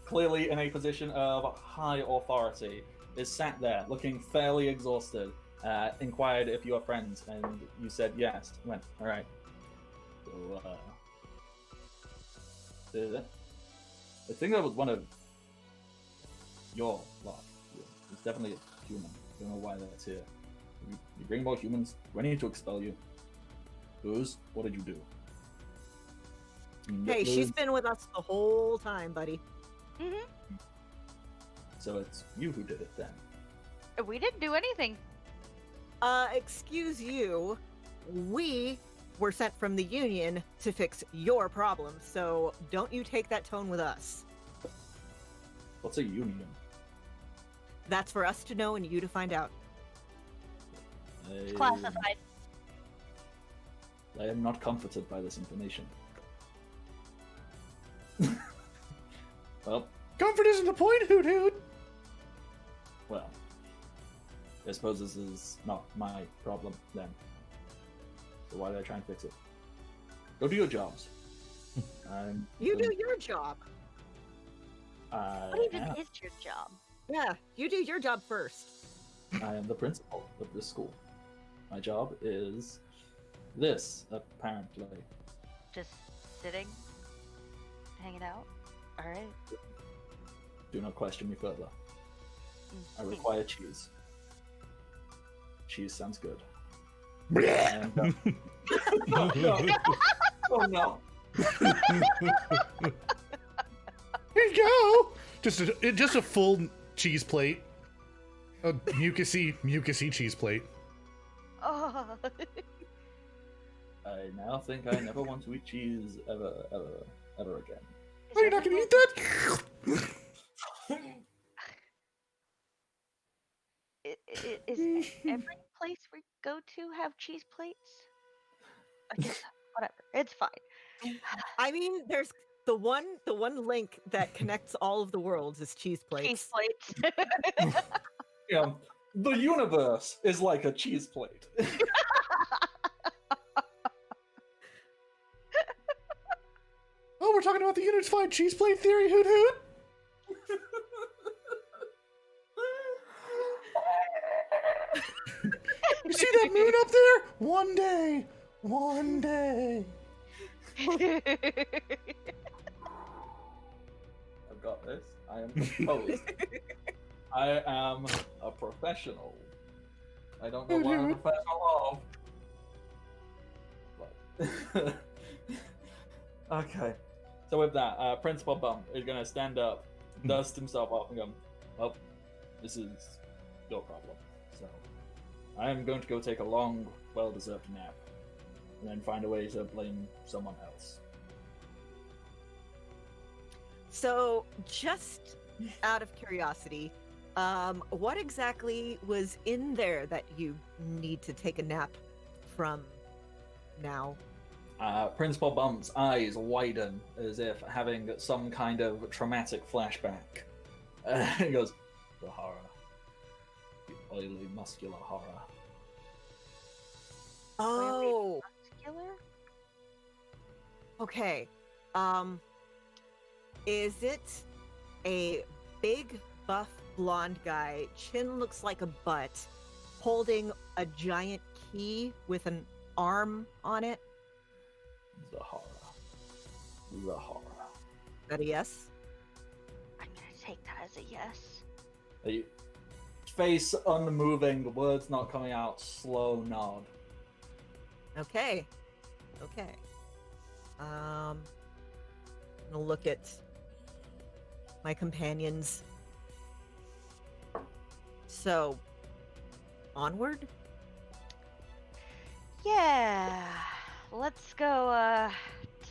clearly in a position of high authority, is sat there looking fairly exhausted. Inquired if you are friends, and you said yes. Went, all right. So, I think that was one of your lot. It's definitely a human. I don't know why that's here. You bring more humans. We need to expel you. Booze, what did you do? Hey, she's been with us the whole time, buddy. So it's you who did it then. We didn't do anything. Excuse you. We were sent from the Union to fix your problems, so don't you take that tone with us. What's a union? That's for us to know and you to find out. It's classified. I am not comforted by this information. Well, Comfort isn't the point, hoot hoot. well. I suppose this is not my problem then. So why did I try and fix it? Go do your jobs. You do your job. What even is your job? Yeah, you do your job first. I am the principal of this school. My job is this, apparently. Just sitting, hanging out. All right. Do not question me further. I require cheese. Cheese sounds good. And, oh no! Oh no! Here you go. Just a full cheese plate. A mucusy cheese plate. Oh. I now think I never want to eat cheese ever again. Are you not gonna eat that? Is every place we go to have cheese plates? I guess whatever. It's fine. I mean, there's the one link that connects all of the worlds is cheese plates. Cheese plates. Yeah, the universe is like a cheese plate. Oh, we're talking about the unified cheese plate theory, hoot hoot. You see that moon up there? One day. I've got this. I am composed. I am a professional. I don't know what I'm a professional of. But... okay. So with that, Principal Bump is going to stand up, dust himself off, and go, well, this is your problem. So I am going to go take a long, well-deserved nap, and then find a way to blame someone else. So, just out of curiosity, what exactly was in there that you need to take a nap from now? Principal Bump's eyes widen as if having some kind of traumatic flashback. He goes, the horror. The oily, muscular horror. Oh, Muscular? okay. Is it a big, buff, blonde guy, chin looks like a butt, holding a giant key with an arm on it? The horror. The horror. Is that a yes? I'm gonna take that as a yes. Face unmoving, words not coming out, slow nod. Okay. Okay. I'm gonna look at my companions. So, onward? Yeah. Let's go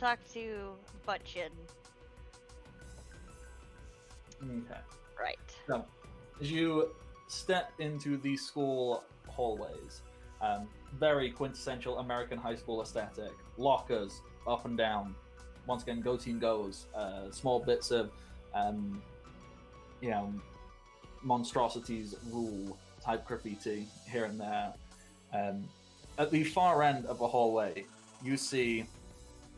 talk to Butchin. Okay. Right. So, as you step into the school hallways, very quintessential American high school aesthetic. Lockers up and down. Once again, Go Team Goes. Small bits of, monstrosities rule type graffiti here and there. At the far end of the hallway, you see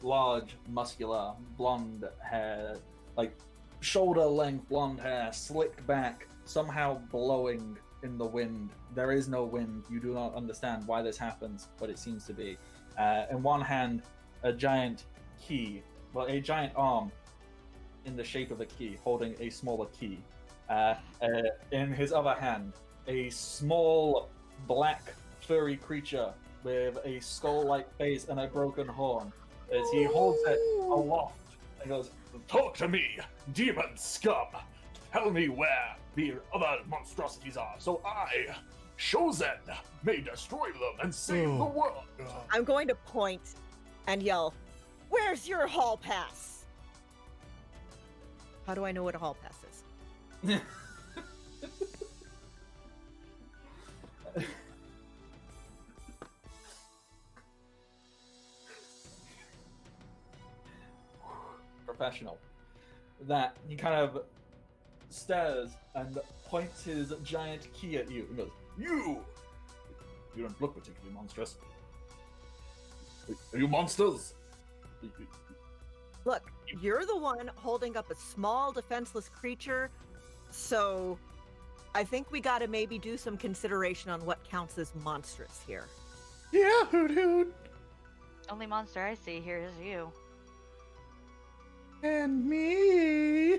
large, muscular, blonde hair, like shoulder-length blonde hair, slicked back, somehow blowing in the wind. There is no wind. You do not understand why this happens, but it seems to be. In one hand, a giant key, well, a giant arm in the shape of a key, holding a smaller key. In his other hand, a small, black, furry creature with a skull-like face and a broken horn. As he holds it aloft and goes, Talk to me, demon scum! Tell me where the other monstrosities are, so I, Shozen, may destroy them and save the world! I'm going to point and yell, "Where's your hall pass?" How do I know what a hall pass is? professional. That he kind of stares and points his giant key at you and goes, You don't look particularly monstrous. Are you monsters? Look, you're the one holding up a small, defenseless creature, so I think we gotta maybe do some consideration on what counts as monstrous here. Yeah, Hoot Hoot. Only monster I see here is you. And me.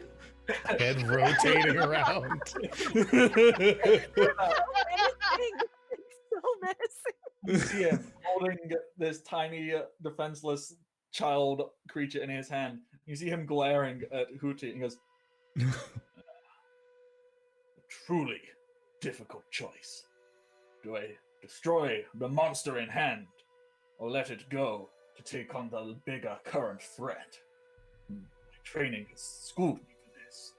Head rotating around. So menacing. You see him holding this tiny, defenseless child creature in his hand. You see him glaring at Hooty, and he goes, A truly difficult choice. Do I destroy the monster in hand, or let it go to take on the bigger current threat? My training has schooled me for this.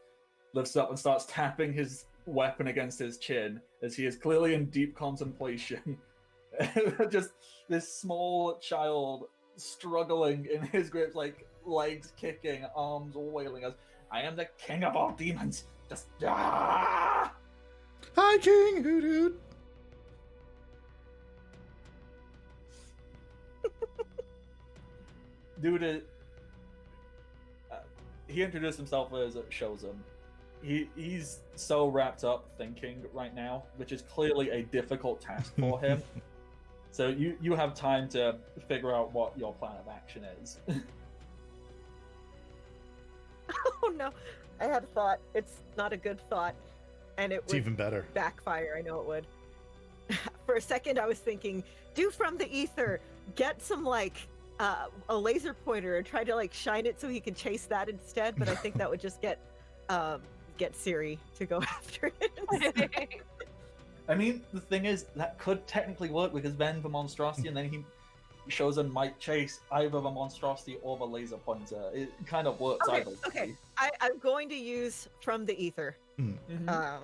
Lifts up and starts tapping his weapon against his chin as he is clearly in deep contemplation. Just this small child struggling in his grips, like legs kicking, arms wailing as I am the king of all demons. Just Hi, King Hoot Hoot. Dude, he introduced himself as Shozen. He's so wrapped up thinking right now, which is clearly a difficult task for him. So you have time to figure out what your plan of action is. Oh no, I had a thought. It's not a good thought, and it It's would even better. backfire. I know it would. For a second, I was thinking, do from the ether, get some like a laser pointer and try to like shine it so he can chase that instead. But I think that would just get Siri to go after it. I mean, the thing is, that could technically work because then the monstrosity, and then Shozen might chase either the monstrosity or the laser pointer. It kind of works either way. Okay. I'm going to use from the ether. Mhm.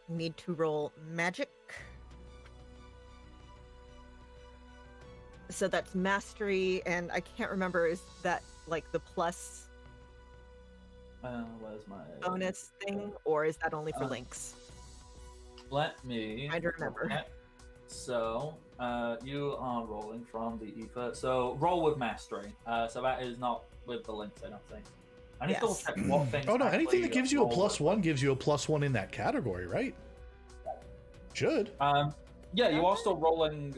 Need to roll magic. So that's mastery, and I can't remember, is that like the plus Where's my bonus thing, or is that only for links? Let me Trying to remember. look at- So, you are rolling from the ether. So, roll with mastery. So that is not with the links, I don't think. I need to Yes. check what things. Oh no, anything actually that gives you a roll plus with. one gives you a plus one in that category, right? Should. Yeah, you are still rolling.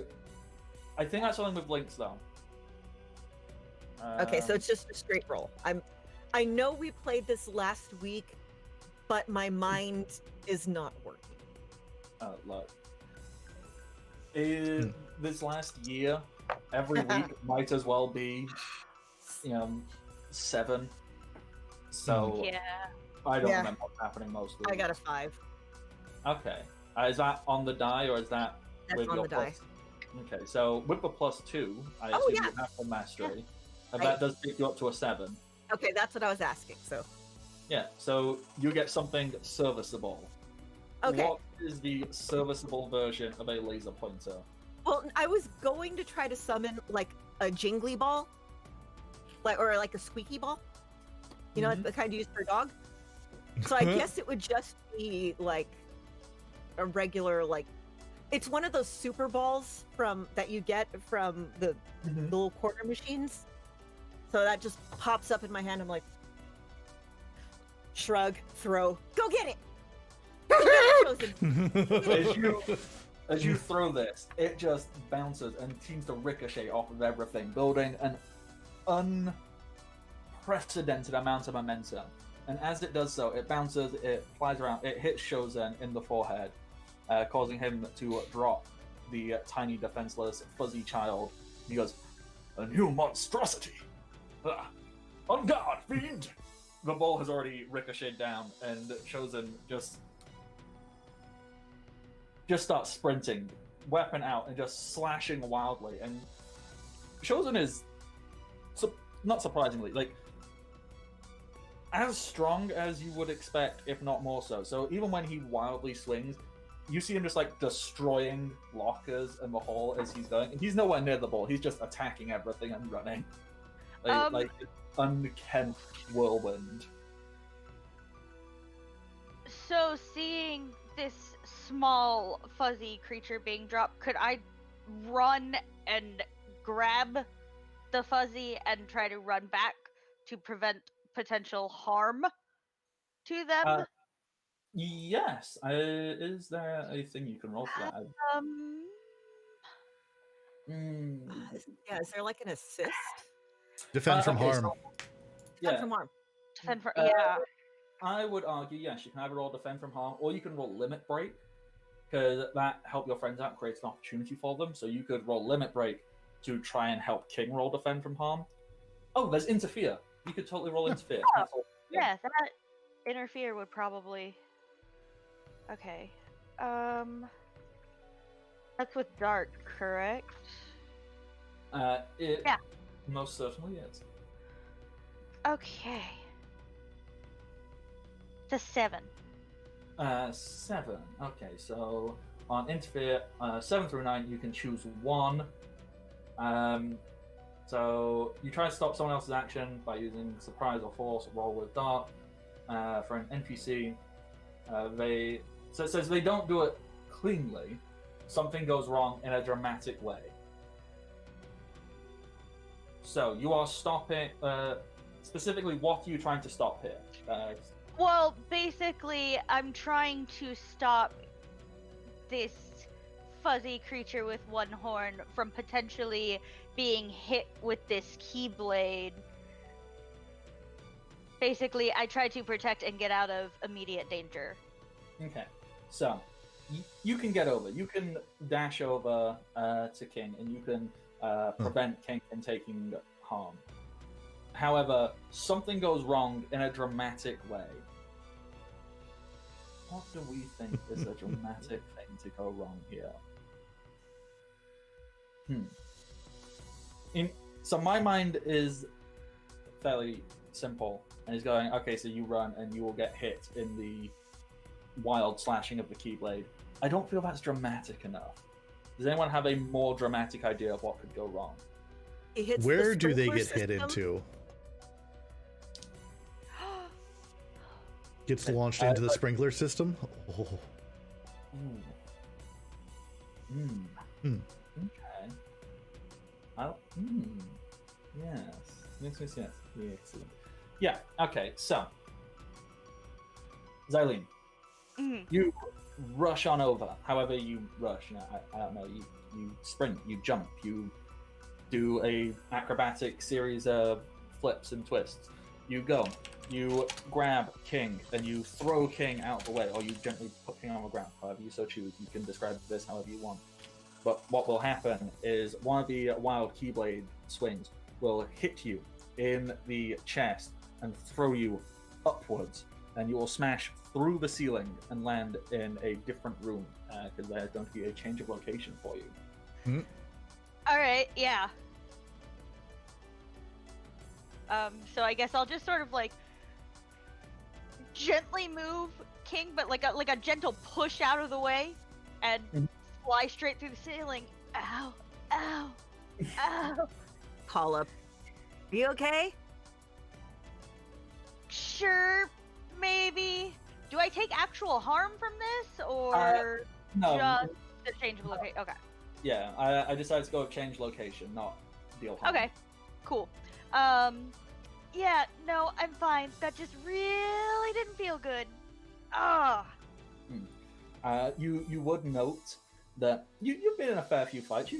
I think that's only with links though. Okay, so it's just a straight roll. I know we played this last week, but my mind is not working. Look. This last year, every week might as well be, 7. So Yeah. I don't Yeah. remember what's happening most of the I got a week. 5. Okay. Is that on the die or is that That's with on your the die. plus? Okay, so with the +2, I Oh, assume yeah. you have the mastery. And I- that does take you up to a 7. Okay, that's what I was asking. So, Yeah, so you get something serviceable. okay. What is the serviceable version of a laser pointer? Well, I was going to try to summon like a jingly ball, or like a squeaky ball. You know, Mhm. the kind you use for a dog. So I guess it would just be like a regular like. It's one of those super balls that you get from the little quarter machines. So that just pops up in my hand. I'm like, shrug, throw, go get it. As you throw this, it just bounces and seems to ricochet off of everything, building an unprecedented amount of momentum. And as it does so, it bounces, it flies around, it hits Shozen in the forehead, causing him to drop the tiny, defenseless, fuzzy child. He goes, A new monstrosity. On guard, fiend! the ball has already ricocheted down, and Shozen just starts sprinting, weapon out, and just slashing wildly. And Shozen is, not surprisingly, like, as strong as you would expect, if not more so. So even when he wildly swings, you see him just, like, destroying lockers in the hall as he's going. And he's nowhere near the ball. He's just attacking everything and running. Like uncanny whirlwind. So seeing this small fuzzy creature being dropped, could I run and grab the fuzzy and try to run back to prevent potential harm to them? Yes. Is there a thing you can roll for that? Um, Mm, Yeah, is there like an assist? Defend from okay, harm. so- Defend yeah. from harm. defend for Uh, yeah. I would argue, yes, you can either roll defend from harm, or you can roll limit break, because that help your friends out, creates an opportunity for them. So you could roll limit break to try and help King roll defend from harm. Oh, there's interfere. You could totally roll interfere. Oh, That's all. Yeah, that interfere would probably. Okay. That's with dark, correct? It Yeah. most certainly is. Okay. It's a 7. 7. Okay, so on interfere, 7 through 9, you can choose one. So you try to stop someone else's action by using surprise or force. Roll with dark. For an NPC, so it says they don't do it cleanly. Something goes wrong in a dramatic way. So you are stopping. Specifically, what are you trying to stop here? Well, basically, I'm trying to stop this fuzzy creature with one horn from potentially being hit with this keyblade. Basically, I try to protect and get out of immediate danger. Okay, so you can get over. You can dash over to King, and you can prevent King from taking harm. However, something goes wrong in a dramatic way. What do we think is a dramatic thing to go wrong here? So my mind is fairly simple, and is going, okay, so you run and you will get hit in the wild slashing of the Keyblade. I don't feel that's dramatic enough. Does anyone have a more dramatic idea of what could go wrong? He hits Where the do they sprinkler get hit system. into? Gets launched into the sprinkler system? Oh. Hmm. Okay. Yes. Excellent. Yeah. Okay. So, Xylene, Mhm. you rush on over. However, you rush. You know, I don't know. You sprint. You jump. You do a acrobatic series of flips and twists. You go. You grab King and you throw King out of the way, or you gently put King on the ground. However you so choose. You can describe this however you want. But what will happen is one of the wild Keyblade swings will hit you in the chest and throw you upwards, and you will smash through the ceiling and land in a different room because there's going to be a change of location for you. All right, yeah. So I guess I'll just sort of like gently move King, but like a gentle push out of the way, and fly straight through the ceiling. Ow! Ow! Ow! Call up. You okay? Sure, maybe. Do I take actual harm from this, or No. just the change of location? Okay. Yeah, I decided to go with change location, not deal harm. Okay. Cool. Yeah. No, I'm fine. That just really didn't feel good. Ah. You would note that you've been in a fair few fights.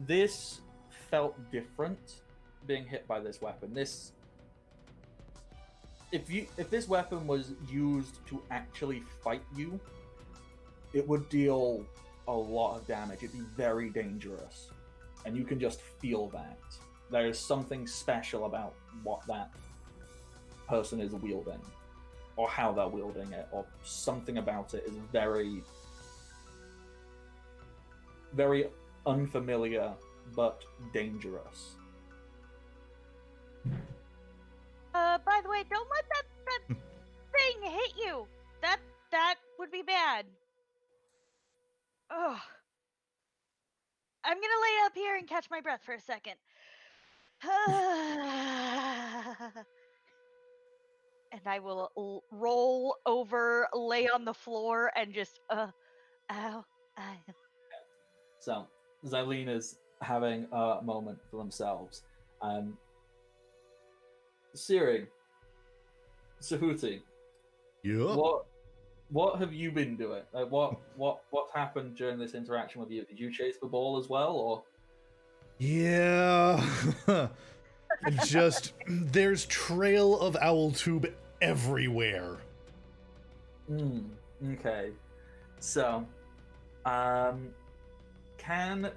This felt different being hit by this weapon. If this weapon was used to actually fight you, it would deal a lot of damage. It'd be very dangerous, and you can just feel that. There's something special about what that person is wielding, or how they're wielding it, or something about it is very, very unfamiliar but dangerous. By the way, don't let that thing hit you. That would be bad. Ugh. I'm gonna lay up here and catch my breath for a second. And and I will roll over, lay on the floor, and just ow, ow. So, Xylene is having a moment for themselves. Siri, Sahuti, Yeah. what have you been doing? Like, what happened during this interaction with you? Did you chase the ball as well, or? Yeah. Just there's trail of owl tube everywhere. Okay. So, can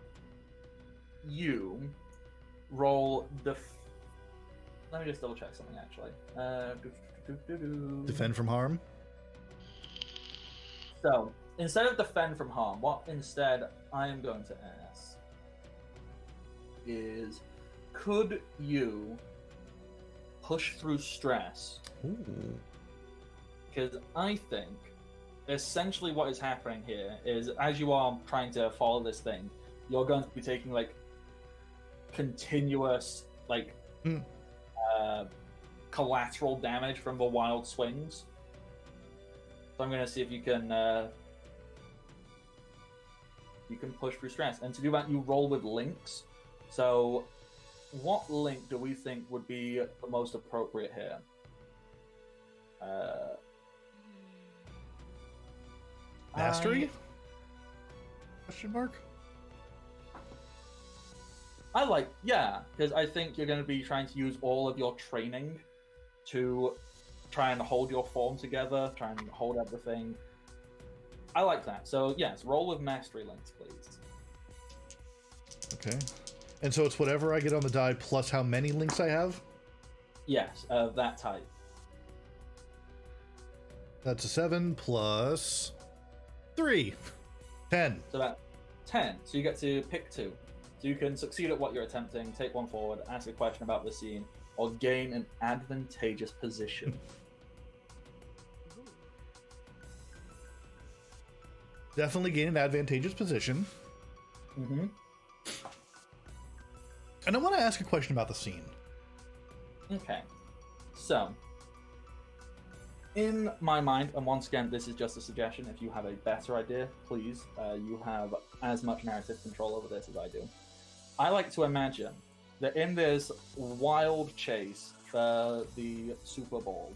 you roll let me just double check something actually. Defend from harm. So, instead of defend from harm, what instead I am going to ask is, could you push through stress? Ooh. Because I think essentially what is happening here is, as you are trying to follow this thing, you're going to be taking like continuous collateral damage from the wild swings. So I'm going to see if you can push through stress, and to do that you roll with links. So what link do we think would be the most appropriate here? Mastery? Question mark? I because I think you're going to be trying to use all of your training to try and hold your form together, try and hold everything. I like that. So yes, roll with mastery links, please. Okay. And so it's whatever I get on the die plus how many links I have? Yes, that type. That's a 7 plus 3. 10. So that's 10. So you get to pick 2. So you can succeed at what you're attempting, take one forward, ask a question about the scene, or gain an advantageous position. Definitely gain an advantageous position. Mm-hmm. And I want to ask a question about the scene. Okay. So, in my mind, and once again, this is just a suggestion, if you have a better idea, please, you have as much narrative control over this as I do. I like to imagine that in this wild chase for the Super Bowl,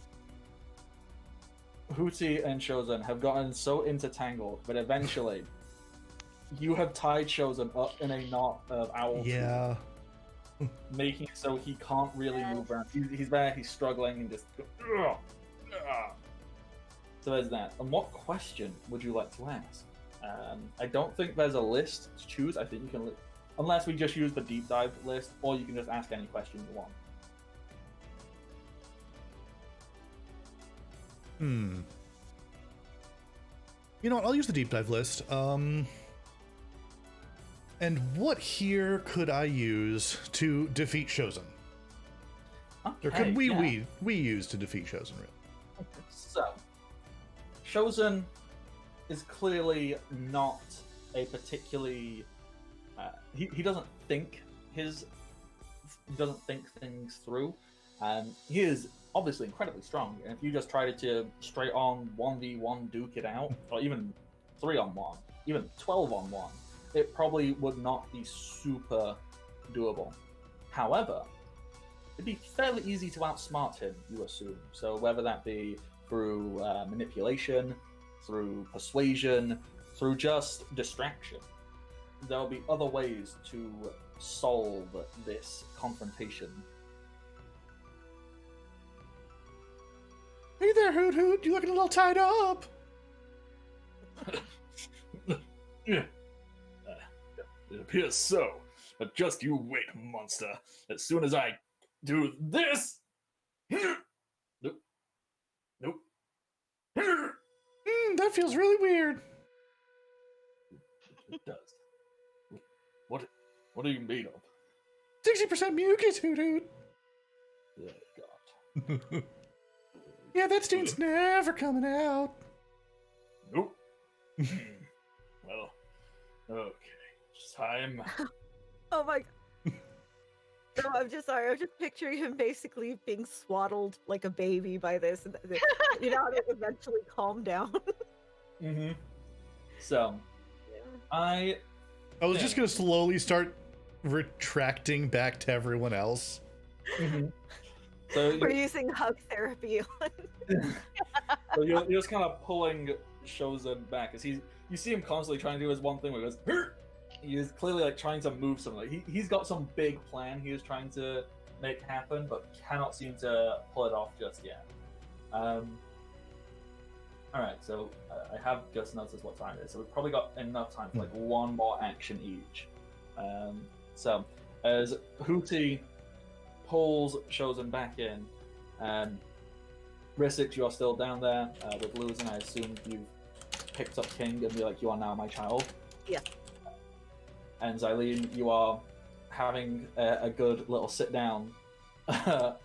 Hootie and Shozen have gotten so intertangled that eventually you have tied Shozen up in a knot of owl Yeah. tube, making it so he can't really move around. He's there, he's struggling, and just... Ugh, ugh. So there's that. And what question would you like to ask? I don't think there's a list to choose. I think you can... Unless we just use the deep dive list, or you can just ask any question you want. You know what? I'll use the deep dive list. And what here could I use to defeat Shozen? Or could we use to defeat Shozen, really? So, Shozen is clearly not a particularly... he doesn't think things through. He is obviously incredibly strong, and if you just tried to straight on 1v1 duke it out, or even 3-on-1, even 12-on-1, it probably would not be super doable. However, it'd be fairly easy to outsmart him, you assume. So whether that be through manipulation, through persuasion, through just distraction, there'll be other ways to solve this confrontation. Hey there, Hoot Hoot. You looking a little tied up? It appears so. But just you wait, monster. As soon as I do this... Nope. Nope. That feels really weird. It does. What are you made of? 60% mucus, Hoot Hoot. Oh, God. Yeah, that stain's never coming out. Nope. Well, okay. It's time. Oh my No, I'm just sorry. I'm just picturing him basically being swaddled like a baby by this, and you know, to eventually calm down. Mm-hmm. So, I was just gonna slowly start retracting back to everyone else. So We're using hug therapy on. so you're just kind of pulling Shozen back as you see him constantly trying to do his one thing where he goes. "Hur!" He is clearly like trying to move something. Like he's got some big plan he is trying to make happen, but cannot seem to pull it off just yet. All right, so I have just noticed what time it is, so we've probably got enough time for like one more action each. So as Hooty pulls Shozen back in, Rissik, you are still down there with Luz, and I assume you've picked up King and be like, "You are now my child." Yeah. And Xylene, you are having a good little sit down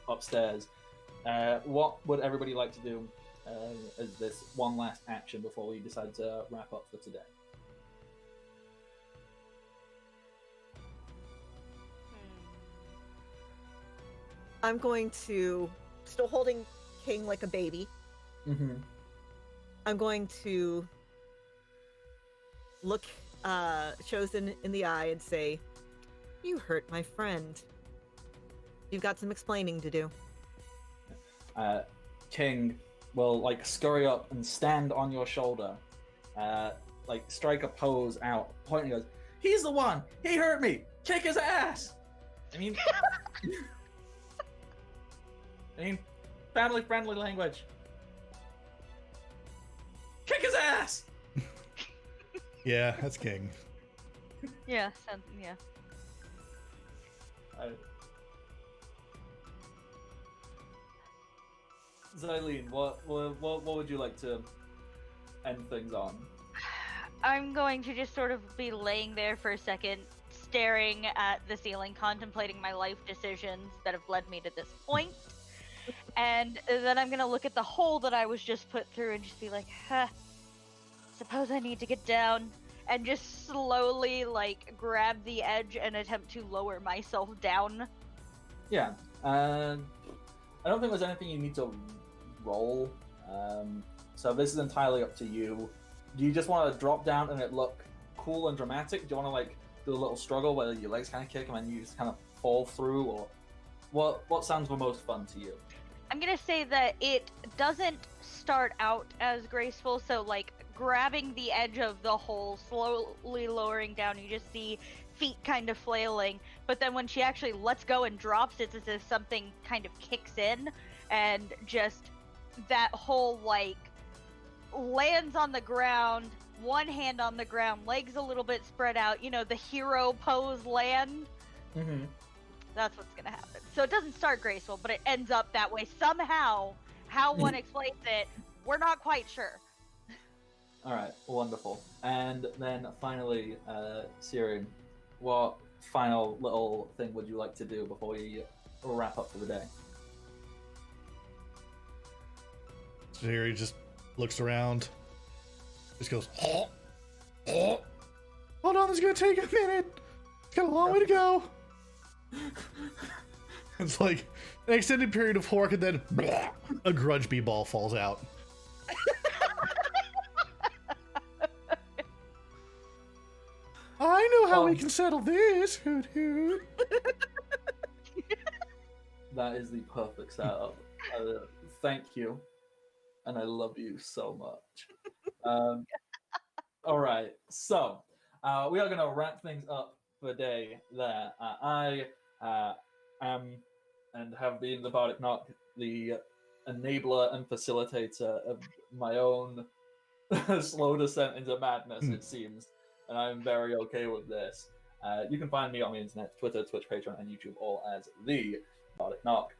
upstairs. What would everybody like to do as this one last action before we decide to wrap up for today? I'm going to, still holding King like a baby. Mm-hmm. I'm going to look Chosen in the eye and say, "You hurt my friend. You've got some explaining to do." King will like scurry up and stand on your shoulder, like strike a pose out, pointing, goes, "He's the one! He hurt me! Kick his ass!" I mean, family-friendly language. Kick his ass! Yeah, that's King. Yeah. Xylene, what would you like to end things on? I'm going to just sort of be laying there for a second, staring at the ceiling, contemplating my life decisions that have led me to this point. And then I'm gonna look at the hole that I was just put through and just be like, suppose I need to get down, and just slowly like grab the edge and attempt to lower myself down. Yeah, I don't think there's anything you need to roll. So this is entirely up to you. Do you just want to drop down and it look cool and dramatic? Do you want to like do a little struggle where your legs kind of kick and then you just kind of fall through, or what sounds the most fun to you? I'm gonna say that it doesn't start out as graceful, so like grabbing the edge of the hole, slowly lowering down, you just see feet kind of flailing, but then when she actually lets go and drops, it's as if something kind of kicks in, and just that whole like lands on the ground, one hand on the ground, legs a little bit spread out, you know, the hero pose land. Mm-hmm. That's what's gonna happen. So it doesn't start graceful, but it ends up that way somehow. How one explains it, we're not quite sure. All right, wonderful. And then finally, Syrian, what final little thing would you like to do before we wrap up for the day? Siri just looks around, just goes, hold on, it's gonna take a minute. It's got a long way to go. It's like an extended period of hork, and then a grudge bee ball falls out. I know how we can settle this. Hoot hoot. That is the perfect setup. Thank you, and I love you so much. All right, so we are going to wrap things up for the day there. I am and have been the Bardic Knock, the enabler and facilitator of my own slow descent into madness, it seems, and I'm very okay with this. You can find me on the internet, Twitter, Twitch, Patreon, and YouTube, all as the Bardic Knock.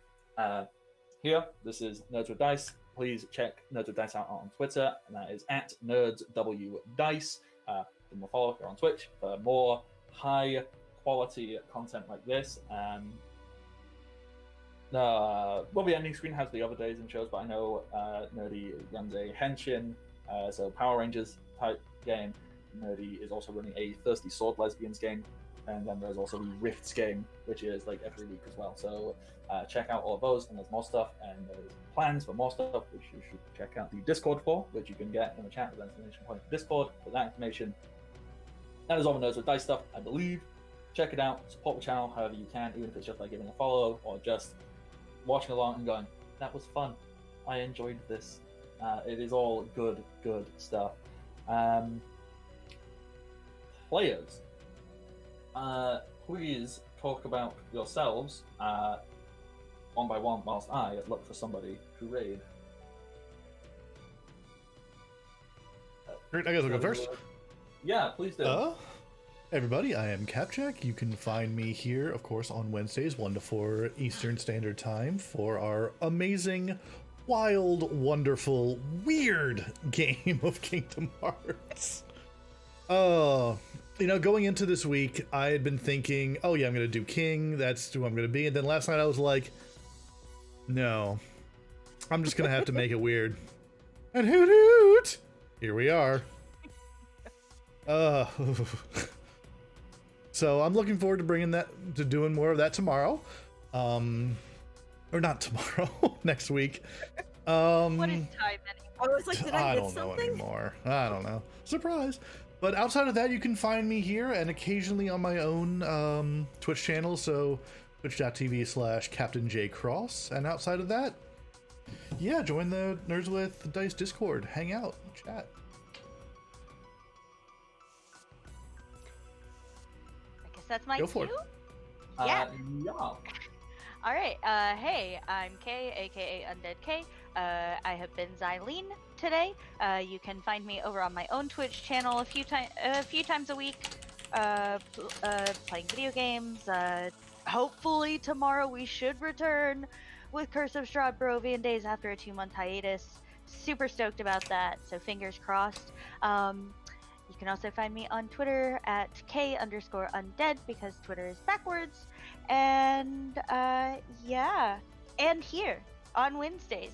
Here, this is Nerds with Dice. Please check Nerds with Dice out on Twitter, and that is at NerdsWDice. Give them a follow if you're on Twitch for more high quality content like this. Well, the ending screen has the other days and shows, but I know Nerdy runs a Henshin, so Power Rangers type game. Nerdy is also running a Thirsty Sword Lesbians game. and then there's also the Rifts game, which is like every week as well. So check out all of those, and there's more stuff, and there's plans for more stuff, which you should check out the Discord for, which you can get in the chat with exclamation point Discord for that information. That is all the Nerds with Dice stuff, I believe. Check it out, support the channel however you can, even if it's just by giving a follow or just watching along and going, that was fun, I enjoyed this. It is all good stuff. Players, please talk about yourselves one by one whilst I look for somebody to raid. I guess I'll go first. Yeah, please do. Everybody, I am Capjack. You can find me here, of course, on Wednesdays, 1 to 4 Eastern Standard Time for our amazing, wild, wonderful, weird game of Kingdom Hearts. Going into this week, I had been thinking, oh yeah, I'm going to do King, that's who I'm going to be. And then last night I was like, no, I'm just going to have to make it weird. And hoot hoot! Here we are. So I'm looking forward to doing more of that tomorrow. Or not tomorrow, next week. What is time anymore? I was like, did I miss don't know something? anymore. I don't know. Surprise. But outside of that, you can find me here and occasionally on my own Twitch channel. So twitch.tv/CaptainJCross. And outside of that, yeah, join the Nerds with Dice Discord. Hang out, chat. That's my Go for it. cue? Yeah. Yeah. All right. Hey, I'm Kay, aka Undead Kay. I have been Xylene today. You can find me over on my own Twitch channel a few times a week, playing video games. Hopefully tomorrow we should return with Curse of Strahd Barovian Days after a 2-month hiatus. Super stoked about that. So fingers crossed. You can also find me on Twitter at K_undead because Twitter is backwards. And yeah, and here on Wednesdays,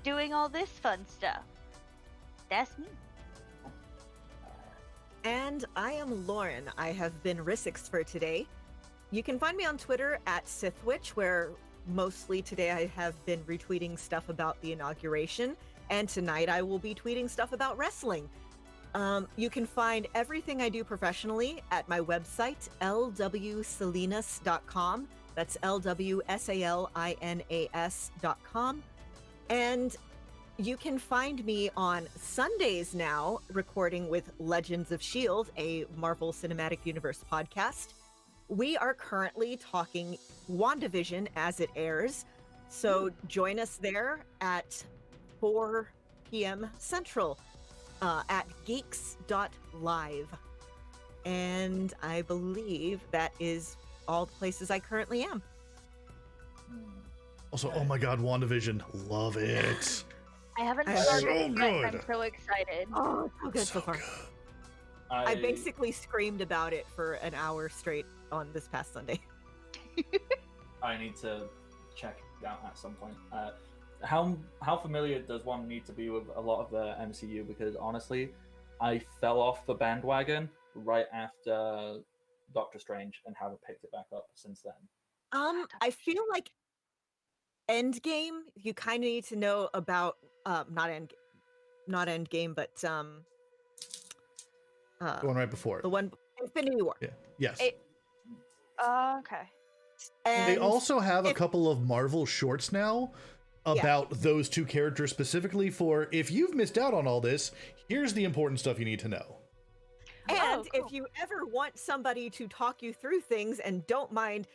doing all this fun stuff. That's me. And I am Lauren. I have been Rissix for today. You can find me on Twitter at Sithwitch, where mostly today I have been retweeting stuff about the inauguration, and tonight I will be tweeting stuff about wrestling. You can find everything I do professionally at my website, lwsalinas.com. That's lwsalinas.com. And you can find me on Sundays now, recording with Legends of S.H.I.E.L.D., a Marvel Cinematic Universe podcast. We are currently talking WandaVision as it airs, so join us there at 4 p.m. Central. At geeks.live. And I believe that is all the places I currently am. Also, oh my god, WandaVision. Love it. I haven't So started it yet, good. I'm so excited. Oh, so good so far. good. I basically screamed about it for an hour straight on this past Sunday. I need to check it out at some point. How familiar does one need to be with a lot of the MCU? Because honestly, I fell off the bandwagon right after Doctor Strange and haven't picked it back up since then. I feel like Endgame, you kind of need to know about not Endgame, but The one right before it. the one Infinity War. Yeah. Yes. Okay. And They also have a if- couple of Marvel shorts now about those two characters specifically for if you've missed out on all this, here's the important stuff you need to know. And Oh, cool. if you ever want somebody to talk you through things and don't mind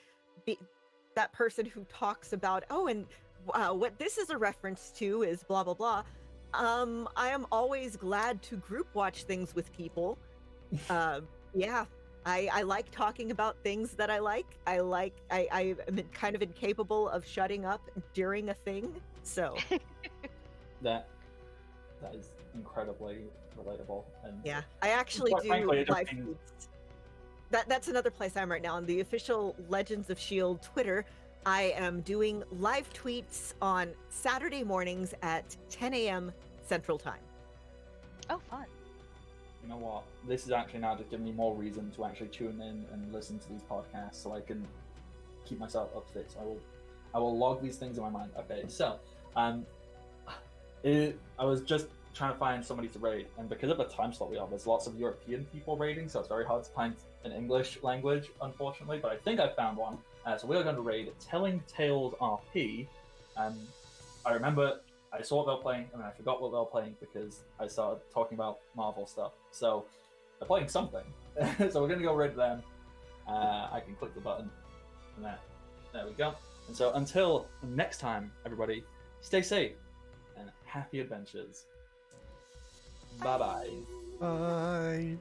that person who talks about, and what this is a reference to is blah, blah, blah. I am always glad to group watch things with people. Yeah, I like talking about things that I like. I am kind of incapable of shutting up during a thing. So That is incredibly relatable. And yeah, I actually Quite do frankly, it just live means- tweets. That's another place I'm right now. On the official Legends of S.H.I.E.L.D. Twitter, I am doing live tweets on Saturday mornings at 10 a.m. Central Time. Oh, fun. you know what? This is actually now just giving me more reason to actually tune in and listen to these podcasts, so I can keep myself up to date. So I will log these things in my mind. Okay, so I was just trying to find somebody to raid, and because of the time slot we have, there's lots of European people raiding, so it's very hard to find an English language, unfortunately. But I think I found one. So we are going to raid Telling Tales RP. I remember I saw what they were playing, and then I forgot what they were playing because I started talking about Marvel stuff. So they're playing something. So we're going to go raid them. I can click the button, and there we go. And so until next time, everybody, stay safe and happy adventures. Bye-bye. Bye.